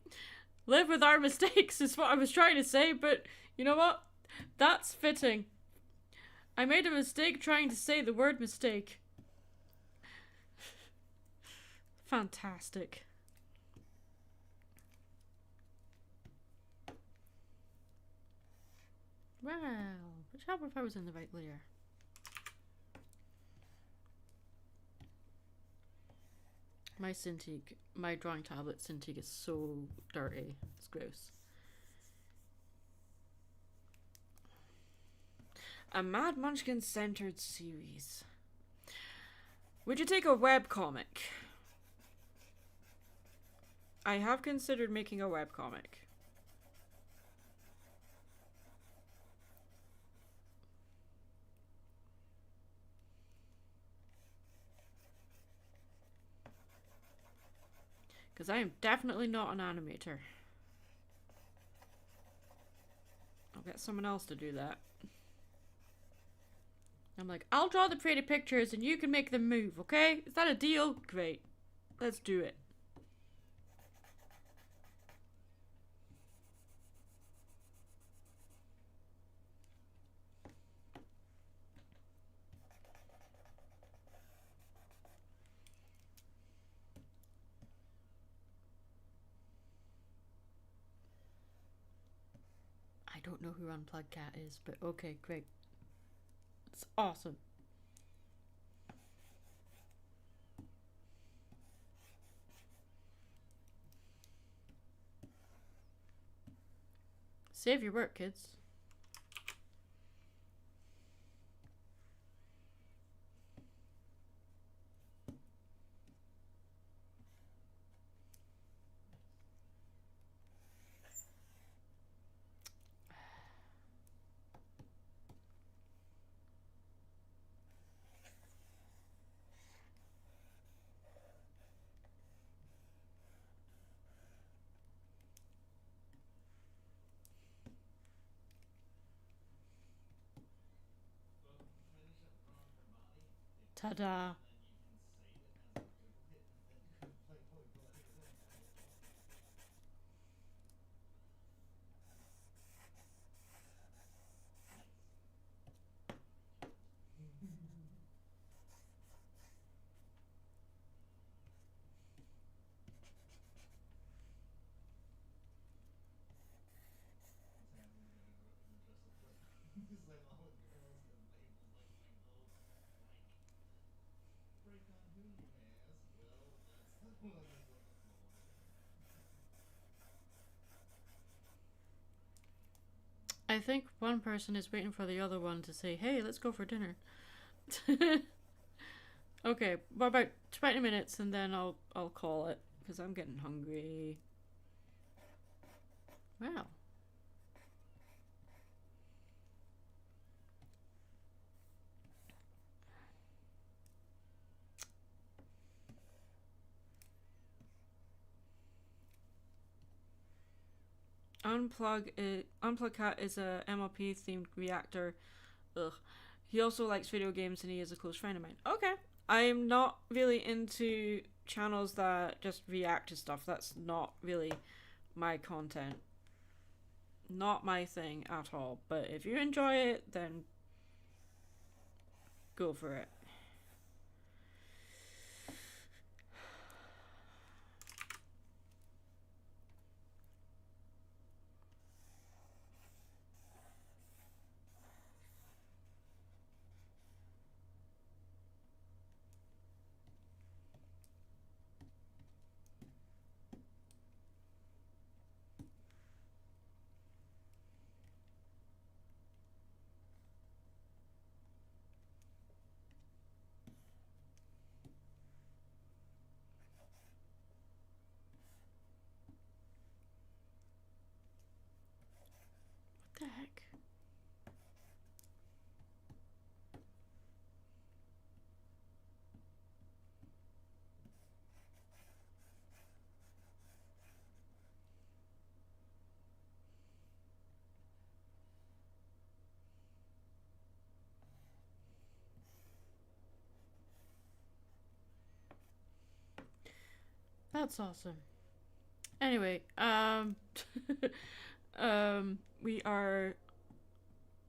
Live with our mistakes is what I was trying to say, but you know what? That's fitting. I made a mistake trying to say the word mistake. Fantastic. Well, which help if I was in the right layer. My Cintiq, my drawing tablet Cintiq is so dirty. It's gross. A Mad Munchkin centered series. Would you take a webcomic? I have considered making a webcomic. Because I am definitely not an animator. I'll get someone else to do that. I'm like, I'll draw the pretty pictures and you can make them move, okay? Is that a deal? Great. Let's do it. I don't know who Unplugged Cat is, but okay, great. It's awesome. Save your work, kids. Ta-da. I think one person is waiting for the other one to say, hey, let's go for dinner. Okay, well, about 20 minutes and then I'll call it because I'm getting hungry. Wow. Unplug Cat is a MLP themed reactor. Ugh. He also likes video games and he is a close friend of mine. Okay. I'm not really into channels that just react to stuff. That's not really my content. Not my thing at all. But if you enjoy it, then go for it. That's awesome. Anyway, we are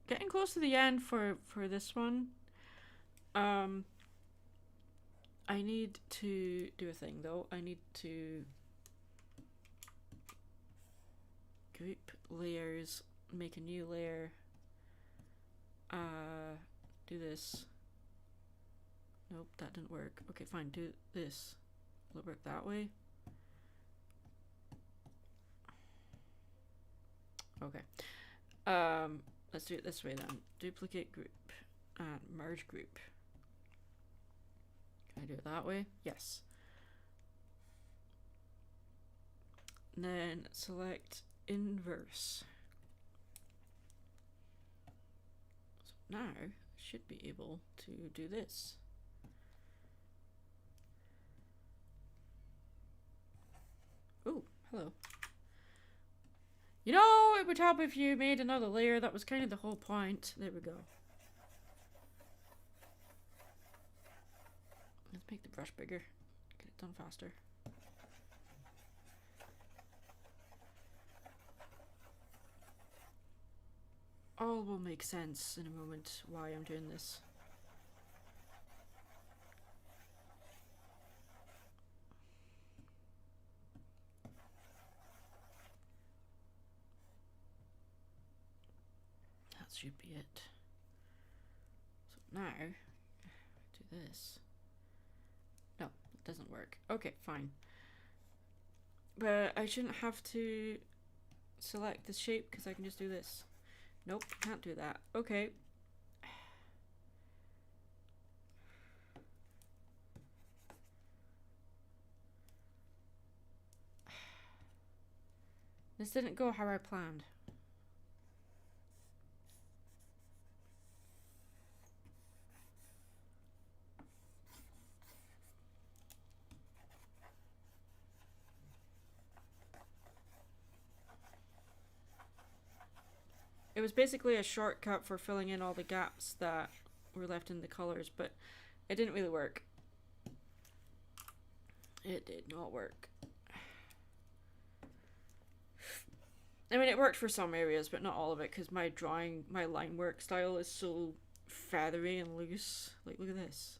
getting close to the end for this one. I need to do a thing though. I need to group layers, make a new layer. Do this. Nope, that didn't work. Okay, fine, do this. Will it work that way? Okay. Let's do it this way then. Duplicate group and merge group. Can I do it that way? Yes. And then select inverse. So now I should be able to do this. Oh, hello. You know, it would help if you made another layer. That was kind of the whole point. There we go. Let's make the brush bigger. Get it done faster. All will make sense in a moment why I'm doing this. That should be it. So now, do this. No, it doesn't work. Okay, fine. But I shouldn't have to select this shape because I can just do this. Nope, can't do that. Okay. This didn't go how I planned. It was basically a shortcut for filling in all the gaps that were left in the colors, but it didn't really work. It did not work. I mean, it worked for some areas, but not all of it, because my line work style is so feathery and loose. Like, look at this.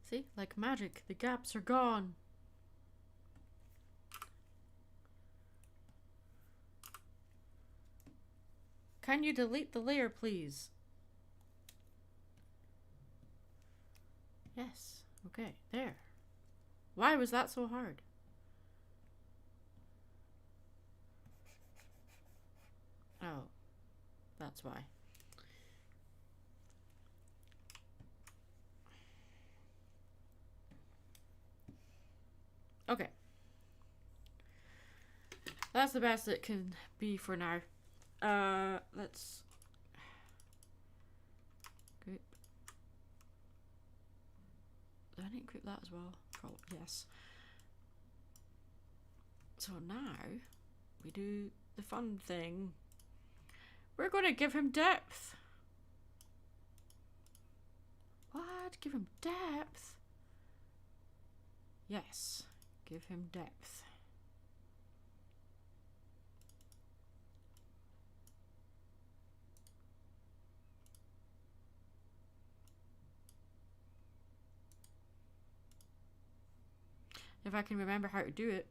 See? Like magic, the gaps are gone. Can you delete the layer, please? Yes. Okay, there. Why was that so hard? Oh, that's why. Okay. That's the best it can be for now. Let's group. Do I need to group that as well? Probably, yes. So now we do the fun thing. We're going to give him depth. What? Give him depth? Yes, give him depth. If I can remember how to do it.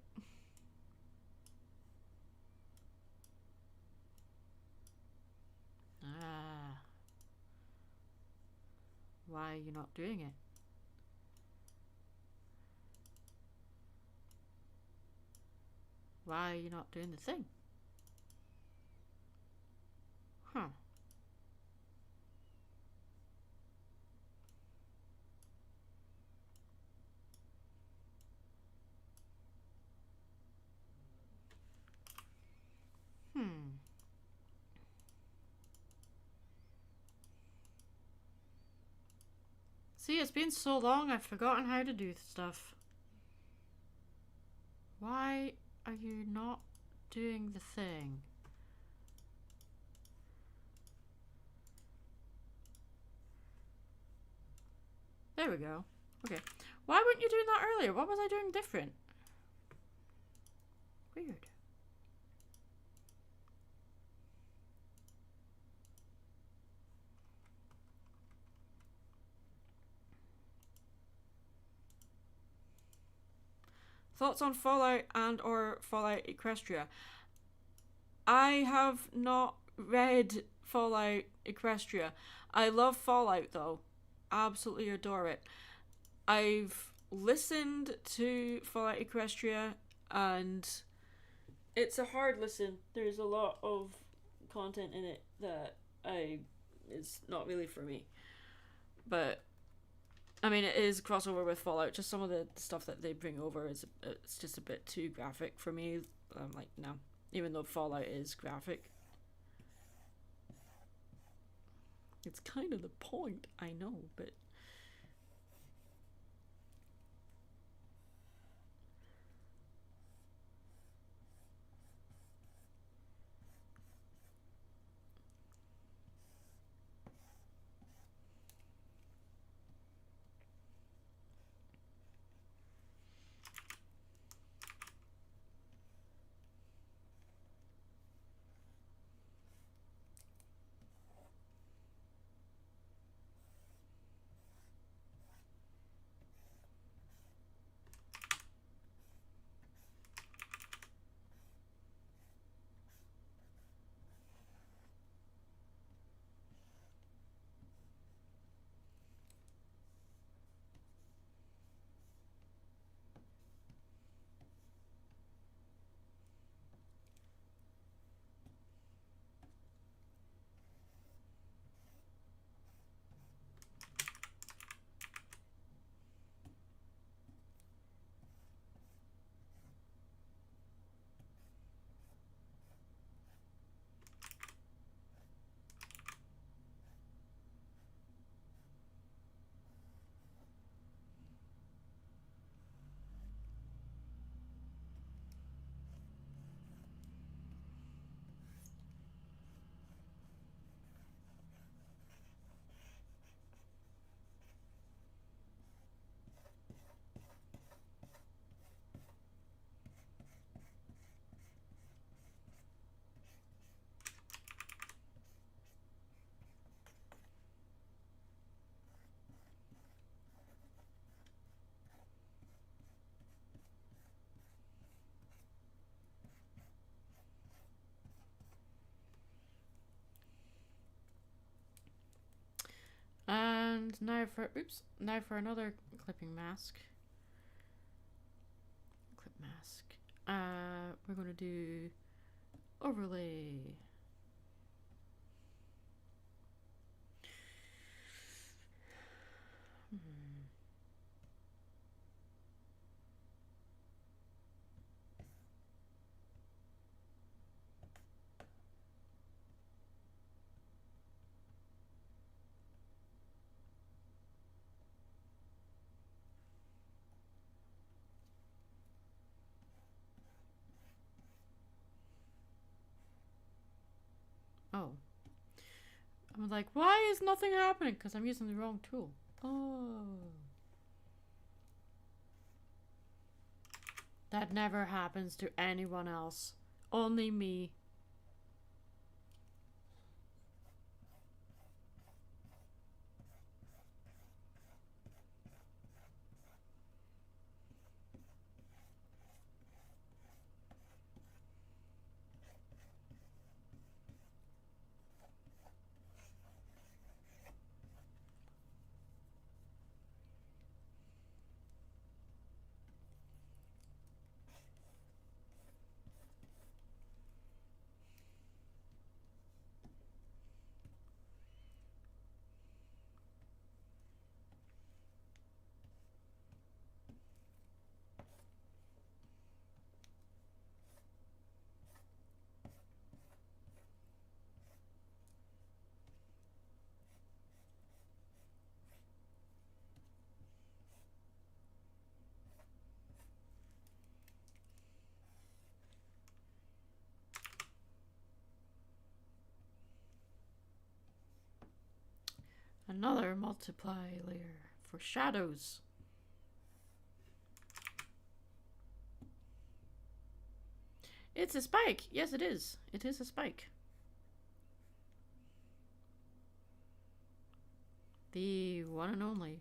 Ah. Why are you not doing it? Why are you not doing the thing? Huh. Hmm. See, it's been so long I've forgotten how to do stuff. Why are you not doing the thing? There we go. Okay. Why weren't you doing that earlier? What was I doing different? Weird. Thoughts on Fallout and or Fallout Equestria? I have not read Fallout Equestria. I love Fallout though. Absolutely adore it. I've listened to Fallout Equestria and it's a hard listen. There's a lot of content in it that I is not really for me. But I mean, it is crossover with Fallout. Just some of the stuff that they bring over is it's just a bit too graphic for me. I'm like, no. Even though Fallout is graphic, it's kind of the point. I know, but and now for another clipping mask. Clip mask. We're gonna do overlay. Oh. I'm like, why is nothing happening? Because I'm using the wrong tool. Oh. That never happens to anyone else. Only me. Another multiply layer for shadows. It's a spike. Yes, it is. It is a spike. The one and only.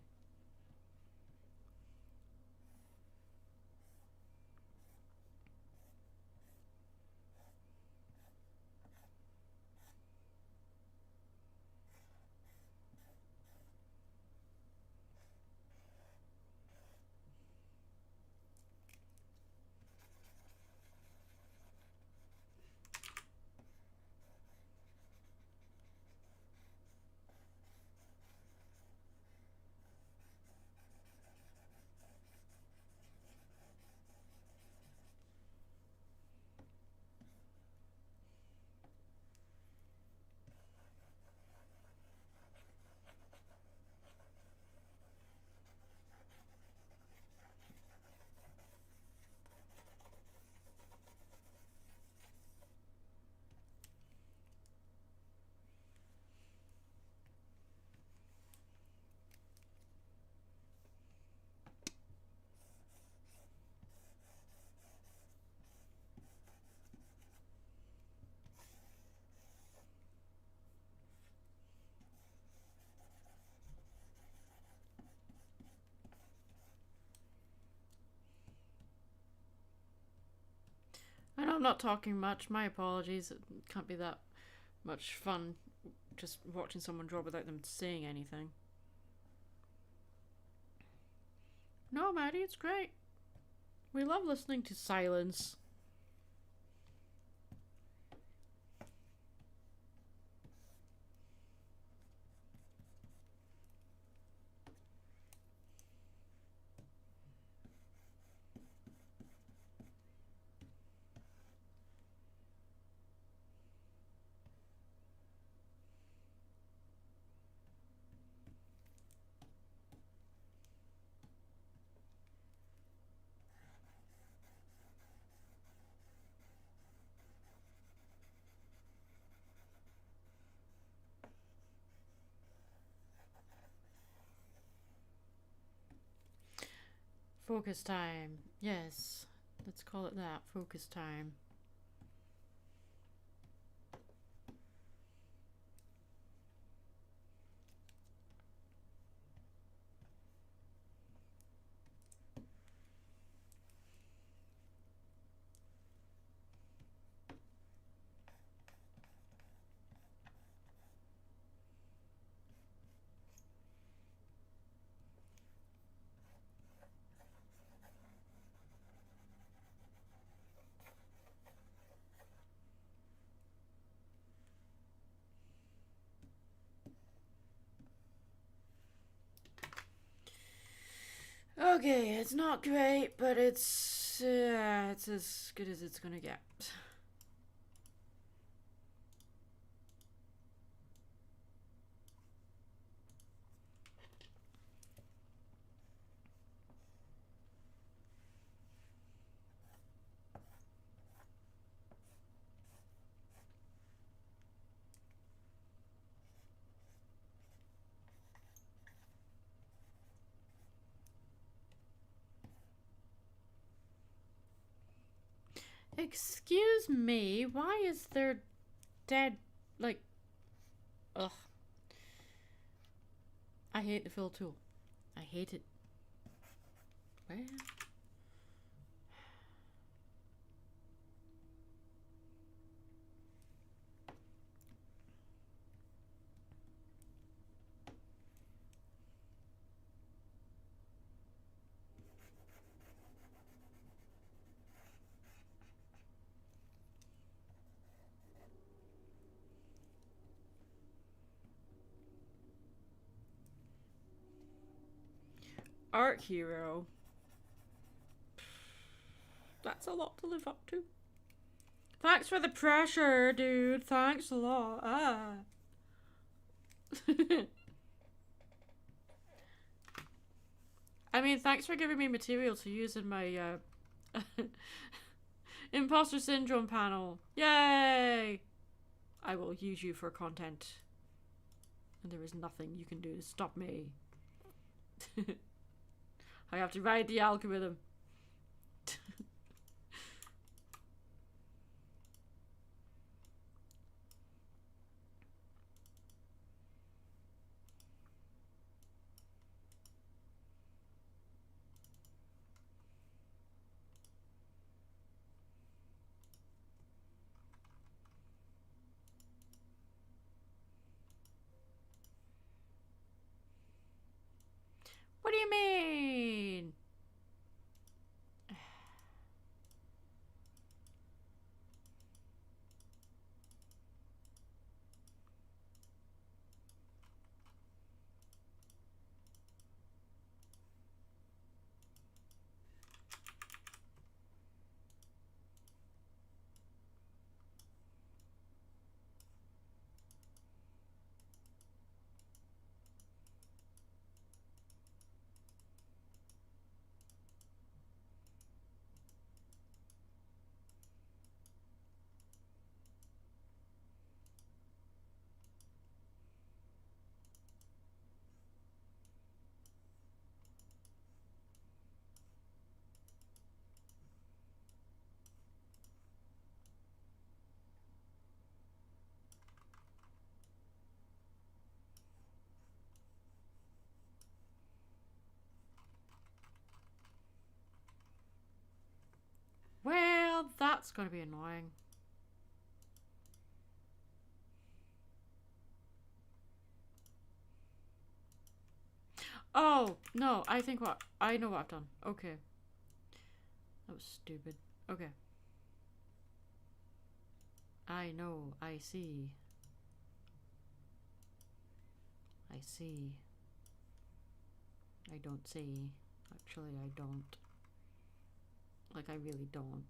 I know I'm not talking much. My apologies. It can't be that much fun just watching someone draw without them saying anything. No, Maddie, it's great. We love listening to silence. Focus time. Yes, let's call it that. Focus time. Okay, it's not great, but it's as good as it's gonna get. Excuse me, why is there dead, like, ugh. I hate the fill tool. I hate it. Where? Arc hero. That's a lot to live up to. Thanks for the pressure, dude. Thanks a lot. Ah. I mean, thanks for giving me material to use in my imposter syndrome panel. Yay! I will use you for content. And there is nothing you can do to stop me. I have to ride the algorithm. What do you mean? Well, that's going to be annoying. Oh, no, I know what I've done. Okay. That was stupid. Okay. I know, I see. I see. I don't see. Actually, I don't. Like, I really don't.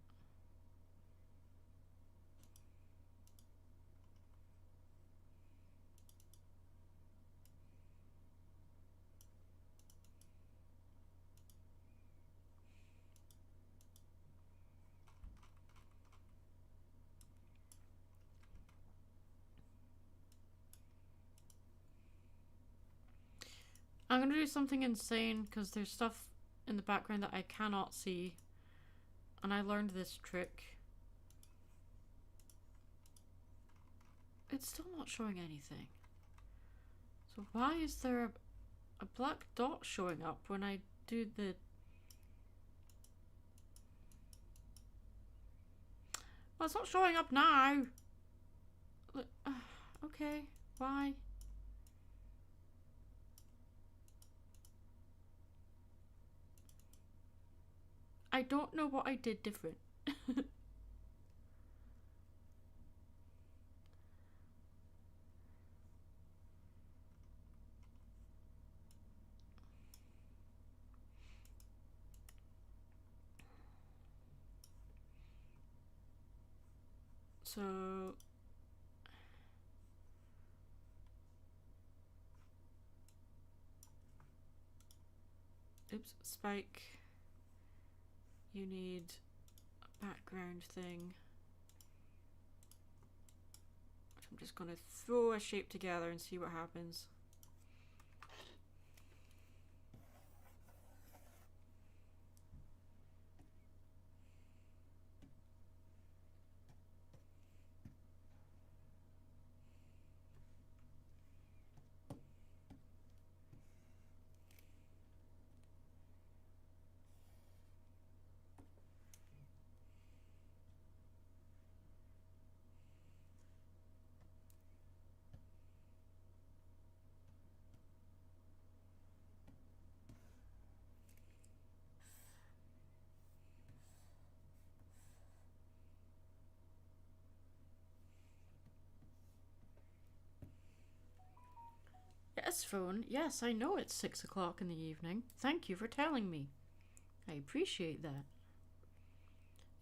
I'm gonna do something insane because there's stuff in the background that I cannot see. And I learned this trick. It's still not showing anything. So why is there a black dot showing up when I do the... Well, it's not showing up now. Okay, why? I don't know what I did different. So... Oops, Spike. You need a background thing. I'm just gonna throw a shape together and see what happens. Yes, phone. Yes, I know it's 6 o'clock in the evening. Thank you for telling me. I appreciate that.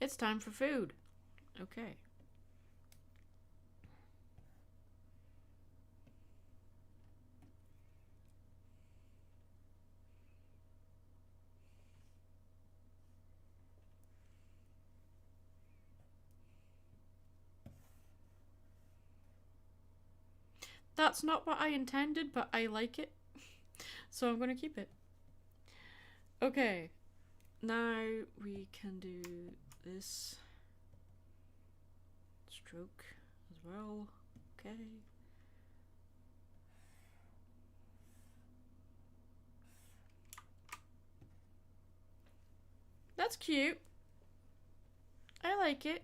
It's time for food. Okay. That's not what I intended, but I like it. So I'm going to keep it. Okay. Now we can do this stroke as well. Okay. That's cute. I like it.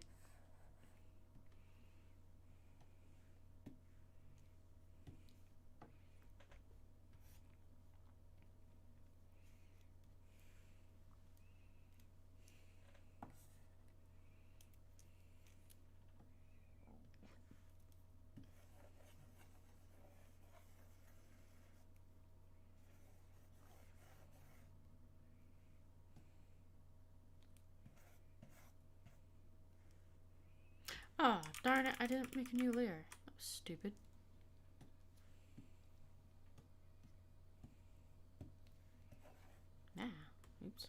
Oh, darn it. I didn't make a new layer. That was stupid. Ah, oops.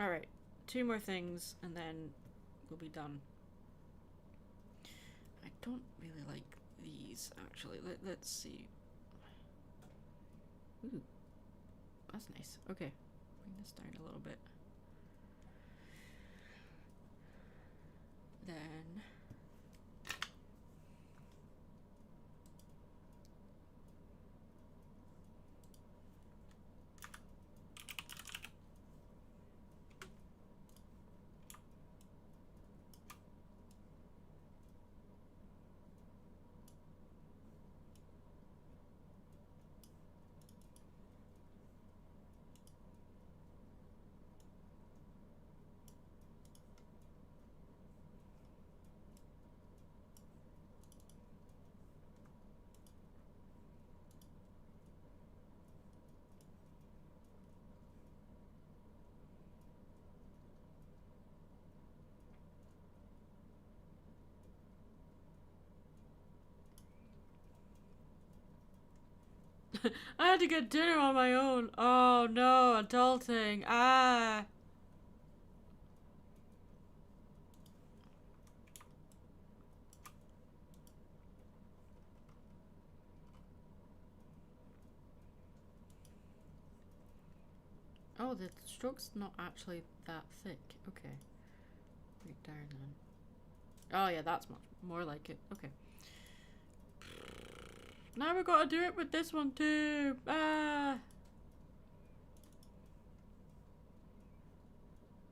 Alright, 2 more things and then we'll be done. I don't really like these actually. Let's see. Ooh, that's nice. Okay, bring this down a little bit. Then I had to get dinner on my own. Oh no, adulting. Ah. Oh, the stroke's not actually that thick. Okay. Right down then. Oh yeah, that's much more like it. Okay. Now we gotta do it with this one too. Ah.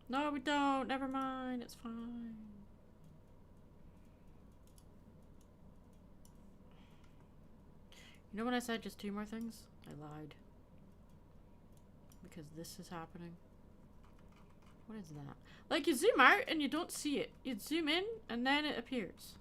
No, we don't. Never mind. It's fine. You know when I said just 2 more things? I lied. Because this is happening. What is that? Like, you zoom out and you don't see it. You zoom in and then it appears.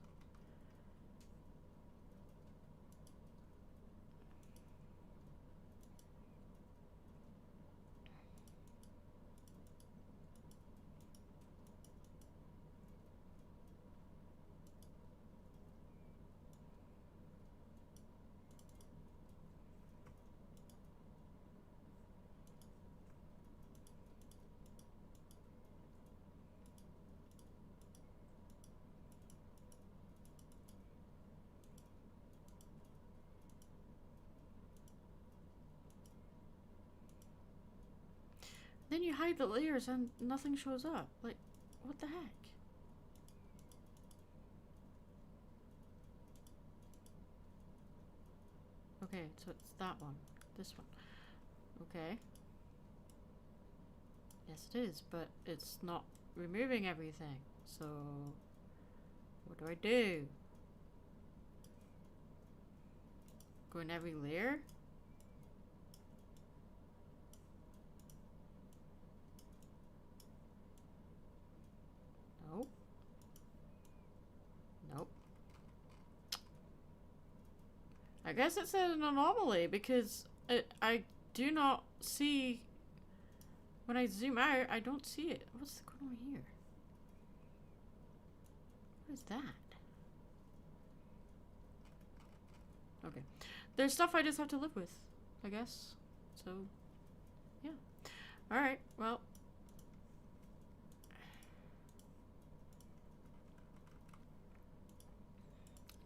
Then you hide the layers and nothing shows up. Like, what the heck? Okay, so it's that one. This one. Okay. Yes, it is, but it's not removing everything. So, what do I do? Go in every layer? Nope. Nope. I guess it's an anomaly because I do not see. When I zoom out, I don't see it. What's going on here? What is that? Okay. There's stuff I just have to live with, I guess. So, yeah. Alright, well.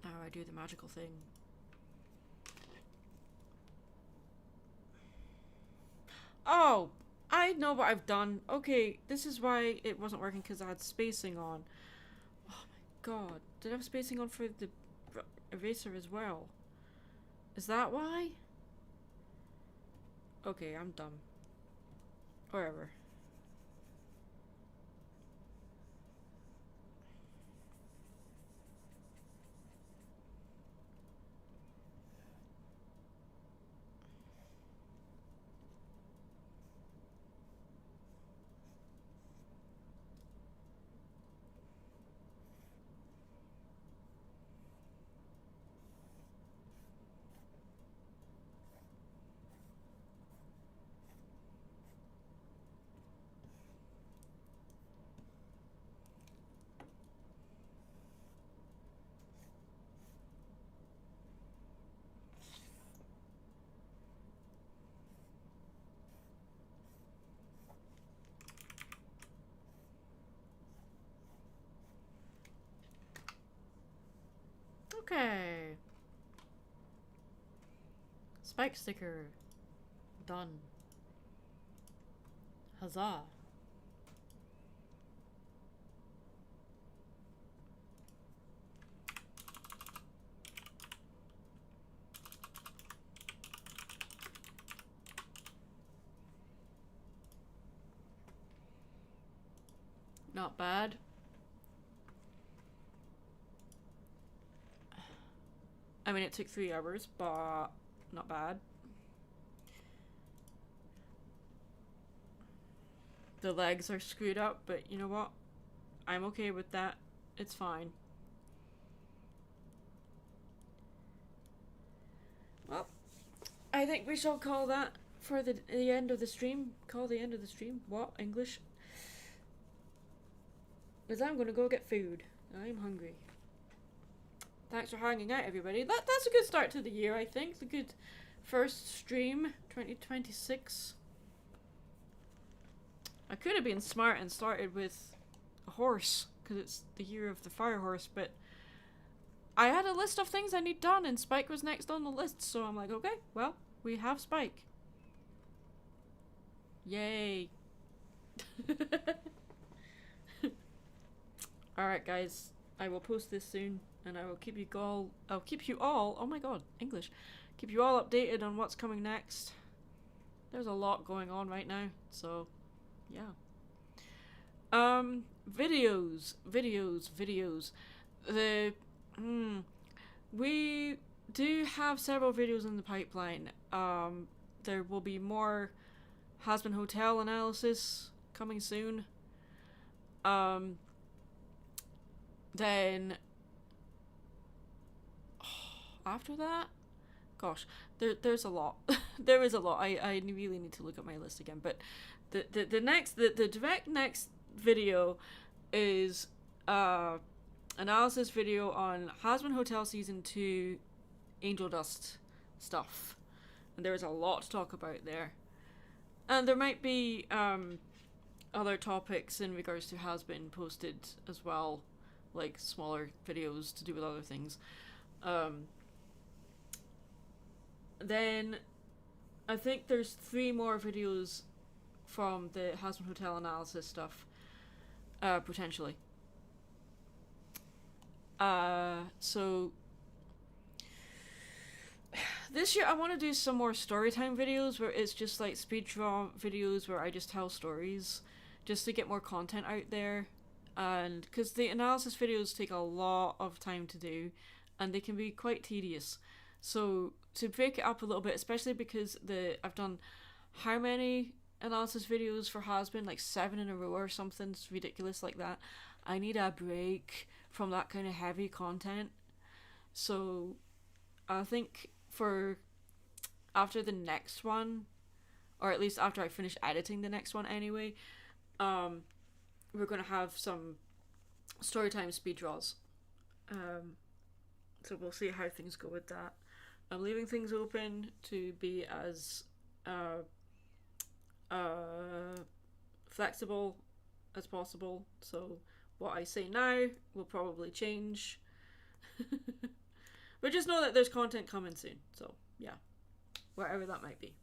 Now I do the magical thing. Oh! I know what I've done. Okay, this is why it wasn't working, because I had spacing on. Oh my god. Did I have spacing on for the eraser as well? Is that why? Okay, I'm dumb. Wherever. Okay. Spike sticker. Done. Huzzah. Not bad. I mean, it took 3 hours, but not bad. The legs are screwed up, but you know what? I'm okay with that. It's fine. Well, I think we shall call that for the end of the stream. Call the end of the stream. What? English? Because I'm gonna go get food. I'm hungry. Thanks for hanging out, everybody. That's a good start to the year, I think. It's a good first stream, 2026. I could have been smart and started with a horse, because it's the year of the fire horse, but I had a list of things I need done, and Spike was next on the list, so I'm like, okay, well, we have Spike. Yay. Alright, guys. I will post this soon, and I will keep you all, oh my god, English. Keep you all updated on what's coming next. There's a lot going on right now, so yeah. Videos. We do have several videos in the pipeline. There will be more Hazbin Hotel analysis coming soon. Then after that, gosh, there's a lot. There is a lot. I really need to look at my list again. But the direct next video is analysis video on Hazbin Hotel Season 2 Angel Dust stuff. And there is a lot to talk about there. And there might be other topics in regards to Hazbin posted as well, like smaller videos to do with other things. Then I think there's 3 more videos from the Hazbin Hotel analysis stuff, potentially. So this year I want to do some more storytime videos where it's just like speed draw videos where I just tell stories, just to get more content out there. And because the analysis videos take a lot of time to do, and they can be quite tedious. So to break it up a little bit, especially because I've done how many analysis videos for Has-Been, like 7 in a row or something. It's ridiculous like that. I need a break from that kind of heavy content. So I think for after the next one, or at least after I finish editing the next one anyway, we're gonna have some storytime speed draws. So we'll see how things go with that. I'm leaving things open to be as flexible as possible. So what I say now will probably change. But just know that there's content coming soon. So yeah, wherever that might be.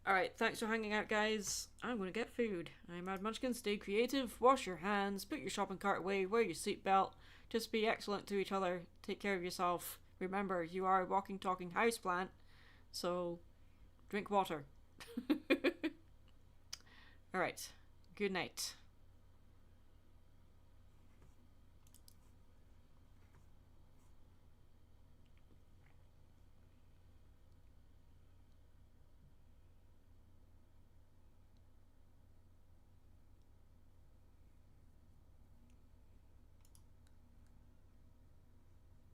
Alright, thanks for hanging out, guys. I'm gonna get food. I'm Mad Munchkin. Stay creative, wash your hands, put your shopping cart away, wear your seatbelt. Just be excellent to each other. Take care of yourself. Remember, you are a walking, talking houseplant. So, drink water. Alright, good night.